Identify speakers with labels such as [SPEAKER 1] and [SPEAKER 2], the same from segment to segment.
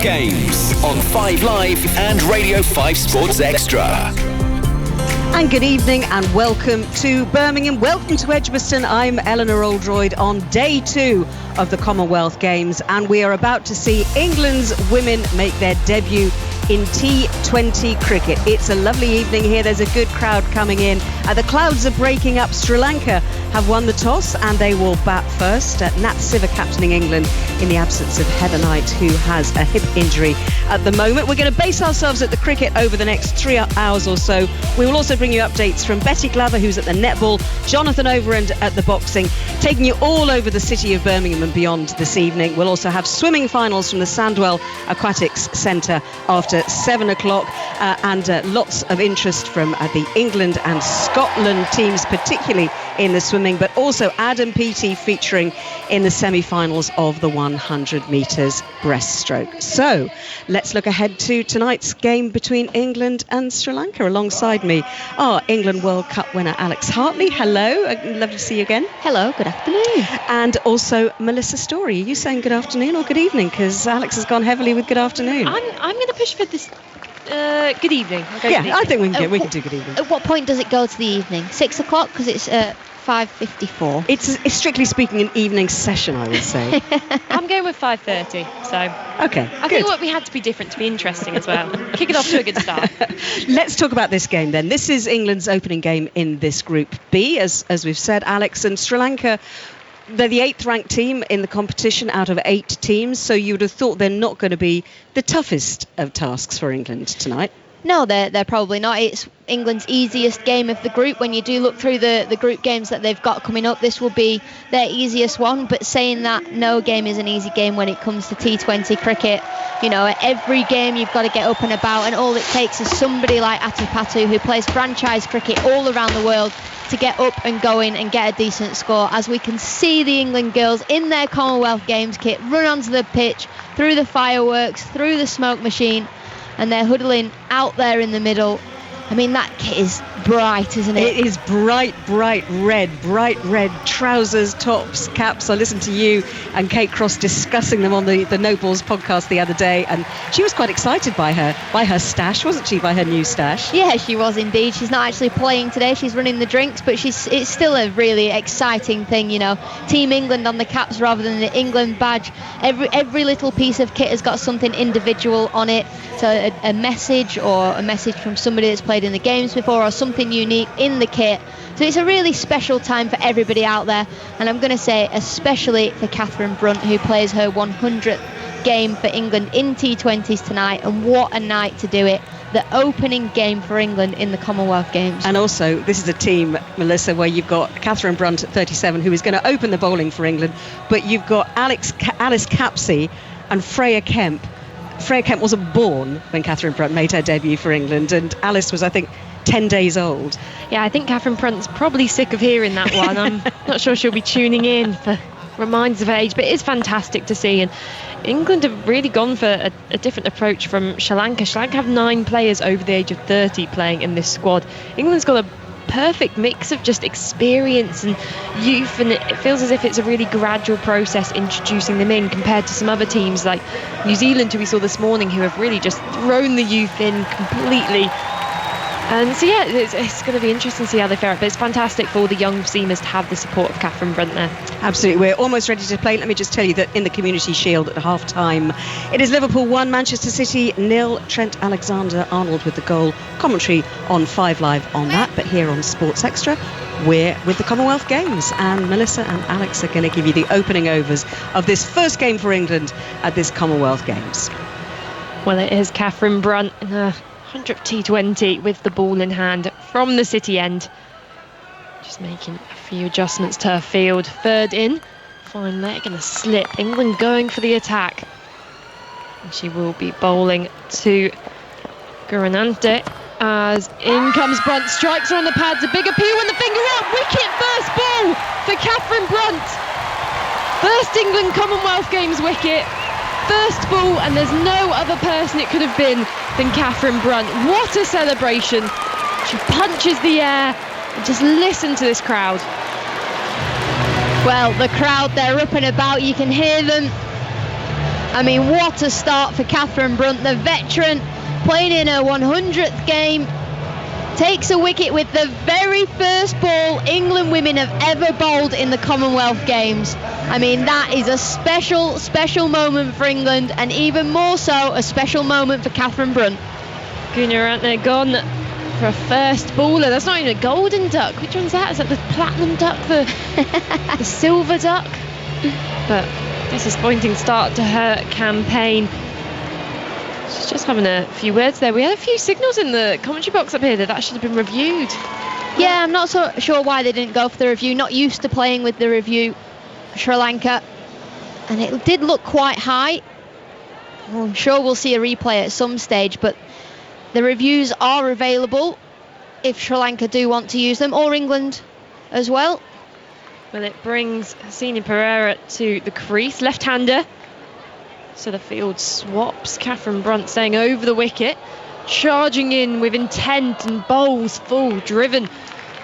[SPEAKER 1] Games on 5 Live and Radio 5 Sports Extra.
[SPEAKER 2] And good evening and welcome to Birmingham. Welcome to Edgbaston. I'm Eleanor Oldroyd on day 2 of the Commonwealth Games, and we are about to see England's women make their debut in T20 cricket. It's a lovely evening here. There's a good crowd coming in. The clouds are breaking up. Sri Lanka have won the toss and they will bat first. Nat Siva captaining England in the absence of Heather Knight, who has a hip injury at the moment. We're going to base ourselves at the cricket over the next 3 hours or so. We will also bring you updates from Betty Glover, who's at the netball, Jonathan Overend at the boxing, taking you all over the city of Birmingham and beyond this evening. We'll also have swimming finals from the Sandwell Aquatics Centre after 7 o'clock and lots of interest from the England and Scotland teams, particularly in the swimming, but also Adam Peaty featuring in the semi-finals of the 100 metres breaststroke. So let's look ahead to tonight's game between England and Sri Lanka. Alongside me are England World Cup winner Alex Hartley. Hello, lovely to see you again.
[SPEAKER 3] Hello, good afternoon.
[SPEAKER 2] And also Melissa Story. Are you saying good afternoon or good evening? Because Alex has gone heavily with good afternoon.
[SPEAKER 3] I'm going to push for this. Good evening.
[SPEAKER 2] Good evening. I think we can do good evening.
[SPEAKER 3] At what point does it go to the evening? 6 o'clock? Because it's 5:54.
[SPEAKER 2] It's strictly speaking an evening session, I would say.
[SPEAKER 4] I'm going with 5:30. So
[SPEAKER 2] okay.
[SPEAKER 4] I think what we had to be different to be interesting as well. Kick it off to a good start.
[SPEAKER 2] Let's talk about this game then. This is England's opening game in this Group B, as we've said, Alex, and Sri Lanka. They're the 8th ranked team in the competition out of 8 teams, so you would have thought they're not going to be the toughest of tasks for England tonight.
[SPEAKER 3] No, they're probably not. It's England's easiest game of the group. When you do look through the group games that they've got coming up, this will be their easiest one. But saying that, no game is an easy game when it comes to T20 cricket. You know, at every game you've got to get up and about, and all it takes is somebody like Atipatu, who plays franchise cricket all around the world, to get up and going and get a decent score. As we can see the England girls in their Commonwealth Games kit run onto the pitch, through the fireworks, through the smoke machine, and they're huddling out there in the middle. I mean, that kit is bright, isn't it?
[SPEAKER 2] It is bright red trousers, tops, caps. I listened to you and Kate Cross discussing them on the No Balls podcast the other day, and she was quite excited by her stash, wasn't she, by her new stash?
[SPEAKER 3] Yeah, she was indeed. She's not actually playing today, she's running the drinks, but it's still a really exciting thing, you know. Team England on the caps rather than the England badge. Every little piece of kit has got something individual on it, so a message or a message from somebody that's played in the games before, or something unique in the kit. So it's a really special time for everybody out there, and I'm going to say especially for Catherine Brunt, who plays her 100th game for England in T20s tonight, and what a night to do it. The opening game for England in the Commonwealth Games.
[SPEAKER 2] And also, this is a team, Melissa, where you've got Catherine Brunt at 37, who is going to open the bowling for England, but you've got Alice Capsey and Freya Kemp. Freya Kemp wasn't born when Catherine Brunt made her debut for England, and Alice was, I think, 10 days old.
[SPEAKER 4] Yeah, I think Catherine Brunt's probably sick of hearing that one. I'm not sure she'll be tuning in for reminders of her age, but it is fantastic to see. And England have really gone for a different approach from Sri Lanka. Sri Lanka have 9 players over the age of 30 playing in this squad. England's got a perfect mix of just experience and youth, and it feels as if it's a really gradual process introducing them in, compared to some other teams like New Zealand, who we saw this morning, who have really just thrown the youth in completely. And so yeah, it's going to be interesting to see how they fare out, but it's fantastic for all the young seamers to have the support of Catherine Brunt there.
[SPEAKER 2] Absolutely. We're almost ready to play. Let me just tell you that in the Community Shield at half time, it is Liverpool 1, Manchester City 0. Trent Alexander-Arnold with the goal. Commentary on 5 Live on that, but here on Sports Extra, we're with the Commonwealth Games, and Melissa and Alex are going to give you the opening overs of this first game for England at this Commonwealth Games.
[SPEAKER 4] Well, it is Catherine Brunt in her 100th T20 with the ball in hand from the City end. Just making a few adjustments to her field. Third in, fine leg and a slip. England going for the attack. And she will be bowling to Guranante as in comes Brunt. Strikes her on the pads, a big appeal and the finger up. Wicket first ball for Catherine Brunt. First England Commonwealth Games wicket. First ball, and there's no other person it could have been than Catherine Brunt. What a celebration. She punches the air, and just listen to this crowd.
[SPEAKER 3] Well, the crowd, they're up and about, you can hear them. I mean, what a start for Catherine Brunt, the veteran, playing in her 100th game. Takes a wicket with the very first ball England women have ever bowled in the Commonwealth Games. I mean, that is a special, special moment for England, and even more so, a special moment for Catherine Brunt.
[SPEAKER 4] Gunaratne gone for a first bowler. That's not even a golden duck. Which one's that? Is that the platinum duck, the silver duck? But disappointing start to her campaign. She's just having a few words there. We had a few signals in the commentary box up here that should have been reviewed.
[SPEAKER 3] Yeah, I'm not so sure why they didn't go for the review. Not used to playing with the review, Sri Lanka. And it did look quite high. Well, I'm sure we'll see a replay at some stage, but the reviews are available if Sri Lanka do want to use them, or England as well.
[SPEAKER 4] Well, it brings Hasini Pereira to the crease, left-hander. So the field swaps. Catherine Brunt staying over the wicket, charging in with intent and bowls full, driven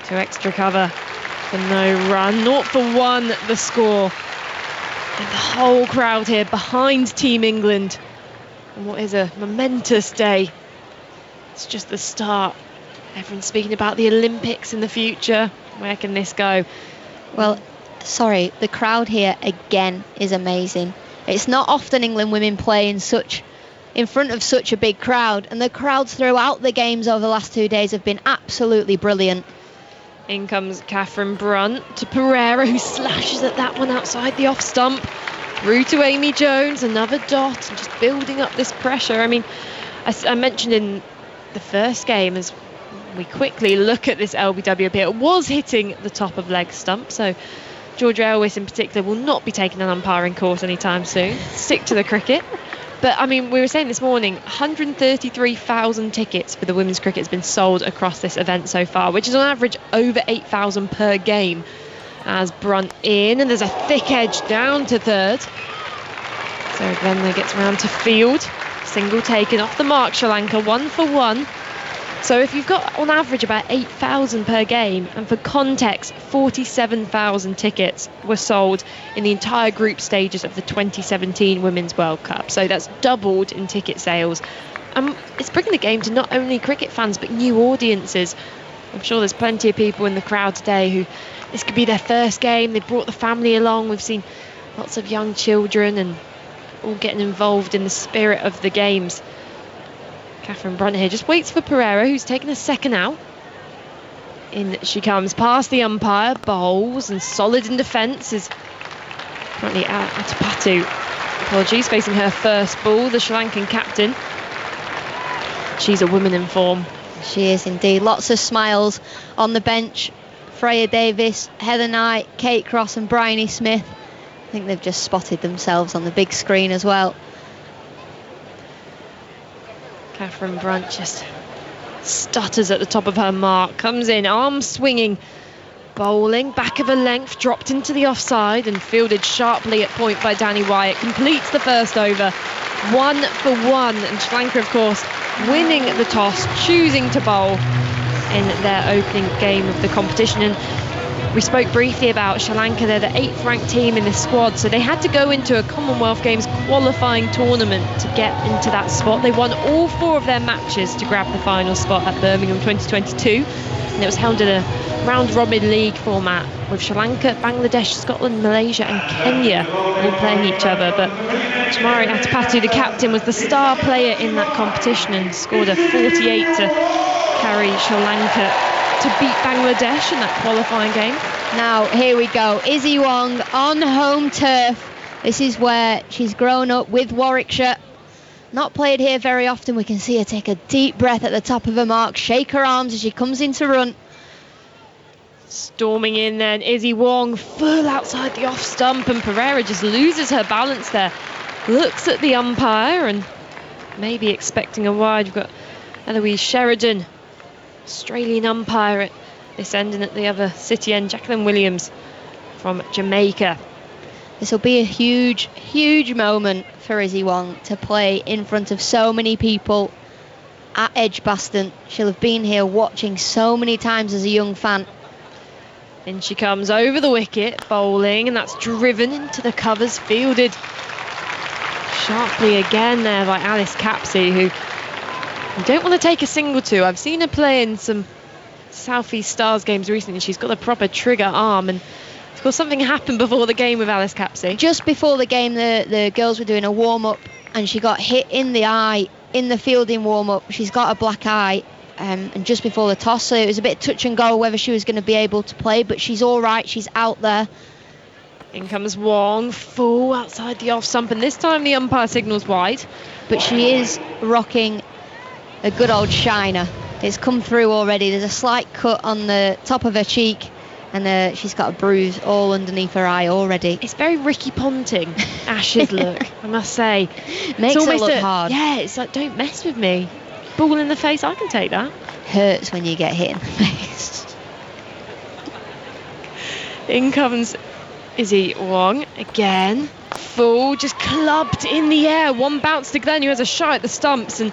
[SPEAKER 4] to extra cover for no run. 0 for 1 the score. And the whole crowd here behind Team England. And what is a momentous day. It's just the start. Everyone's speaking about the Olympics in the future. Where can this go?
[SPEAKER 3] Well, sorry, the crowd here again is amazing. It's not often England women play in front of such a big crowd, and the crowds throughout the games over the last 2 days have been absolutely brilliant.
[SPEAKER 4] In comes Catherine Brunt to Pereira, who slashes at that one outside the off stump. Through to Amy Jones, another dot, and just building up this pressure. I mean, I mentioned in the first game, as we quickly look at this LBW appeal, it was hitting the top of leg stump, so Georgia Elwys in particular will not be taking an umpiring course anytime soon. Stick to the cricket. But I mean, we were saying this morning, 133,000 tickets for the women's cricket has been sold across this event so far, which is on average over 8,000 per game. As Brunt in, and there's a thick edge down to third. So Glenn gets round to field. Single taken off the mark, Sri Lanka, 1 for 1. So if you've got on average about 8,000 per game, and for context, 47,000 tickets were sold in the entire group stages of the 2017 Women's World Cup. So that's doubled in ticket sales. It's bringing the game to not only cricket fans, but new audiences. I'm sure there's plenty of people in the crowd today who this could be their first game. They brought the family along. We've seen lots of young children and all getting involved in the spirit of the games. Catherine Brunt here just waits for Pereira, who's taken a second out. In she comes past the umpire, bowls, and solid in defence is currently Atapatu. Apologies, facing her first ball, the Sri Lankan captain. She's a woman in form.
[SPEAKER 3] She is indeed. Lots of smiles on the bench. Freya Davis, Heather Knight, Kate Cross and Bryony Smith. I think they've just spotted themselves on the big screen as well.
[SPEAKER 4] Catherine Brunt just stutters at the top of her mark. Comes in, arms swinging, bowling, back of a length, dropped into the offside and fielded sharply at point by Danny Wyatt. Completes the first over. 1 for 1. And Sri Lanka, of course, winning the toss, choosing to bowl in their opening game of the competition. And we spoke briefly about Sri Lanka. They're the 8th ranked team in this squad, so they had to go into a Commonwealth Games qualifying tournament to get into that spot. They won all 4 of their matches to grab the final spot at Birmingham 2022, and it was held in a round-robin league format with Sri Lanka, Bangladesh, Scotland, Malaysia and Kenya all playing each other. But Chamari Atapatu, the captain, was the star player in that competition and scored a 48 to carry Sri Lanka to beat Bangladesh in that qualifying game.
[SPEAKER 3] Now here we go, Izzy Wong on home turf. This is where she's grown up, with Warwickshire. Not played here very often. We can see her take a deep breath at the top of her mark, shake her arms as she comes into run.
[SPEAKER 4] Storming in then, Izzy Wong full outside the off stump, and Pereira just loses her balance there. Looks at the umpire and maybe expecting a wide. We've got Eloise Sheridan, Australian umpire at this end, and at the other city end, Jacqueline Williams from Jamaica.
[SPEAKER 3] This will be a huge, huge moment for Izzy Wong to play in front of so many people at Edgbaston. She'll have been here watching so many times as a young fan.
[SPEAKER 4] In she comes over the wicket, bowling, and that's driven into the covers, fielded sharply again there by Alice Capsey, who you don't want to take a single to. I've seen her play in some Southeast Stars games recently. She's got a proper trigger arm, and of course something happened before the game with Alice Capsey.
[SPEAKER 3] Just before the game, the girls were doing a warm-up and she got hit in the eye in the fielding warm-up. She's got a black eye, and just before the toss, so it was a bit touch and go whether she was going to be able to play, but she's all right, she's out there.
[SPEAKER 4] In comes Wong, full outside the off stump, and this time the umpire signals wide.
[SPEAKER 3] But she is rocking a good old shiner. It's come through already. There's a slight cut on the top of her cheek, and she's got a bruise all underneath her eye already.
[SPEAKER 4] It's very Ricky Ponting, Ash's look, I must say.
[SPEAKER 3] Makes it look hard.
[SPEAKER 4] Yeah, it's like, don't mess with me. Ball in the face, I can take that.
[SPEAKER 3] Hurts when you get hit in the face.
[SPEAKER 4] In comes Izzy Wong again. Full, just clubbed in the air. One bounce to Glenn, who has a shot at the stumps, and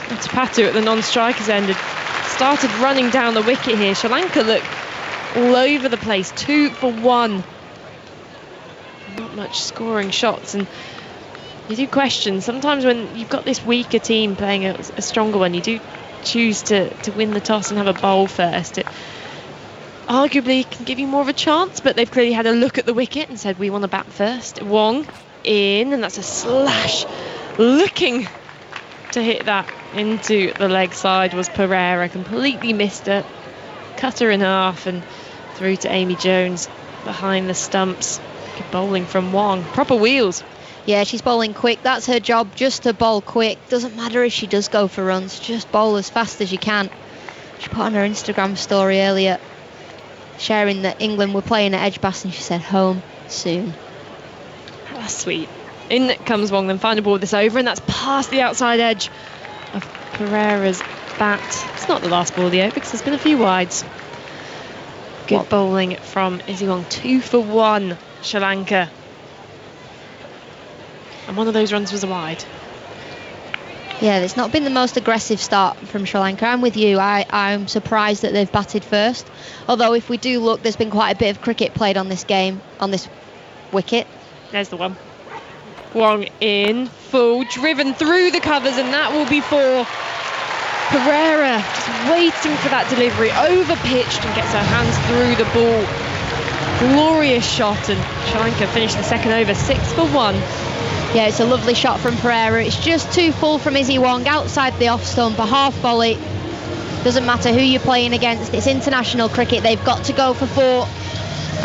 [SPEAKER 4] Atapatu at the non-strikers end had started running down the wicket here. Sri Lanka look all over the place, 2 for 1. Not much scoring shots, and you do question sometimes when you've got this weaker team playing a stronger one, you do choose to win the toss and have a bowl first. It arguably can give you more of a chance, but they've clearly had a look at the wicket and said we want to bat first. Wong in, and that's a slash. Looking to hit that into the leg side was Pereira, completely missed it, cut her in half and through to Amy Jones behind the stumps. Good bowling from Wong, proper wheels.
[SPEAKER 3] Yeah, she's bowling quick. That's her job, just to bowl quick. Doesn't matter if she does go for runs, just bowl as fast as you can. She put on her Instagram story earlier sharing that England were playing at Edgbaston. She said home soon.
[SPEAKER 4] That's sweet. In comes Wong, then final ball this over, and that's past the outside edge of Pereira's bat. It's not the last ball of the over because there's been a few wides. Good bowling from Izzy Wong, 2 for 1 Sri Lanka. And one of those runs was a wide.
[SPEAKER 3] Yeah, it's not been the most aggressive start from Sri Lanka. I'm with you. I'm surprised that they've batted first. Although if we do look, there's been quite a bit of cricket played on this game, on this wicket.
[SPEAKER 4] There's the one. Wong in, full, driven through the covers, and that will be for Pereira. Just waiting for that delivery, over pitched and gets her hands through the ball. Glorious shot, and Sri Lanka finished the second over 6 for 1.
[SPEAKER 3] Yeah, it's a lovely shot from Pereira. It's just too full from Izzy Wong outside the off stump, a half volley. Doesn't matter who you're playing against, it's international cricket, they've got to go for 4,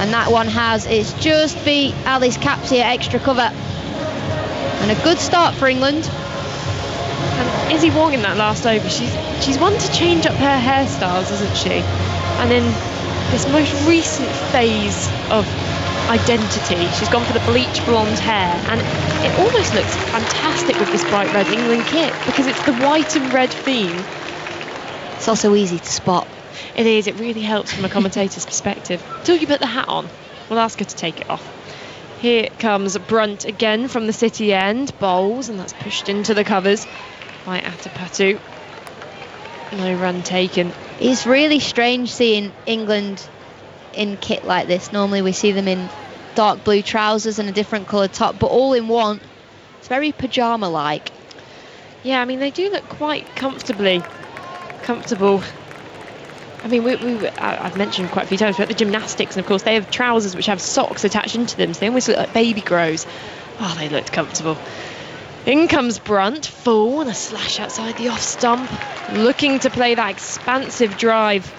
[SPEAKER 3] and that one has. It's just beat Alice Capsey at extra cover, and a good start for England.
[SPEAKER 4] And Izzy Wong in that last over, she's one to change up her hairstyles, isn't she? And in this most recent phase of identity, she's gone for the bleach blonde hair, and it almost looks fantastic with this bright red England kit because it's the white and red theme.
[SPEAKER 3] It's also easy to spot.
[SPEAKER 4] It is, it really helps from a commentator's perspective. Till you put the hat on, we'll ask her to take it off. Here comes Brunt again from the city end, bowls, and that's pushed into the covers by Atapatu. No run taken.
[SPEAKER 3] It's really strange seeing England in kit like this. Normally we see them in dark blue trousers and a different coloured top, but all in one. It's very pyjama like.
[SPEAKER 4] Yeah, I mean they do look quite comfortable. I mean I've mentioned quite a few times about the gymnastics, and of course they have trousers which have socks attached into them, so they almost look like baby grows. Oh, they looked comfortable. In comes Brunt, full, and a slash outside the off stump, looking to play that expansive drive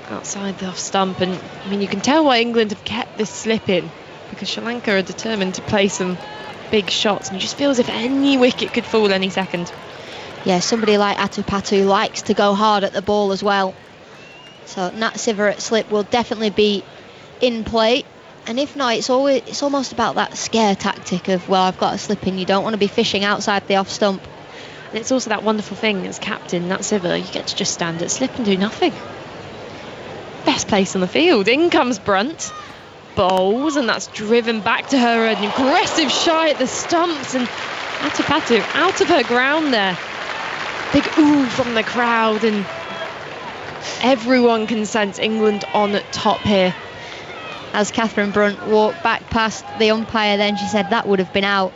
[SPEAKER 4] outside the off stump. And I mean you can tell why England have kept this slip in, because Sri Lanka are determined to play some big shots, and it just feels as if any wicket could fall any second.
[SPEAKER 3] Yeah, somebody like Atapatu likes to go hard at the ball as well, so Nat Sivarat slip will definitely be in play. And if not, it's almost about that scare tactic of, well, I've got a slip in. You don't want to be fishing outside the off stump.
[SPEAKER 4] And it's also that wonderful thing as captain, Nat Siva, you get to just stand at slip and do nothing. Best place on the field. In comes Brunt, bowls, and that's driven back to her, an aggressive shy at the stumps, and Atapatu out of her ground there. Big ooh from the crowd, and everyone can sense England on top here.
[SPEAKER 3] As Catherine Brunt walked back past the umpire, then she said that would have been out.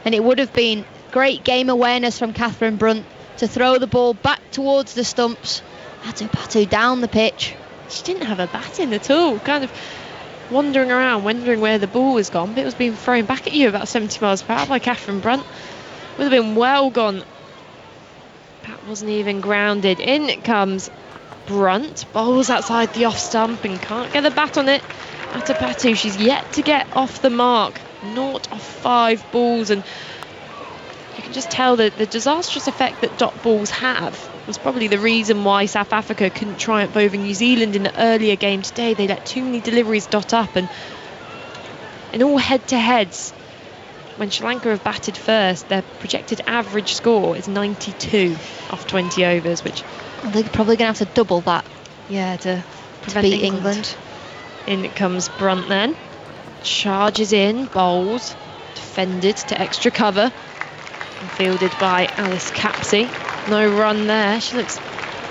[SPEAKER 3] and it would have been great game awareness from Catherine Brunt to throw the ball back towards the stumps. Atupatu down the pitch.
[SPEAKER 4] She didn't have a bat in at all, kind of wandering around, wondering where the ball was gone, but it was being thrown back at you about 70 miles per hour by Catherine Brunt. Would have been well gone. That wasn't even grounded. In comes Brunt, bowls outside the off stump and can't get a bat on it. Atupatu, she's yet to get off the mark. 0 of 5 balls, and you can just tell that the disastrous effect that dot balls have was probably the reason why South Africa couldn't triumph over New Zealand in the earlier game today. They let too many deliveries dot up, and in all head-to-heads, when Sri Lanka have batted first, their projected average score is 92 off 20 overs, which
[SPEAKER 3] they're probably going to have to double that.
[SPEAKER 4] Yeah, to
[SPEAKER 3] beat England.
[SPEAKER 4] In comes Brunt then. Charges in, bowls, defended to extra cover, and fielded by Alice Capsey. No run there. She looks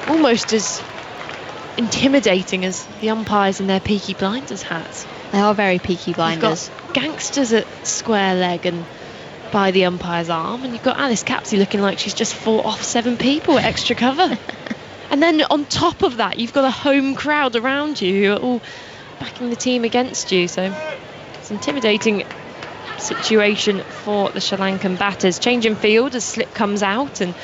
[SPEAKER 4] almost as intimidating as the umpires in their Peaky Blinders hats.
[SPEAKER 3] They are very Peaky Blinders.
[SPEAKER 4] You've got gangsters at square leg and by the umpire's arm, and you've got Alice Capsey looking like she's just fought off 7 people at extra cover. And then on top of that, you've got a home crowd around you who are all backing the team against you. So it's an intimidating situation for the Sri Lankan batters. Change in field as slip comes out and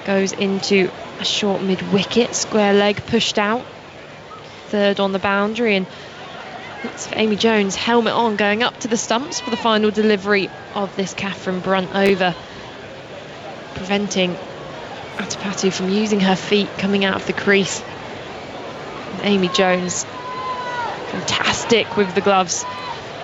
[SPEAKER 4] goes into a short mid-wicket. Square leg pushed out. Third on the boundary, and that's for Amy Jones. Helmet on, going up to the stumps for the final delivery of this Catherine Brunt over, preventing Atupatu from using her feet coming out of the crease. And Amy Jones, fantastic with the gloves.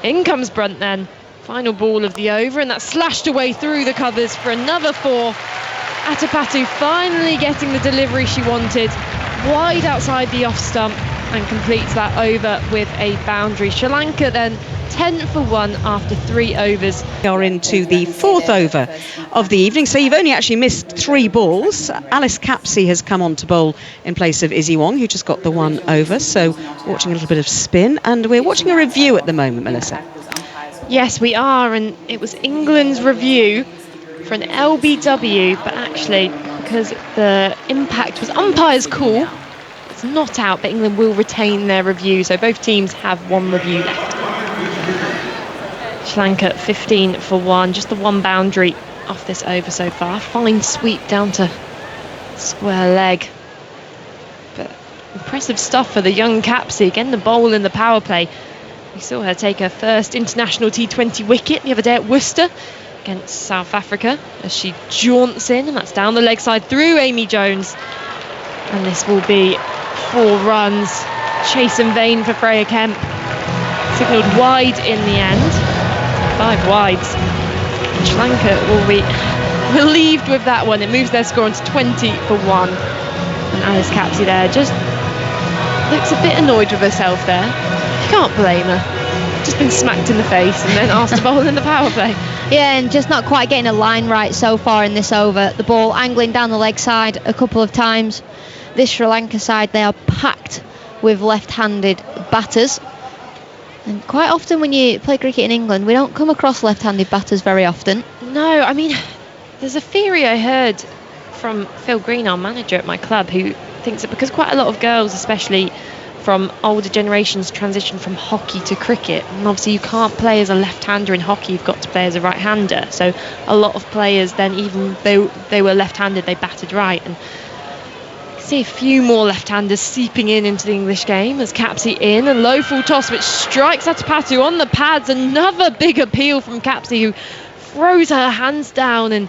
[SPEAKER 4] In comes Brunt then. Final ball of the over, and that's slashed away through the covers for another 4. Atupatu finally getting the delivery she wanted, wide outside the off stump, and completes that over with a boundary. Sri Lanka then 10 for 1 after 3 overs.
[SPEAKER 2] We are into the 4th over of the evening, so you've only actually missed 3 balls. Alice Capsey has come on to bowl in place of Izzy Wong, who just got the 1 over, so watching a little bit of spin, and we're watching a review at the moment, Melissa.
[SPEAKER 4] Yes, we are, and it was England's review for an LBW, but actually, because the impact was umpire's call, it's not out, but England will retain their review, so both teams have 1 review left. Sri Lanka 15 for 1, just the 1 boundary off this over so far. Fine sweep down to square leg, but impressive stuff for the young Capsey, getting the bowl in the power play. We saw her take her first international T20 wicket the other day at Worcester against South Africa as she jaunts in, and that's down the leg side through Amy Jones, and this will be 4 runs. Chase in vain for Freya Kemp. Signalled wide in the end. 5 wides. Sri Lanka will be relieved with that one. It moves their score on to 20 for 1. And Alice Capsey there just looks a bit annoyed with herself there. You can't blame her. Just been smacked in the face and then asked to bowl in the power play.
[SPEAKER 3] Yeah, and just not quite getting a line right so far in this over. The ball angling down the leg side a couple of times. This Sri Lanka side, they are packed with left-handed batters. And quite often when you play cricket in England, we don't come across left-handed batters very often.
[SPEAKER 4] No, I mean, there's a theory I heard from Phil Green, our manager at my club, who thinks that because quite a lot of girls, especially from older generations, transition from hockey to cricket, and obviously you can't play as a left-hander in hockey, you've got to play as a right-hander, so a lot of players then, even though they were left-handed, they batted right. And see a few more left-handers seeping into the English game as Capsey in, and low full toss which strikes Atupatu on the pads. Another big appeal from Capsey, who throws her hands down in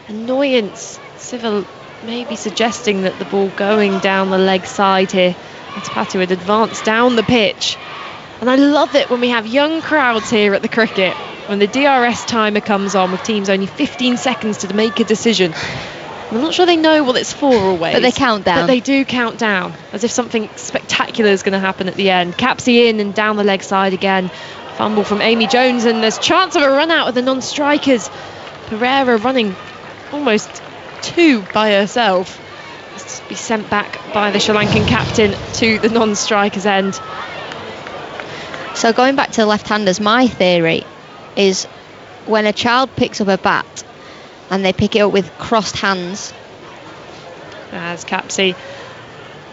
[SPEAKER 4] annoyance. Civil maybe suggesting that the ball going down the leg side here. Atupatu had advanced down the pitch, and I love it when we have young crowds here at the cricket, when the DRS timer comes on with teams only 15 seconds to make a decision. I'm not sure they know what it's for always,
[SPEAKER 3] but they count down.
[SPEAKER 4] But they do count down, as if something spectacular is going to happen at the end. Capsey in and down the leg side again. Fumble from Amy Jones, and there's chance of a run out with the non-strikers. Pereira running almost 2 by herself. Has to be sent back by the Sri Lankan captain to the non-strikers end.
[SPEAKER 3] So going back to the left-handers, my theory is when a child picks up a bat and they pick it up with crossed hands.
[SPEAKER 4] As Capsey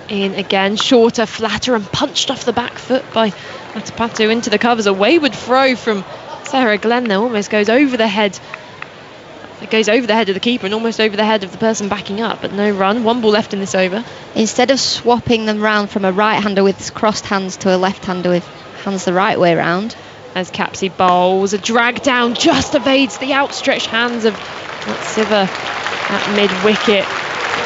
[SPEAKER 4] in again, shorter, flatter, and punched off the back foot by Matapatu into the covers. A wayward throw from Sarah Glenn there, almost goes over the head. It goes over the head of the keeper and almost over the head of the person backing up, but no run. 1 ball left in this over.
[SPEAKER 3] Instead of swapping them round from a right-hander with crossed hands to a left-hander with hands the right way round.
[SPEAKER 4] As Capsey bowls, a drag down just evades the outstretched hands of Natsiva at mid-wicket.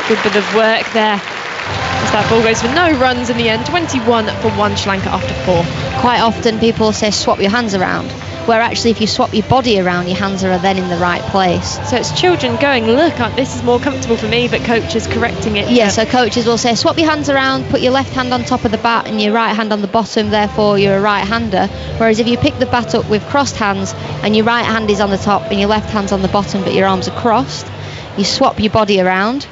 [SPEAKER 4] Good bit of work there. As that ball goes for no runs in the end. 21 for 1 Sri Lanka after 4.
[SPEAKER 3] Quite often people say swap your hands around, where actually if you swap your body around, your hands are then in the right place.
[SPEAKER 4] So it's children going, look, this is more comfortable for me, but coaches correcting it.
[SPEAKER 3] Yeah, so coaches will say swap your hands around, put your left hand on top of the bat and your right hand on the bottom, therefore you're a right-hander. Whereas if you pick the bat up with crossed hands and your right hand is on the top and your left hand's on the bottom but your arms are crossed, you swap your body around,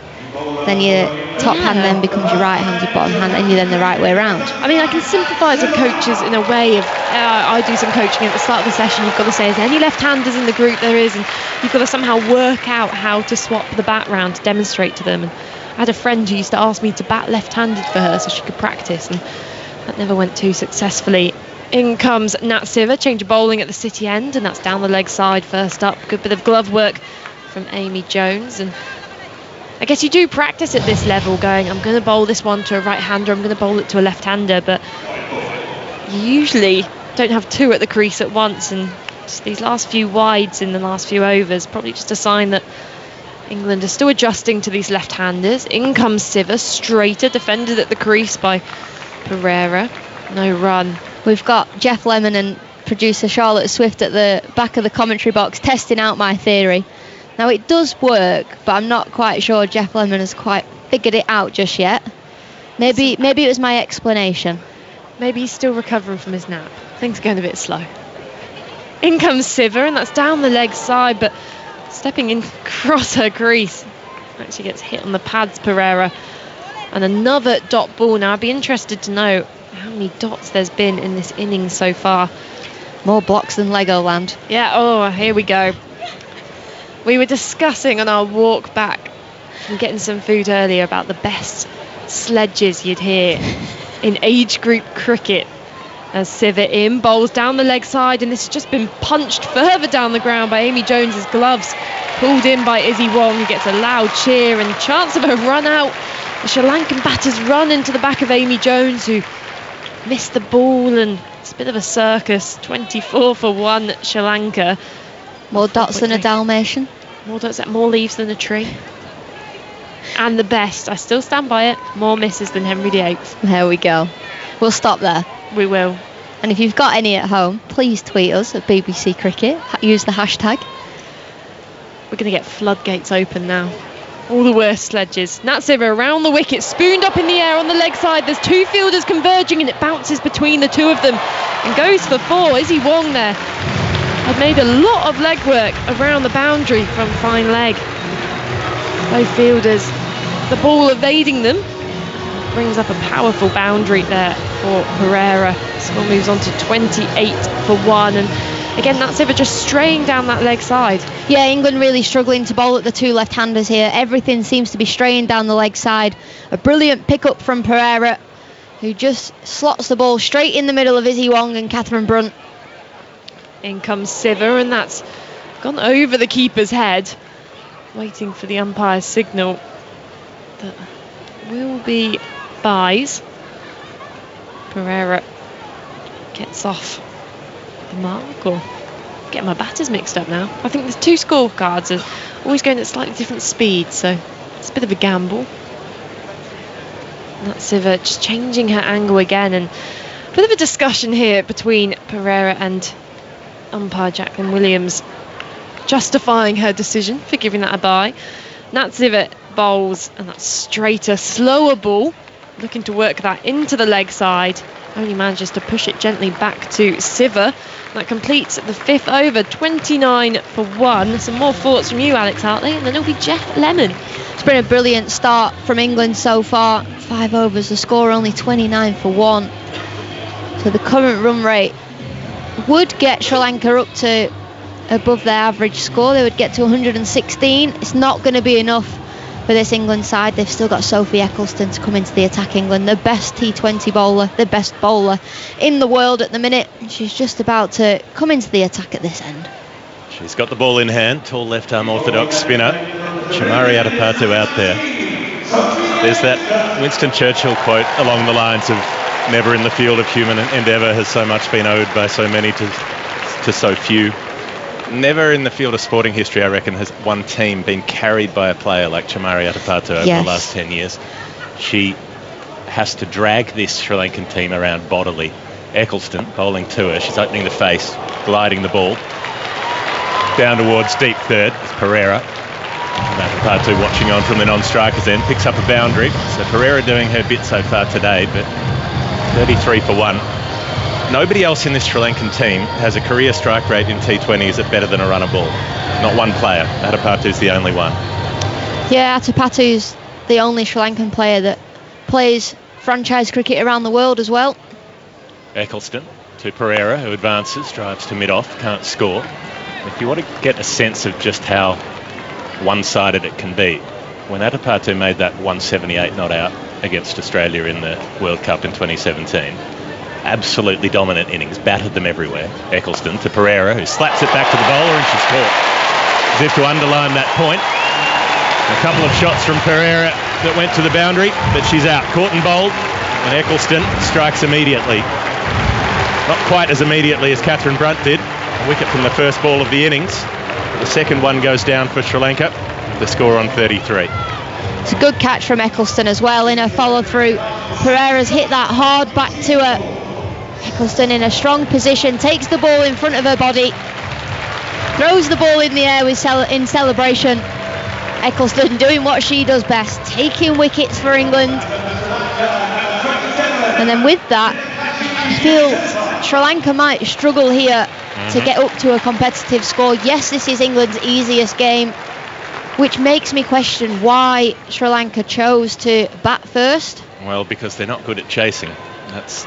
[SPEAKER 3] then your top hand then becomes your right hand, your bottom hand, and you're then the right way around.
[SPEAKER 4] I mean, I can sympathise with coaches in a way of, I do some coaching at the start of the session. You've got to say, is there any left-handers in the group? There is, and you've got to somehow work out how to swap the bat round to demonstrate to them. And I had a friend who used to ask me to bat left-handed for her so she could practice, and that never went too successfully. In comes Nat Siva, change of bowling at the City end, and that's down the leg side first up. Good bit of glove work from Amy Jones, and I guess you do practice at this level going, I'm going to bowl this one to a right-hander, I'm going to bowl it to a left-hander, but you usually don't have 2 at the crease at once, and just these last few wides in the last few overs, probably just a sign that England are still adjusting to these left-handers. In comes Siva, straighter, defended at the crease by Pereira. No run.
[SPEAKER 3] We've got Jeff Lemon and producer Charlotte Swift at the back of the commentary box testing out my theory. Now it does work, but I'm not quite sure Jeff Lemon has quite figured it out just yet. Maybe it was my explanation.
[SPEAKER 4] Maybe he's still recovering from his nap. Things are going a bit slow. In comes Siva, and that's down the leg side, but stepping in across her crease. Actually gets hit on the pads, Pereira. And another dot ball. Now I'd be interested to know how many dots there's been in this innings so far.
[SPEAKER 3] More blocks than Legoland.
[SPEAKER 4] Yeah, oh, here we go. We were discussing on our walk back from getting some food earlier about the best sledges you'd hear in age group cricket. As Siva in, bowls down the leg side, and this has just been punched further down the ground by Amy Jones's gloves. Pulled in by Izzy Wong, who gets a loud cheer and chance of a run out. The Sri Lankan batters run into the back of Amy Jones, who missed the ball, and it's a bit of a circus. 24 for 1 Sri Lanka.
[SPEAKER 3] More dots than a Dalmatian.
[SPEAKER 4] More dots, more leaves than a tree. And the best, I still stand by it, more misses than Henry VIII.
[SPEAKER 3] There we go. We'll stop there.
[SPEAKER 4] We will.
[SPEAKER 3] And if you've got any at home, please tweet us at BBC Cricket. Use the hashtag.
[SPEAKER 4] We're going to get floodgates open now. All the worst sledges. Nat Siva around the wicket, spooned up in the air on the leg side. There's 2 fielders converging, and it bounces between the 2 of them and goes for 4. Izzy Wong there had made a lot of leg work around the boundary from fine leg. Both fielders, the ball evading them, brings up a powerful boundary there for Pereira. Score moves on to 28 for 1, and again Nat Siva just straying down that leg side.
[SPEAKER 3] Yeah, England really struggling to bowl at the 2 left-handers here. Everything seems to be straying down the leg side. A brilliant pick-up from Pereira, who just slots the ball straight in the middle of Izzy Wong and Catherine Brunt.
[SPEAKER 4] In comes Siva, and that's gone over the keeper's head, waiting for the umpire's signal that will be buys. Pereira gets off the mark, or getting my batters mixed up now. I think there's 2 scorecards and always going at slightly different speeds, so it's a bit of a gamble. And that's Siva just changing her angle again, and a bit of a discussion here between Pereira and umpire Jacqueline Williams, justifying her decision for giving that a bye. Nat Siva bowls, and that's straighter, slower ball, looking to work that into the leg side. Only manages to push it gently back to Siva. That completes the 5th over, 29 for 1. Some more thoughts from you, Alex Hartley, and then it'll be Jeff Lemon.
[SPEAKER 3] It's been a brilliant start from England so far. 5 overs, the score only 29 for 1. So the current run rate would get Sri Lanka up to above their average score. They would get to 116. It's not going to be enough for this England side. They've still got Sophie Ecclestone to come into the attack. England, the best T20 bowler, the best bowler in the world at the minute. She's just about to come into the attack at this end.
[SPEAKER 5] She's got the ball in hand. Tall left arm orthodox spinner Chamari Atapatu out there. There's that Winston Churchill quote along the lines of never in the field of human endeavour has so much been owed by so many to so few. Never in the field of sporting history, I reckon, has one team been carried by a player like Chamari Atapatu over the last 10 years. She has to drag this Sri Lankan team around bodily. Ecclestone bowling to her. She's opening the face, gliding the ball down towards deep third. It's Pereira. Atapatu watching on from the non-strikers end, picks up a boundary. So Pereira doing her bit so far today, but 33 for 1. Nobody else in this Sri Lankan team has a career strike rate in T20s at better than a runner ball. Not one player. Atapatu's the only one.
[SPEAKER 3] Yeah, Atapatu's the only Sri Lankan player that plays franchise cricket around the world as well.
[SPEAKER 5] Ecclestone to Pereira, who advances, drives to mid-off, can't score. If you want to get a sense of just how one-sided it can be, when Atapatu made that 178 not out against Australia in the World Cup in 2017, absolutely dominant innings, battered them everywhere. Ecclestone to Pereira, who slaps it back to the bowler, and she's caught. As if to underline that point. A couple of shots from Pereira that went to the boundary, but she's out. Caught and bowled, and Ecclestone strikes immediately. Not quite as immediately as Catherine Brunt did. A wicket from the first ball of the innings. The second one goes down for Sri Lanka. The score on 33.
[SPEAKER 3] It's a good catch from Ecclestone as well in her follow-through. Pereira's hit that hard back to her. Ecclestone in a strong position, takes the ball in front of her body, throws the ball in the air in celebration. Ecclestone doing what she does best, taking wickets for England. And then with that, I feel Sri Lanka might struggle here to get up to a competitive score. Yes, this is England's easiest game, which makes me question why Sri Lanka chose to bat first.
[SPEAKER 5] Well, because they're not good at chasing. That's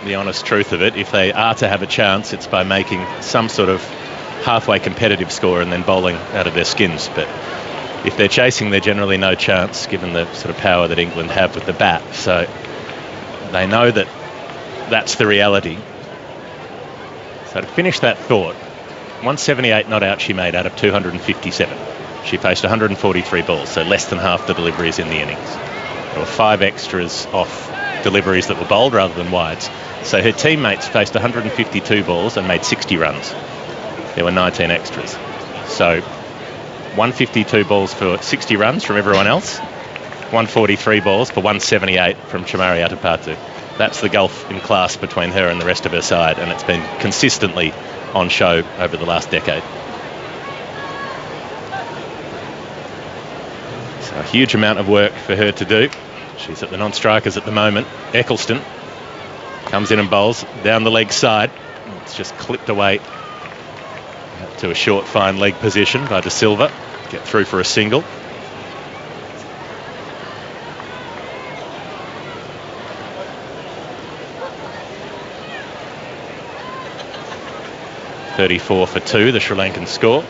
[SPEAKER 5] the honest truth of it. If they are to have a chance, it's by making some sort of halfway competitive score and then bowling out of their skins. But if they're chasing, they're generally no chance, given the sort of power that England have with the bat. So they know that that's the reality. So to finish that thought, 178 not out she made out of 257. She faced 143 balls, so less than half the deliveries in the innings. There were 5 extras off deliveries that were bowled rather than wides. So her teammates faced 152 balls and made 60 runs. There were 19 extras. So 152 balls for 60 runs from everyone else, 143 balls for 178 from Chamari Atapatu. That's the gulf in class between her and the rest of her side, and it's been consistently on show over the last decade. So a huge amount of work for her to do. She's at the non-strikers at the moment. Ecclestone comes in and bowls down the leg side. It's just clipped away to a short, fine leg position by De Silva. Get through for a single. .34 for 2, the Sri Lankan score.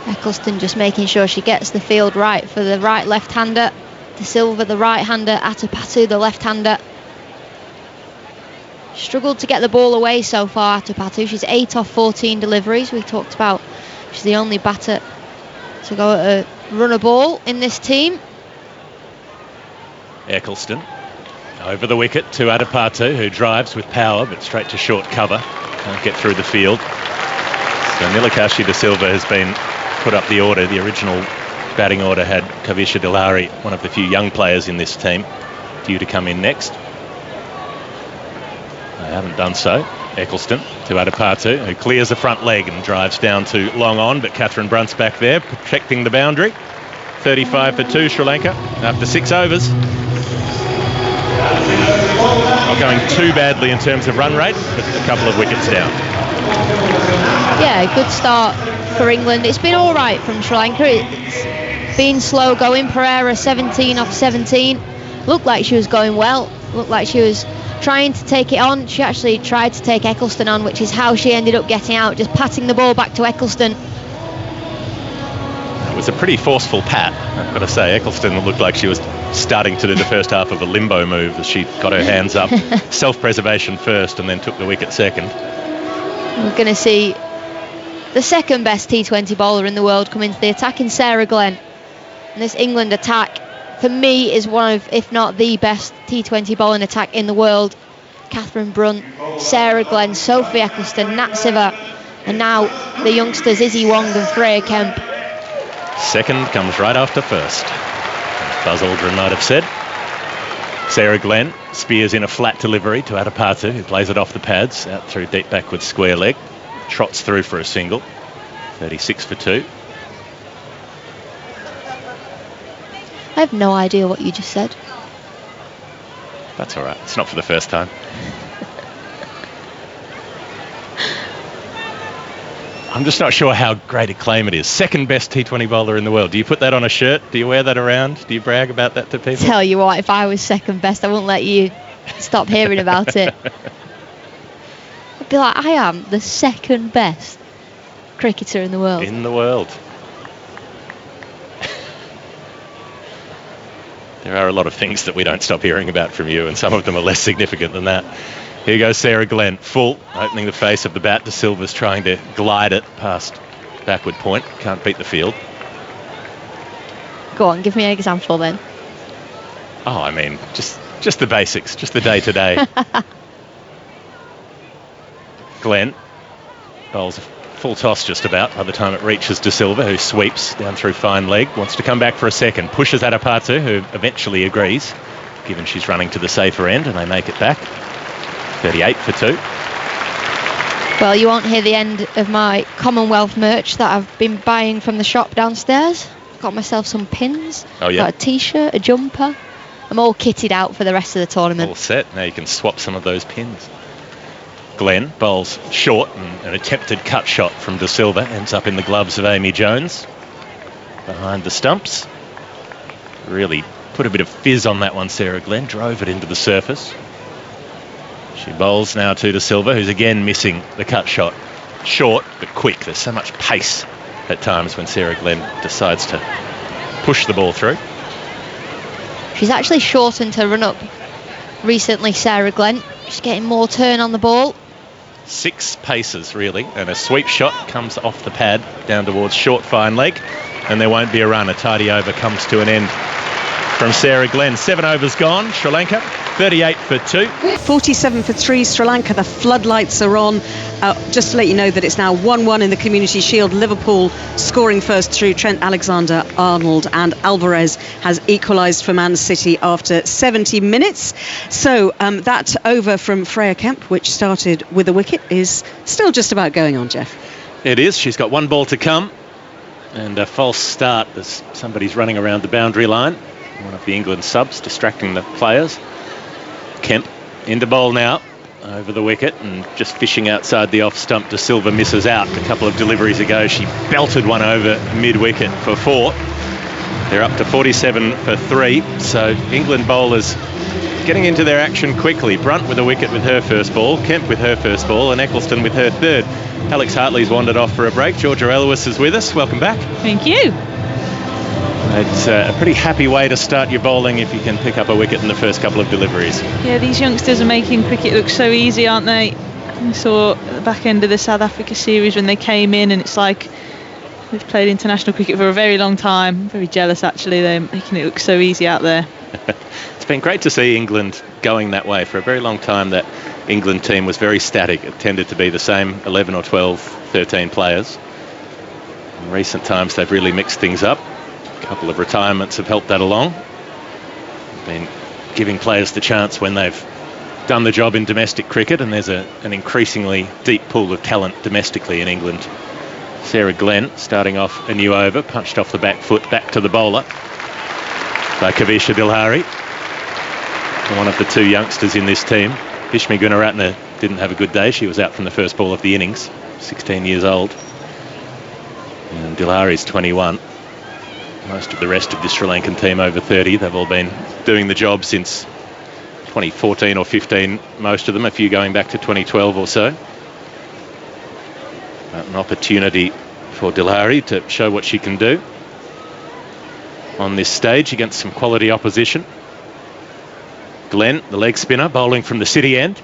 [SPEAKER 3] Ecclestone just making sure she gets the field right for the right left-hander. De Silva, the right-hander. Atapatu, the left-hander. Struggled to get the ball away so far, Atapatu. She's 8 off 14 deliveries. We talked about she's the only batter to go at a run a ball in this team.
[SPEAKER 5] Ecclestone over the wicket to Atapatu, who drives with power but straight to short cover. Can't get through the field. So Nilakashi De Silva has been put up the order. The original batting order had Kavisha Dilari, one of the few young players in this team, due to come in next. They haven't done so. Ecclestone to Atapatu, who clears the front leg and drives down to long on, but Catherine Brunt's back there protecting the boundary. 35 for 2 Sri Lanka after 6 overs. Not going too badly in terms of run rate, but a couple of wickets down.
[SPEAKER 3] Yeah, good start for England. It's been all right from Sri Lanka. It's been slow going. Pereira 17 off 17. Looked like she was going well. Looked like she was trying to take it on. She actually tried to take Ecclestone on, which is how she ended up getting out, just patting the ball back to Ecclestone.
[SPEAKER 5] It was a pretty forceful pat, I've got to say. Ecclestone looked like she was starting to do the first half of a limbo move as she got her hands up. Self-preservation first and then took the wicket second.
[SPEAKER 3] We're going to see the second best T20 bowler in the world come into the attack in Sarah Glenn. And this England attack, for me, is one of, if not the best T20 bowling attack in the world. Catherine Brunt, Sarah Glenn, Sophie Ecclestone, Nat Siver, and now the youngsters Izzy Wong and Freya Kemp.
[SPEAKER 5] Second comes right after first, Buzz Aldrin might have said. Sarah Glenn spears in a flat delivery to Adapatu, who plays it off the pads, out through deep backward square leg. Trots through for a single, 36 for 2.
[SPEAKER 3] I have no idea what you just said.
[SPEAKER 5] That's all right, it's not for the first time. I'm just not sure how great a claim it is. Second best T20 bowler in the world. Do you put that on a shirt? Do you wear that around? Do you brag about that to people?
[SPEAKER 3] Tell you what, if I was second best, I wouldn't let you stop hearing about it. I'd be like, I am the second best cricketer in the world.
[SPEAKER 5] In the world. There are a lot of things that we don't stop hearing about from you, and some of them are less significant than that. Here goes Sarah Glenn, full, opening the face of the bat. De Silva's trying to glide it past backward point. Can't beat the field.
[SPEAKER 3] Go on, give me an example then.
[SPEAKER 5] Oh, I mean, just the basics, just the day-to-day. Glenn bowls a full toss just about by the time it reaches De Silva, who sweeps down through fine leg, wants to come back for a second, pushes Adapatu, who eventually agrees, given she's running to the safer end, and they make it back. 38 for 2.
[SPEAKER 3] Well, you won't hear the end of my Commonwealth merch that I've been buying from the shop downstairs. Got myself some pins.
[SPEAKER 5] Oh, yeah.
[SPEAKER 3] Got a t-shirt, a jumper. I'm all kitted out for the rest of the tournament.
[SPEAKER 5] All set. Now you can swap some of those pins. Glenn bowls short, and an attempted cut shot from De Silva ends up in the gloves of Amy Jones behind the stumps. Really put a bit of fizz on that one, Sarah Glenn. Drove it into the surface. She bowls now to De Silva, who's again missing the cut shot. Short, but quick. There's so much pace at times when Sarah Glenn decides to push the ball through.
[SPEAKER 3] She's actually shortened her run-up recently, Sarah Glenn. She's getting more turn on the ball.
[SPEAKER 5] 6 paces, really, and a sweep shot comes off the pad down towards short fine leg, and there won't be a run. A tidy over comes to an end from Sarah Glenn. 7 overs gone. Sri Lanka 38 for 2.
[SPEAKER 2] 47 for 3, Sri Lanka. The floodlights are on. Just to let you know that it's now 1-1 in the Community Shield. Liverpool scoring first through Trent Alexander-Arnold, and Alvarez has equalised for Man City after 70 minutes. So that over from Freya Kemp, which started with a wicket, is still just about going on, Jeff.
[SPEAKER 5] It is. She's got 1 ball to come, and a false start as somebody's running around the boundary line. One of the England subs distracting the players. Kemp into bowl now over the wicket and just fishing outside the off stump. De Silva misses out. A couple of deliveries ago she belted one over mid-wicket for 4. They're up to 47 for 3. So England bowlers getting into their action quickly. Brunt with a wicket with her first ball, Kemp with her first ball, and Ecclestone with her third. Alex Hartley's wandered off for a break. Georgia Elois is with us. Welcome back.
[SPEAKER 6] Thank you.
[SPEAKER 5] It's a pretty happy way to start your bowling if you can pick up a wicket in the first couple of deliveries.
[SPEAKER 6] Yeah, these youngsters are making cricket look so easy, aren't they? I saw at the back end of the South Africa series when they came in, and it's like they've played international cricket for a very long time. I'm very jealous, actually. They're making it look so easy out there.
[SPEAKER 5] It's been great to see England going that way. For a very long time, that England team was very static. It tended to be the same 11 or 12, 13 players. In recent times, they've really mixed things up. A couple of retirements have helped that along. Been giving players the chance when they've done the job in domestic cricket, and there's an increasingly deep pool of talent domestically in England. Sarah Glenn starting off a new over, punched off the back foot back to the bowler by Kavisha Dilhari, one of the 2 youngsters in this team. Bishmi Gunaratne didn't have a good day. She was out from the first ball of the innings, 16 years old. And Dilhari's 21. Most of the rest of the Sri Lankan team over 30. They've all been doing the job since 2014 or 15, most of them, a few going back to 2012 or so. An opportunity for Dilhari to show what she can do on this stage against some quality opposition. Glenn, the leg spinner, bowling from the city end.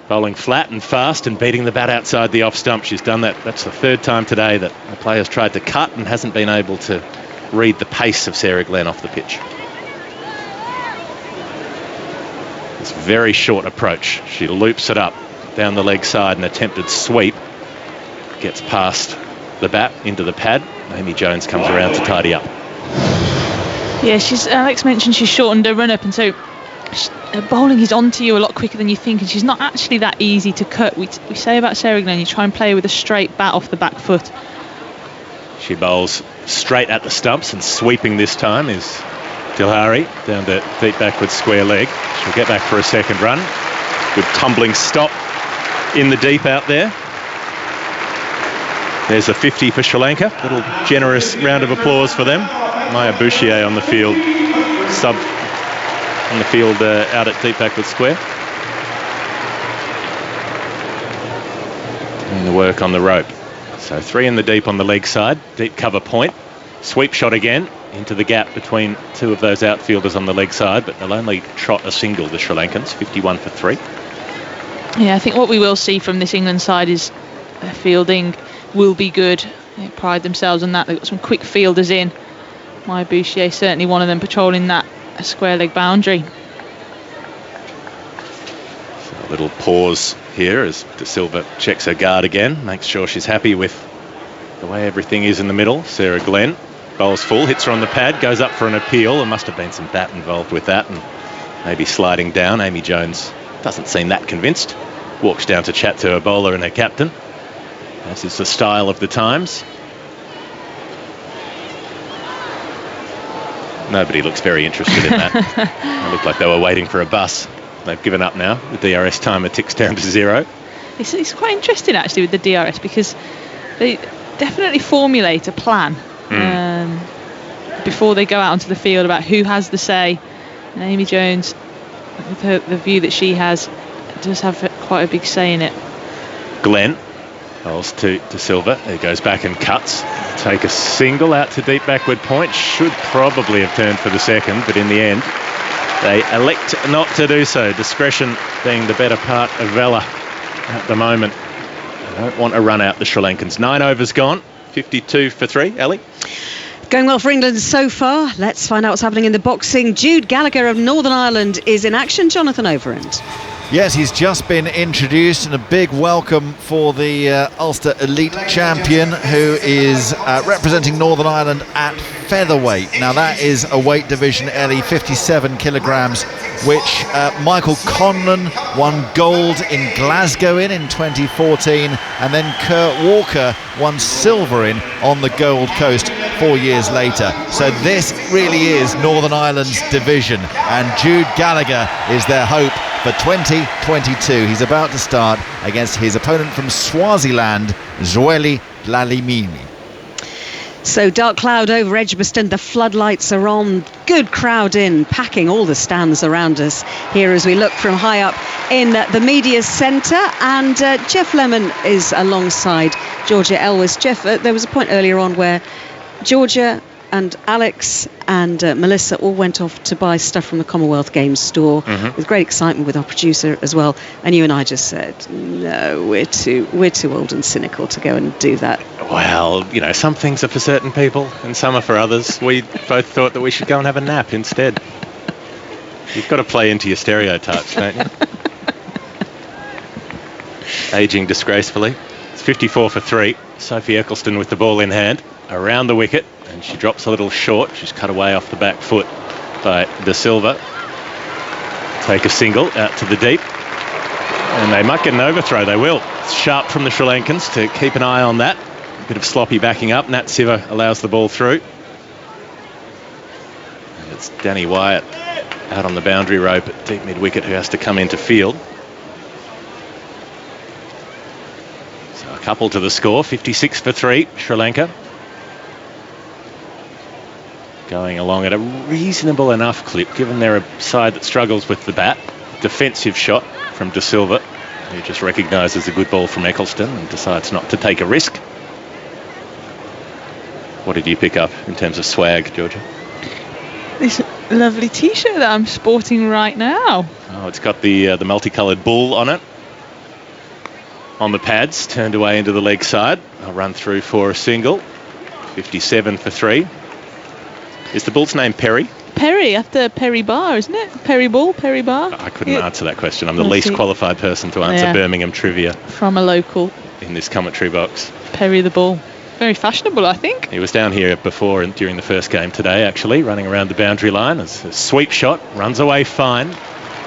[SPEAKER 5] Bowling flat and fast and beating the bat outside the off stump. She's done that. That's the third time today that a player's tried to cut and hasn't been able to read the pace of Sarah Glenn off the pitch. This very short approach. She loops it up down the leg side, an attempted sweep. Gets past the bat into the pad. Amy Jones comes around to tidy up.
[SPEAKER 6] Yeah, Alex mentioned she's shortened her run-up, and so her bowling is onto you a lot quicker than you think, and she's not actually that easy to cut. We say about Sarah Glenn, you try and play with a straight bat off the back foot.
[SPEAKER 5] She bowls straight at the stumps, and sweeping this time is Dilhari down to deep backward square leg. She'll get back for a second run. Good tumbling stop in the deep out there. There's a 50 for Sri Lanka. Little generous round of applause for them. Maya Bouchier on the field, sub on the field out at deep backward square. Doing the work on the rope. So 3 in the deep on the leg side, deep cover point. Sweep shot again into the gap between two of those outfielders on the leg side, but they'll only trot a single, the Sri Lankans, 51 for 3.
[SPEAKER 6] Yeah, I think what we will see from this England side is their fielding will be good. They pride themselves on that. They've got some quick fielders in. Maya Bouchier certainly one of them, patrolling that square leg boundary.
[SPEAKER 5] So a little pause here as De Silva checks her guard again, makes sure she's happy with the way everything is in the middle. Sarah Glenn bowls full, hits her on the pad, goes up for an appeal. There must have been some bat involved with that and maybe sliding down. Amy Jones doesn't seem that convinced. Walks down to chat to her bowler and her captain. This is the style of the times. Nobody looks very interested in that. They look like they were waiting for a bus. They've given up now. The DRS timer ticks down to 0.
[SPEAKER 6] It's quite interesting actually with the DRS, because they definitely formulate a plan before they go out onto the field about who has the say. And Amy Jones, with the view that she has, does have quite a big say in it.
[SPEAKER 5] Glenn bowls to De Silva. He goes back and cuts. Take a single out to deep backward point. Should probably have turned for the second, but in the end they elect not to do so. Discretion being the better part of valour at the moment. They don't want to run out the Sri Lankans. 9 overs gone. 52 for 3. Ellie?
[SPEAKER 2] Going well for England so far. Let's find out what's happening in the boxing. Jude Gallagher of Northern Ireland is in action. Jonathan Overend.
[SPEAKER 7] Yes, he's just been introduced, and a big welcome for the Ulster Elite champion, who is representing Northern Ireland at featherweight. Now that is a weight division, Ellie, 57 kilograms, which Michael Conlon won gold in Glasgow in 2014, and then Kurt Walker won silver in on the Gold Coast 4 years later. So this really is Northern Ireland's division, and Jude Gallagher is their hope for 2022. He's about to start against his opponent from Swaziland, Zweli Dlamini.
[SPEAKER 2] So dark cloud over Edgbaston, the floodlights are on, good crowd in, packing all the stands around us here as we look from high up in the media centre, and Jeff Lemon is alongside Georgia Elwes. Jeff, there was a point earlier on where Georgia and Alex and Melissa all went off to buy stuff from the Commonwealth Games store with great excitement, with our producer as well. And you and I just said, no, we're too old and cynical to go and do that.
[SPEAKER 5] Well, you know, some things are for certain people and some are for others. We both thought that we should go and have a nap instead. You've got to play into your stereotypes, don't you? Aging disgracefully. It's 54 for 3. Sophie Ecclestone with the ball in hand around the wicket. And she drops a little short. She's cut away off the back foot by De Silva. Take a single out to the deep. And they might get an overthrow. They will. It's sharp from the Sri Lankans to keep an eye on that. A bit of sloppy backing up. Nat Siva allows the ball through. And it's Danny Wyatt out on the boundary rope at deep mid-wicket who has to come into field. So a couple to the score. 56 for 3, Sri Lanka. Going along at a reasonable enough clip, given they're a side that struggles with the bat. defensive shot from De Silva, who just recognises a good ball from Ecclestone and decides not to take a risk. What did you pick up in terms of swag, Georgia?
[SPEAKER 6] This lovely t-shirt that I'm sporting right now.
[SPEAKER 5] Oh, it's got the multicoloured bull on it. On the pads, turned away into the leg side. I'll run through for a single. 57 for 3. Is the bull's name Perry?
[SPEAKER 6] Perry, after Perry Bar, isn't it? Perry Bull, Perry Bar.
[SPEAKER 5] I couldn't answer that question. I'm the least qualified person to answer Birmingham trivia.
[SPEAKER 6] From a local.
[SPEAKER 5] In this commentary box.
[SPEAKER 6] Perry the Bull. Very fashionable, I think.
[SPEAKER 5] He was down here before and during the first game today, actually, running around the boundary line. It's a sweep shot, runs away fine.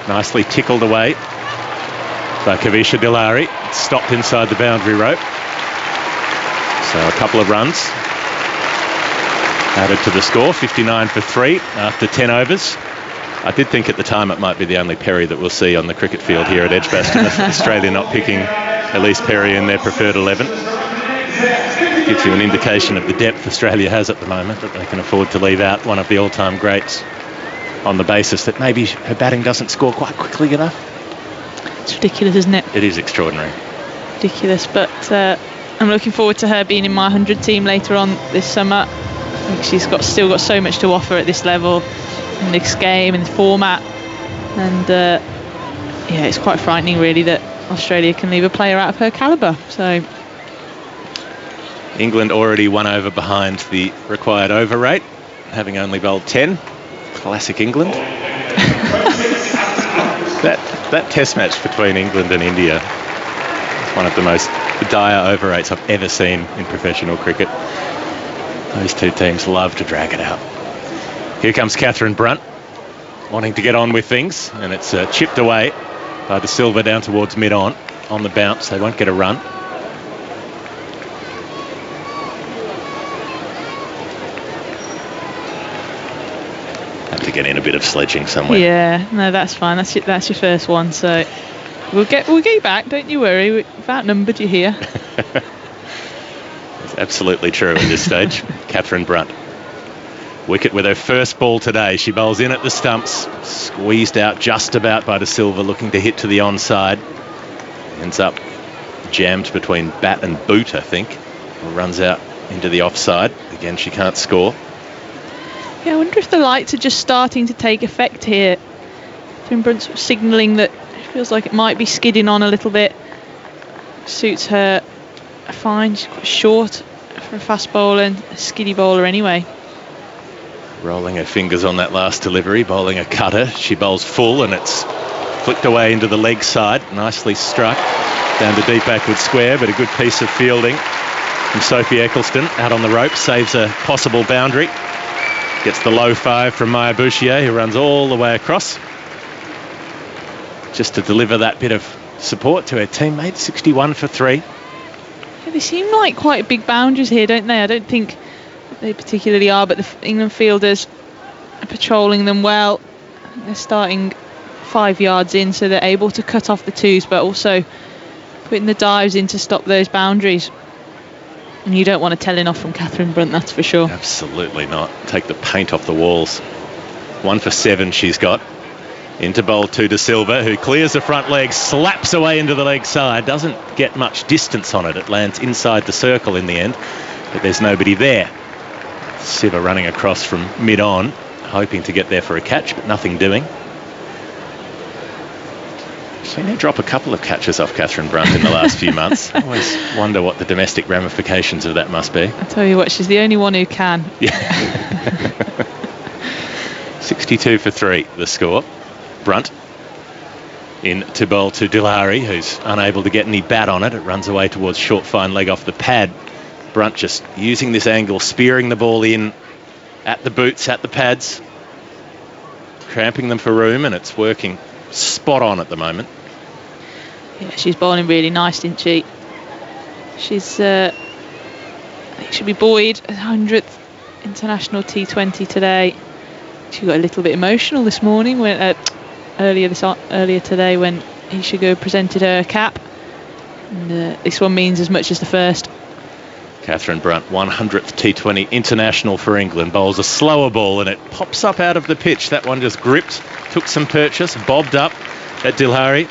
[SPEAKER 5] Nicely tickled away by Kavisha Dilari. It's stopped inside the boundary rope. So a couple of runs added to the score, 59 for 3 after 10 overs. I did think at the time it might be the only Perry that we'll see on the cricket field here at Edgbaston. Australia not picking Elise Perry in their preferred 11. Gives you an indication of the depth Australia has at the moment, that they can afford to leave out one of the all-time greats on the basis that maybe her batting doesn't score quite quickly enough.
[SPEAKER 6] It's ridiculous, isn't it?
[SPEAKER 5] It is extraordinary.
[SPEAKER 6] Ridiculous, but I'm looking forward to her being in my 100 team later on this summer. I think she's still got so much to offer at this level, in this game, in the format, and it's quite frightening really that Australia can leave a player out of her calibre. So
[SPEAKER 5] England already 1 over behind the required over rate, having only bowled 10. Classic England. that test match between England and India is one of the most dire over rates I've ever seen in professional cricket. Those two teams love to drag it out. Here comes Catherine Brunt, wanting to get on with things, and it's chipped away by De Silva down towards mid-on the bounce. They won't get a run. Have to get in a bit of sledging somewhere.
[SPEAKER 6] Yeah, no, that's fine. That's your first one. So we'll get you back. Don't you worry. We've outnumbered you here.
[SPEAKER 5] It's absolutely true at this stage. Catherine Brunt. Wicket with her first ball today. She bowls in at the stumps, squeezed out just about by De Silva, looking to hit to the onside. Ends up jammed between bat and boot, I think. Runs out into the offside. Again, she can't score.
[SPEAKER 6] Yeah, I wonder if the lights are just starting to take effect here. Catherine Brunt's signalling that it feels like it might be skidding on a little bit. Suits her fine. She's quite short for a fast bowler and a skiddy bowler anyway.
[SPEAKER 5] Rolling her fingers on that last delivery, bowling a cutter. She bowls full and it's flicked away into the leg side. Nicely struck down to deep backward square, but a good piece of fielding from Sophie Ecclestone out on the rope. Saves a possible boundary. Gets the low 5 from Maya Bouchier, who runs all the way across. Just to deliver that bit of support to her teammate. 61 for 3.
[SPEAKER 6] Yeah, they seem like quite big boundaries here, don't they? I don't think they particularly are, but the England fielders are patrolling them well. They're starting 5 yards in, so they're able to cut off the twos, but also putting the dives in to stop those boundaries. And you don't want a telling off from Catherine Brunt, that's for sure.
[SPEAKER 5] Absolutely not. Take the paint off the walls. 1 for 7 she's got. Into bowl to De Silva, who clears the front leg, slaps away into the leg side. Doesn't get much distance on it. It lands inside the circle in the end, but there's nobody there. Siva running across from mid-on, hoping to get there for a catch, but nothing doing. Seen her drop a couple of catches off Catherine Brunt in the last few months. I always wonder what the domestic ramifications of that must be.
[SPEAKER 6] I tell you what, she's the only one who can.
[SPEAKER 5] Yeah. 62 for 3, the score. Brunt in to bowl to Dilari, who's unable to get any bat on it. It runs away towards short fine leg off the pad. Brunt just using this angle, spearing the ball in at the boots, at the pads, cramping them for room, and it's working spot on at the moment.
[SPEAKER 6] Yeah, she's bowling really nice, isn't she? She's I think she'll be buoyed. 100th international T20 today. She got a little bit emotional this morning when earlier today when Ishigo presented her cap. And, this one means as much as the first.
[SPEAKER 5] Catherine Brunt, 100th T20 international for England, bowls a slower ball and it pops up out of the pitch. That one just gripped, took some purchase, bobbed up, at Dilhari.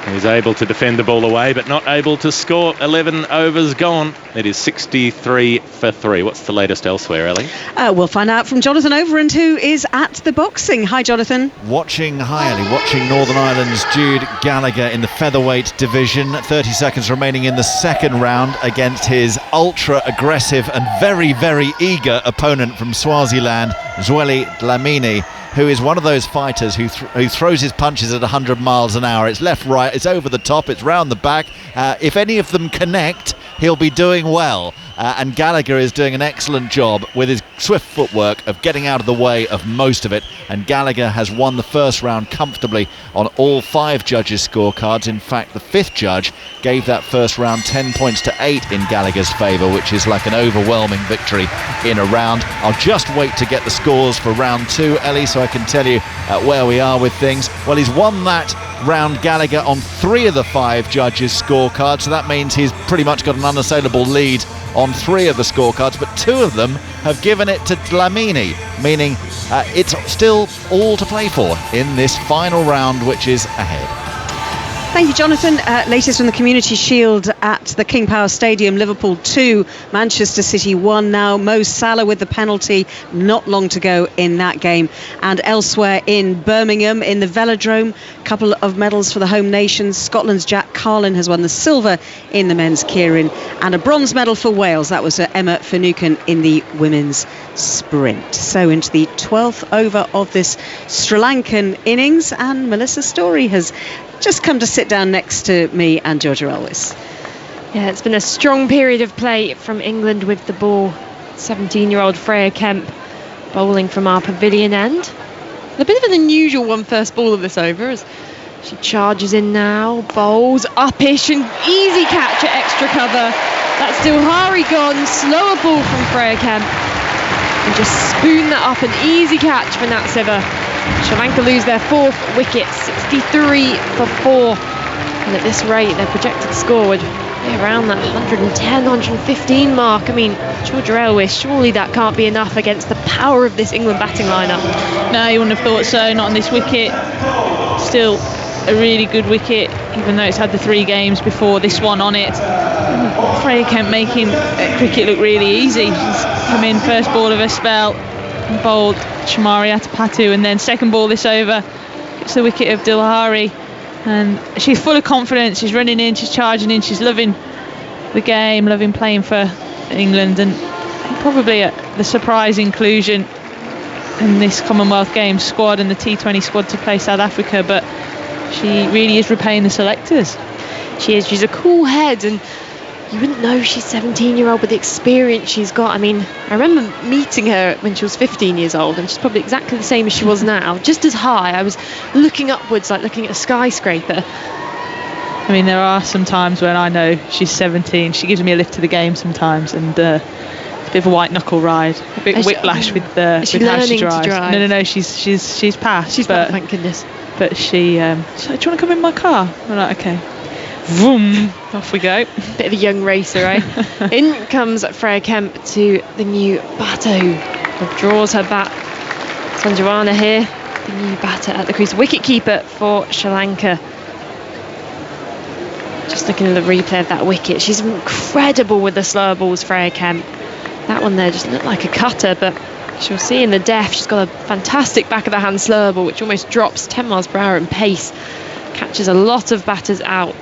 [SPEAKER 5] He's able to defend the ball away, but not able to score. 11 overs gone. It is 63 for 3. What's the latest elsewhere, Ellie?
[SPEAKER 2] We'll find out from Jonathan Overend, who is at the boxing. Hi, Jonathan.
[SPEAKER 7] Watching Northern Ireland's Jude Gallagher in the featherweight division. 30 seconds remaining in the second round against his ultra-aggressive and very, very eager opponent from Swaziland, Zweli Dlamini, who is one of those fighters who throws his punches at 100 miles an hour. It's left, right, it's over the top, it's round the back. If any of them connect, he'll be doing well. And Gallagher is doing an excellent job with his swift footwork of getting out of the way of most of it. And Gallagher has won the first round comfortably on all 5 judges' scorecards. In fact, the 5th judge gave that first round 10 points to 8 in Gallagher's favour, which is like an overwhelming victory in a round. I'll just wait to get the scores for round 2, Ellie, so I can tell you where we are with things. Well, he's won that round, Gallagher, on 3 of the 5 judges' scorecards, so that means he's pretty much got an unassailable lead on 3 of the scorecards, but 2 of them have given it to Dlamini, meaning it's still all to play for in this final round, which is ahead.
[SPEAKER 2] Thank you, Jonathan. Latest from the Community Shield at the King Power Stadium. Liverpool 2, Manchester City 1 now. Mo Salah with the penalty, not long to go in that game. And elsewhere in Birmingham, in the Velodrome, a couple of medals for the home nations. Scotland's Jack Carlin has won the silver in the men's keirin, and a bronze medal for Wales. That was Emma Finucane in the women's sprint. So into the 12th over of this Sri Lankan innings, and Melissa Story has just come to sit down next to me and Georgia Elwes.
[SPEAKER 4] Yeah, it's been a strong period of play from England with the ball. 17-year-old Freya Kemp bowling from our pavilion end. A bit of an unusual one first ball of this over as she charges in now, bowls uppish and easy catch at extra cover. That's Dilhari gone, slower ball from Freya Kemp. And just spoon that up, an easy catch for Nat Siva. Sri Lanka lose their 4th wicket, 63 for 4. And at this rate, their projected score would be around that 110, 115 mark. I mean, Georgia Elwes, surely that can't be enough against the power of this England batting lineup.
[SPEAKER 6] No, you wouldn't have thought so, not on this wicket. Still a really good wicket, even though it's had the 3 games before this one on it. Freya Kemp making cricket look really easy. She's come in first ball of her spell, bowled Chamari Atapatu, and then second ball this over, it's the wicket of Dilhari, and she's full of confidence. She's running in, she's charging in, she's loving the game, loving playing for England, and probably the surprise inclusion in this Commonwealth Games squad and the T20 squad to play South Africa, but she really is repaying the selectors.
[SPEAKER 4] She is. She's a cool head, and you wouldn't know she's 17-year-old with the experience she's got. I mean, I remember meeting her when she was 15 years old, and she's probably exactly the same as she was now, just as high. I was looking upwards, like looking at a skyscraper.
[SPEAKER 6] I mean, there are some times when I know she's 17. She gives me a lift to the game sometimes, and it's a bit of a white knuckle ride, a bit whiplash with how she drives. No, she's passed.
[SPEAKER 4] She's not, thank goodness.
[SPEAKER 6] But she's like, do you want to come in my car? I'm like, okay. Vroom, off we go.
[SPEAKER 4] Bit of a young racer, eh? In comes Freya Kemp to the new batter, who draws her bat. Sanjawana here, the new batter at the crease. Wicket-keeper for Sri Lanka. Just looking at the replay of that wicket. She's incredible with the slower balls, Freya Kemp. That one there just looked like a cutter, but she'll see in the depth. She's got a fantastic back of the hand slower ball, which almost drops 10 miles per hour in pace. Catches a lot of batters out.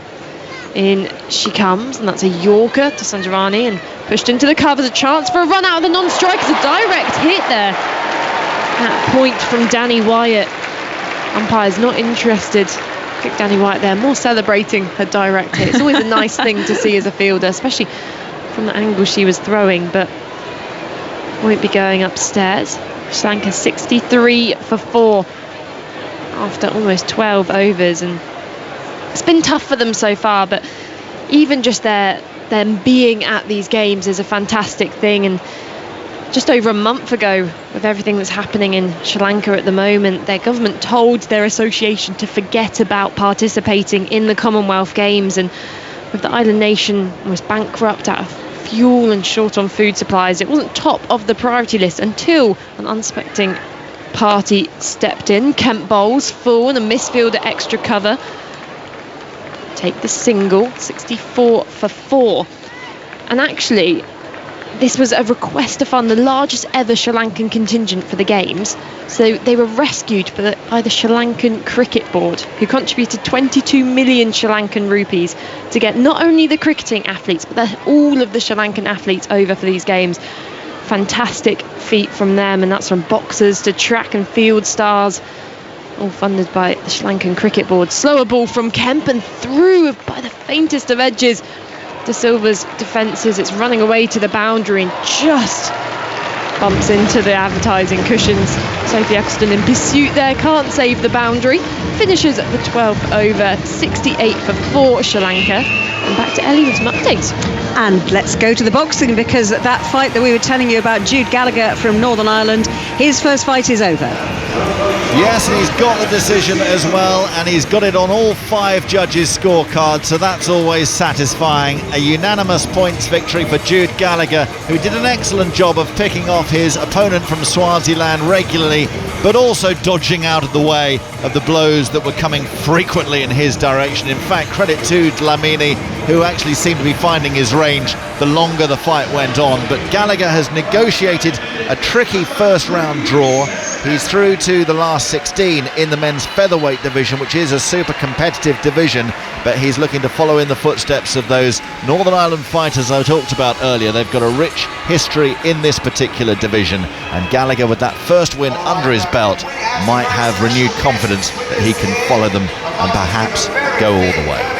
[SPEAKER 4] In she comes, and that's a Yorker to Sanjavani, and pushed into the covers. A chance for a run out of the non-strikers. A direct hit there. That point from Danny Wyatt. Umpire's not interested. I think Danny Wyatt there more celebrating her direct hit. It's always a nice thing to see as a fielder, especially from the angle she was throwing, but won't be going upstairs. Sri Lanka 63 for 4 after almost 12 overs, and it's been tough for them so far, but even just them being at these games is a fantastic thing. And just over a month ago, with everything that's happening in Sri Lanka at the moment, their government told their association to forget about participating in the Commonwealth Games, and with the island nation almost bankrupt out of fuel and short on food supplies, it wasn't top of the priority list until an unsuspecting Party stepped in. Kemp bowls full and a misfielder extra cover. Take the single, 64 for 4. And actually, this was a request to fund the largest ever Sri Lankan contingent for the Games. So they were rescued by the Sri Lankan Cricket Board, who contributed 22 million Sri Lankan rupees to get not only the cricketing athletes, but all of the Sri Lankan athletes over for these Games. Fantastic feat from them, and that's from boxers to track and field stars, all funded by the Sri Lankan Cricket Board. Slower ball from Kemp and through by the faintest of edges. De Silva's defences, it's running away to the boundary and just bumps into the advertising cushions. Sophie Ecclestone in pursuit there, can't save the boundary. Finishes at the 12th over, 68 for 4 Sri Lanka. And back to Ellie with some updates.
[SPEAKER 2] And let's go to the boxing, because that fight that we were telling you about, Jude Gallagher from Northern Ireland, his first fight is over.
[SPEAKER 7] Yes, and he's got the decision as well, and he's got it on all 5 judges' scorecards, so that's always satisfying. A unanimous points victory for Jude Gallagher, who did an excellent job of picking off his opponent from Swaziland regularly, but also dodging out of the way of the blows that were coming frequently in his direction. In fact, credit to Dlamini, who actually seemed to be finding his range the longer the fight went on. But Gallagher has negotiated a tricky first round draw. He's through to the last 16 in the men's featherweight division, which is a super competitive division, but he's looking to follow in the footsteps of those Northern Ireland fighters I talked about earlier. They've got a rich history in this particular division, and Gallagher, with that first win under his belt, might have renewed confidence that he can follow them and perhaps go all the way.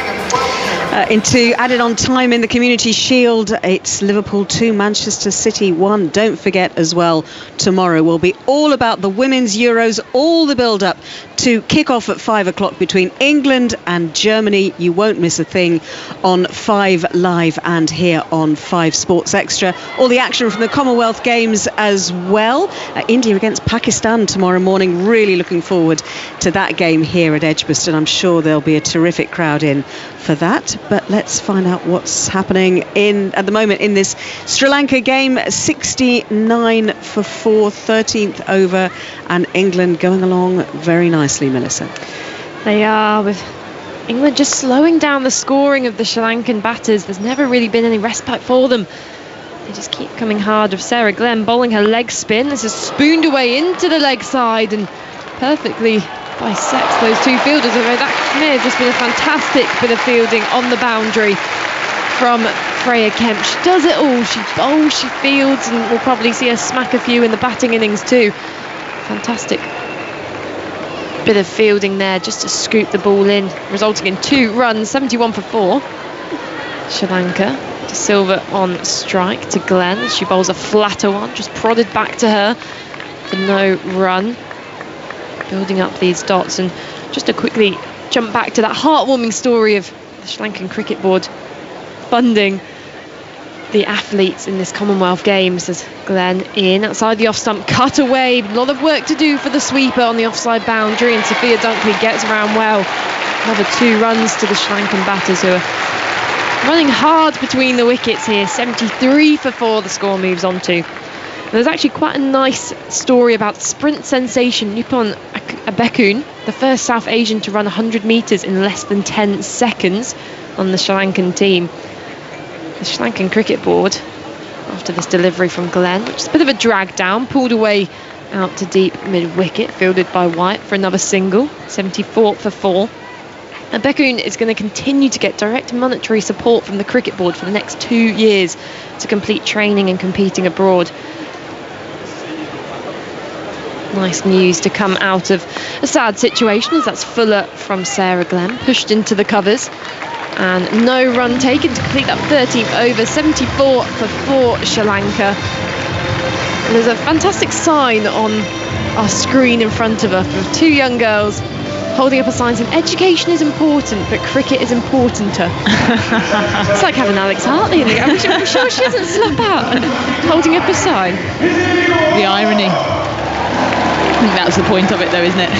[SPEAKER 2] Into added on time in the Community Shield, it's Liverpool 2, Manchester City 1. Don't forget as well, tomorrow will be all about the Women's Euros, all the build-up to kick off at 5 o'clock between England and Germany. You won't miss a thing on 5 Live and here on 5 Sports Extra. All the action from the Commonwealth Games as well. India against Pakistan tomorrow morning. Really looking forward to that game here at Edgbaston. I'm sure there'll be a terrific crowd in for that. But let's find out what's happening at the moment in this Sri Lanka game. 69 for 4, 13th over, and England going along very nicely, Melissa.
[SPEAKER 4] They are, with England just slowing down the scoring of the Sri Lankan batters. There's never really been any respite for them. They just keep coming hard. With Sarah Glenn bowling her leg spin. This is spooned away into the leg side and perfectly bisects those 2 fielders. Although that may have just been a fantastic bit of fielding on the boundary from Freya Kemp. She does it all. She bowls, she fields, and we'll probably see her smack a few in the batting innings too. Fantastic bit of fielding there just to scoop the ball in, resulting in 2 runs, 71 for 4. Sri Lanka. De Silva on strike to Glenn. She bowls a flatter one, just prodded back to her for no run. Building up these dots, and just to quickly jump back to that heartwarming story of the Sri Lankan Cricket Board funding the athletes in this Commonwealth Games. As Glenn in outside the off stump, cut away, a lot of work to do for the sweeper on the offside boundary, and Sophia Dunkley gets around well. Another 2 runs to the Sri Lankan batters, who are running hard between the wickets here. 73 for 4 the score moves on to. There's actually quite a nice story about sprint sensation Nupon Abekun, the first South Asian to run 100 metres in less than 10 seconds on the Sri Lankan team. The Sri Lankan Cricket Board, after this delivery from Glenn, which is a bit of a drag down, pulled away out to deep mid-wicket, fielded by White for another single, 74 for 4. And Bekun is going to continue to get direct monetary support from the Cricket Board for the next 2 years to complete training and competing abroad. Nice news to come out of a sad situation, as that's fuller from Sarah Glenn, pushed into the covers, and no run taken to complete that 13th over. 74 for 4 Sri Lanka. And there's a fantastic sign on our screen in front of us with 2 young girls holding up a sign saying education is important, but cricket is importanter. It's like having Alex Hartley in the game. I'm sure she doesn't slap out holding up a sign.
[SPEAKER 6] The irony. I think that's the point of it though, isn't it?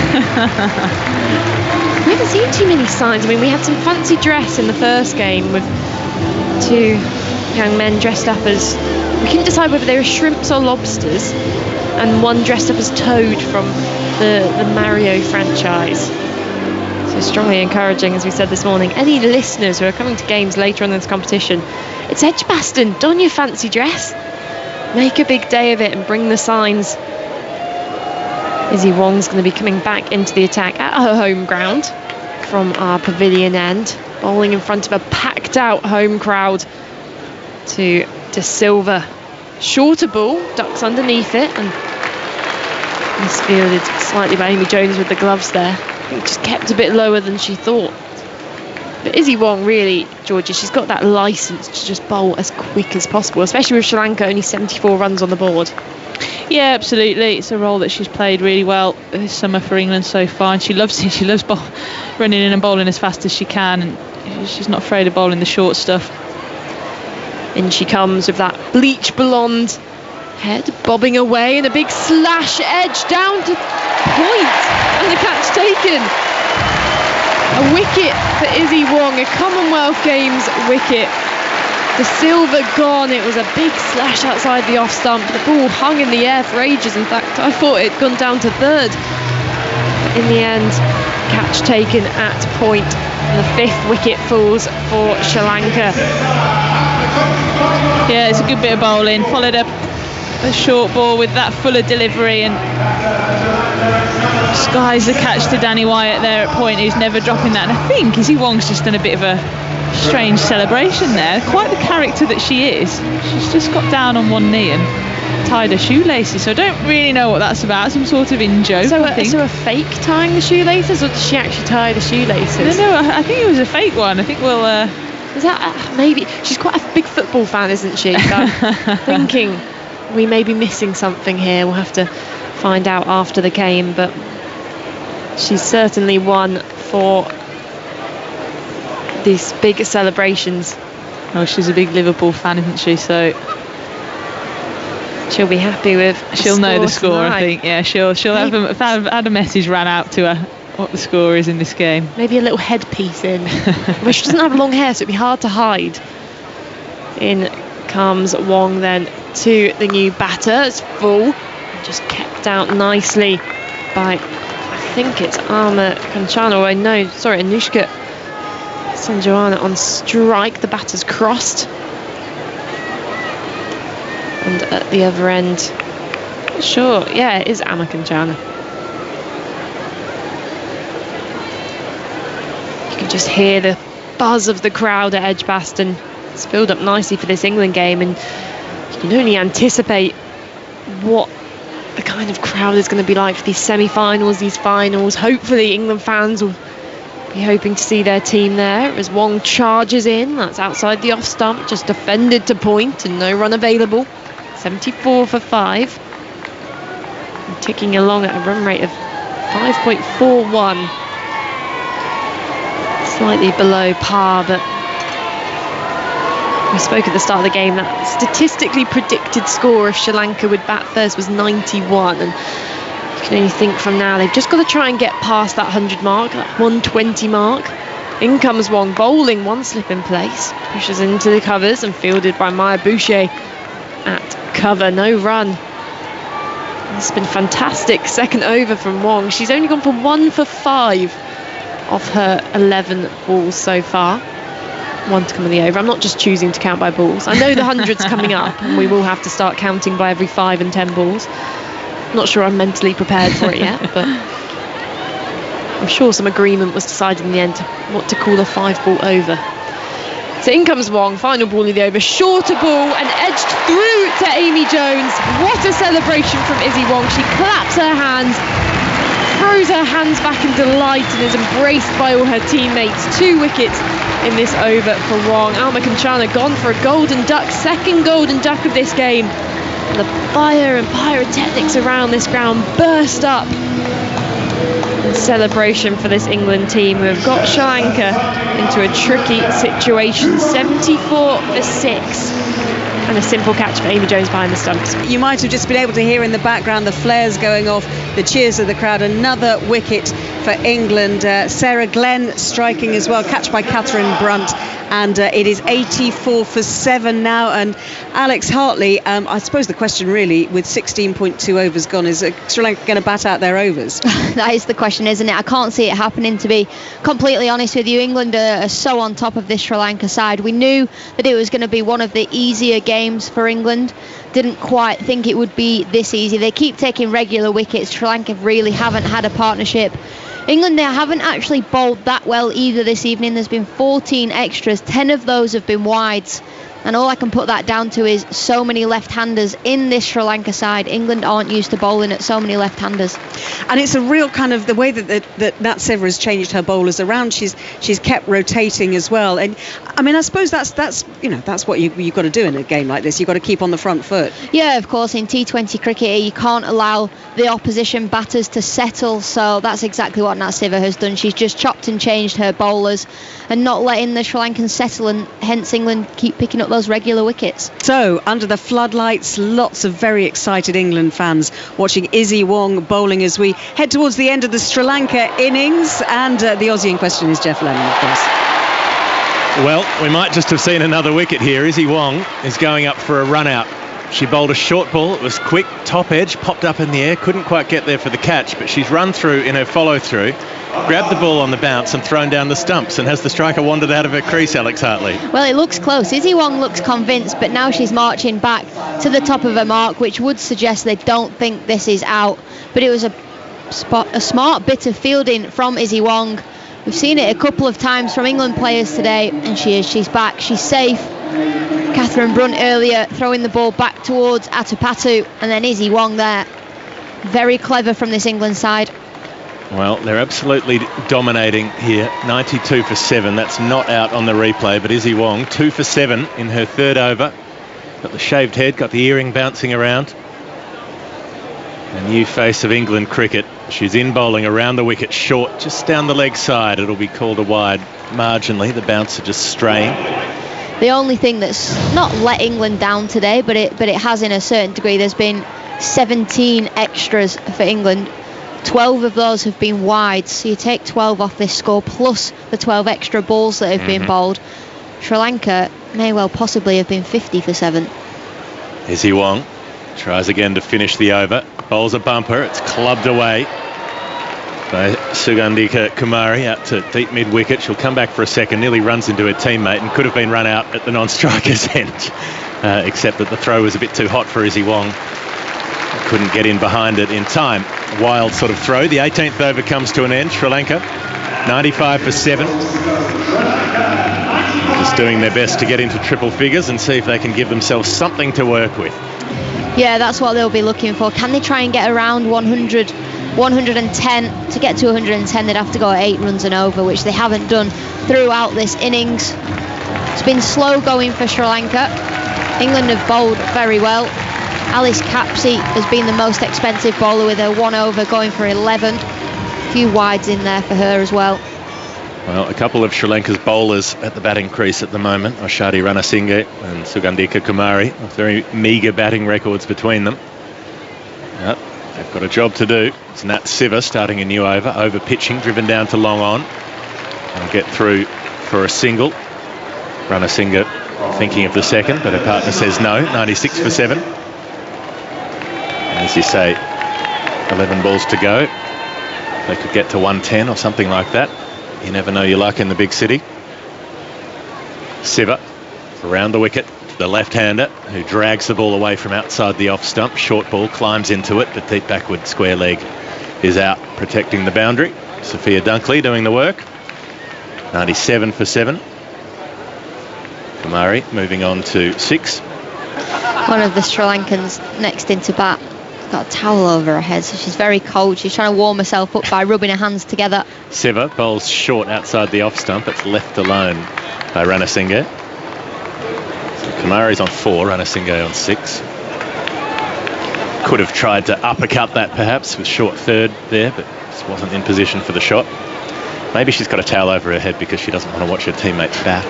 [SPEAKER 4] We haven't seen too many signs. I mean, we had some fancy dress in the first game with 2 young men dressed up as, we couldn't decide whether they were shrimps or lobsters, and one dressed up as Toad from the Mario franchise. So strongly encouraging, as we said this morning. Any listeners who are coming to games later on in this competition, it's Edgbaston. Don your fancy dress, make a big day of it, and bring the signs. Izzy Wong's going to be coming back into the attack at her home ground from our pavilion end, bowling in front of a packed out home crowd to De Silva. Shorter ball, ducks underneath it, and misfielded slightly by Amy Jones with the gloves there. I think just kept a bit lower than she thought. But Izzy Wong, really, Georgia, she's got that licence to just bowl as quick as possible, especially with Sri Lanka only 74 runs on the board.
[SPEAKER 6] Yeah, absolutely. It's a role that she's played really well this summer for England so far, and she loves it. She loves running in and bowling as fast as she can, and she's not afraid of bowling the short stuff.
[SPEAKER 4] In she comes with that bleach blonde head bobbing away, and a big slash edge down to point, and the catch taken. A wicket for Izzy Wong, a Commonwealth Games wicket. De Silva gone. It was a big slash outside the off stump. The ball hung in the air for ages. In fact, I thought it'd gone down to third. But in the end, catch taken at point. And the 5th wicket falls for Sri Lanka.
[SPEAKER 6] Yeah, it's a good bit of bowling. Followed up a short ball with that fuller delivery, and skies the catch to Danny Wyatt there at point, who's never dropping that. And I think Izzy Wong's just done a bit of a strange celebration there. Quite the character that she is. She's just got down on one knee and tied her shoelaces, so I don't really know what that's about. Some sort of in-joke, I think.
[SPEAKER 4] So a fake tying the shoelaces, or did she actually tie the shoelaces?
[SPEAKER 6] No, I think it was a fake one. I think we'll...
[SPEAKER 4] Is that maybe... She's quite a big football fan, isn't she? So I'm thinking we may be missing something here. We'll have to find out after the game, but she's certainly one for these big celebrations.
[SPEAKER 6] Oh, she's a big Liverpool fan, isn't she? So
[SPEAKER 4] she'll be happy with.
[SPEAKER 6] She'll know the score,
[SPEAKER 4] tonight.
[SPEAKER 6] I think. Yeah, she'll have had a message ran out to her what the score is in this game.
[SPEAKER 4] Maybe a little headpiece in. But she doesn't have long hair, so it'd be hard to hide. In comes Wong then to the new batter. It's full, just kept out nicely by, I think it's Arma Kanchana. Anushka Sanjoana on strike. The batter's crossed, and at the other end, sure, yeah, it is Amma Kanchana. You can just hear the buzz of the crowd at Edgbaston. It's filled up nicely for this England game, and you can only anticipate what the kind of crowd is going to be like for these semi-finals, these finals. Hopefully England fans will be hoping to see their team there as Wong charges in. That's outside the off stump, just defended to point, and no run available. 74 for 5, and ticking along at a run rate of 5.41, slightly below par, but we spoke at the start of the game that statistically predicted score if Sri Lanka would bat first was 91, and you can only think from now they've just got to try and get past that 100 mark, that 120 mark. In comes Wong bowling, one slip in place, pushes into the covers and fielded by Maya Boucher at cover, no run. It's been fantastic second over from Wong. She's only gone for 1 for 5 of her 11 balls so far. 1 to come in the over. I'm not just choosing to count by balls. I know the 100's coming up, and we will have to start counting by every 5 and 10 balls. Not sure I'm mentally prepared for it yet, but I'm sure some agreement was decided in the end what to call a 5-ball over. So in comes Wong, final ball in the over, shorter ball and edged through to Amy Jones. What a celebration from Izzy Wong. She claps her hands, throws her hands back in delight, and is embraced by all her teammates. 2 wickets in this over for Wong. Alma Kanchana gone for a golden duck, second golden duck of this game. And the fire and pyrotechnics around this ground burst up in celebration for this England team, who have got Sri Lanka into a tricky situation. 74 for 6. And a simple catch for Amy Jones behind the stumps.
[SPEAKER 2] You might have just been able to hear in the background the flares going off the cheers of the crowd. Another wicket for England. Sarah Glenn striking as well, catch by Catherine Brunt, and it is 84 for 7 now. And Alex Hartley, I suppose the question really, with 16.2 overs gone, is Sri Lanka going to bat out their overs?
[SPEAKER 3] That is the question, isn't it? I can't see it happening, to be completely honest with you. England are so on top of this Sri Lanka side. We knew that it was going to be one of the easier games for England. Didn't quite think it would be this easy. They keep taking regular wickets. Sri Lanka really haven't had a partnership. England, they haven't actually bowled that well either this evening. There's been 14 extras, 10 of those have been wides. And all I can put that down to is so many left-handers in this Sri Lanka side. England aren't used to bowling at so many left-handers.
[SPEAKER 2] And it's a real kind of the way that Nat Sever has changed her bowlers around. She's kept rotating as well. And I mean, I suppose that's what you've got to do in a game like this. You've got to keep on the front foot.
[SPEAKER 3] Yeah, of course. In T20 cricket, you can't allow the opposition batters to settle. So that's exactly what Nat Sever has done. She's just chopped and changed her bowlers and not letting the Sri Lankans settle, and hence England keep picking up those regular wickets.
[SPEAKER 2] So under the floodlights, lots of very excited England fans watching Izzy Wong bowling as we head towards the end of the Sri Lanka innings. And the Aussie in question is Jeff Lemon, of course.
[SPEAKER 5] Well, we might just have seen another wicket here. Izzy Wong is going up for a run out. She bowled a short ball. It was quick, top edge, popped up in the air, couldn't quite get there for the catch, but she's run through in her follow through, grabbed the ball on the bounce and thrown down the stumps. And has the striker wandered out of her crease, Alex Hartley?
[SPEAKER 3] Well, it looks close. Izzy Wong looks convinced, but now she's marching back to the top of her mark, which would suggest they don't think this is out. But it was a smart bit of fielding from Izzy Wong. We've seen it a couple of times from England players today, and she's back, she's safe. Catherine Brunt earlier throwing the ball back towards Atupatu, and then Izzy Wong there. Very clever from this England side.
[SPEAKER 5] Well, they're absolutely dominating here. 92 for 7. That's not out on the replay, but Izzy Wong 2 for 7 in her third over. Got the shaved head, got the earring bouncing around. A new face of England cricket. She's in bowling around the wicket, short, just down the leg side. It'll be called a wide marginally. The bouncer just straying.
[SPEAKER 3] The only thing that's not let England down today, but it has in a certain degree. There's been 17 extras for England. 12 of those have been wide, so you take 12 off this score plus the 12 extra balls that have been bowled. Sri Lanka may well possibly have been 50 for 7.
[SPEAKER 5] Izzy Wong tries again to finish the over, bowls a bumper, it's clubbed away by Sugandhika Kumari out to deep mid-wicket. She'll come back for a second, nearly runs into her teammate and could have been run out at the non-striker's end, except that the throw was a bit too hot for Izzy Wong. Couldn't get in behind it in time. Wild sort of throw. The 18th over comes to an end. Sri Lanka 95 for 7. Just doing their best to get into triple figures and see if they can give themselves something to work with.
[SPEAKER 3] Yeah, that's what they'll be looking for. Can they try and get around 100, 110? To get to 110, they'd have to go at 8 runs and over, which they haven't done throughout this innings. It's been slow going for Sri Lanka. England have bowled very well. Alice Capsey has been the most expensive bowler with her 1 over going for 11. A few wides in there for her as well.
[SPEAKER 5] Well, a couple of Sri Lanka's bowlers at the batting crease at the moment, Oshadi Ranasinghe and Sugandhika Kumari, very meagre batting records between them. Yep, they've got a job to do. It's Nat Sever starting a new over pitching, driven down to long on. And get through for a single. Ranasinghe thinking of the second, but her partner says no. 96 for 7. As you say, 11 balls to go. They could get to 110 or something like that. You never know your luck in the big city. Sever around the wicket, the left-hander who drags the ball away from outside the off stump. Short ball climbs into it, but deep backward square leg is out, protecting the boundary. Sophia Dunkley doing the work. 97 for 7. Kumari moving on to 6.
[SPEAKER 3] One of the Sri Lankans next into bat. Got a towel over her head, so she's very cold. She's trying to warm herself up by rubbing her hands together.
[SPEAKER 5] Sever bowls short outside the off stump. It's left alone by Ranasinghe. So Kumari's on 4, Ranasinghe on 6. Could have tried to uppercut that perhaps with short third there, but just wasn't in position for the shot. Maybe she's got a towel over her head because she doesn't want to watch her teammates bat.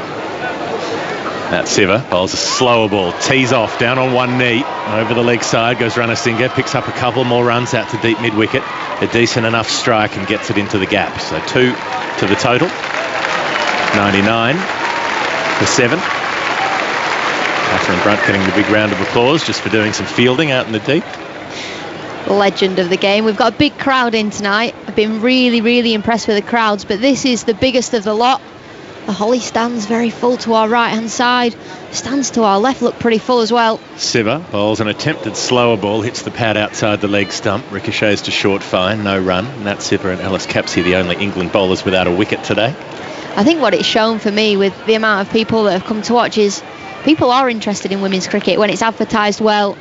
[SPEAKER 5] Matt Siver bowls a slower ball, tees off, down on one knee, over the leg side, goes Ranasinghe, picks up a couple more runs out to deep mid-wicket, a decent enough strike and gets it into the gap. So 2 to the total, 99 for 7. Catherine Brunt getting the big round of applause just for doing some fielding out in the deep.
[SPEAKER 3] Legend of the game. We've got a big crowd in tonight. I've been really, really impressed with the crowds, but this is the biggest of the lot. The Holly stands very full to our right-hand side. Stands to our left look pretty full as well.
[SPEAKER 5] Siver bowls an attempted slower ball, hits the pad outside the leg stump, ricochets to short fine, no run. Nat Siver and Alice Capsey, the only England bowlers without a wicket today.
[SPEAKER 3] I think what it's shown for me with the amount of people that have come to watch is people are interested in women's cricket when it's advertised well,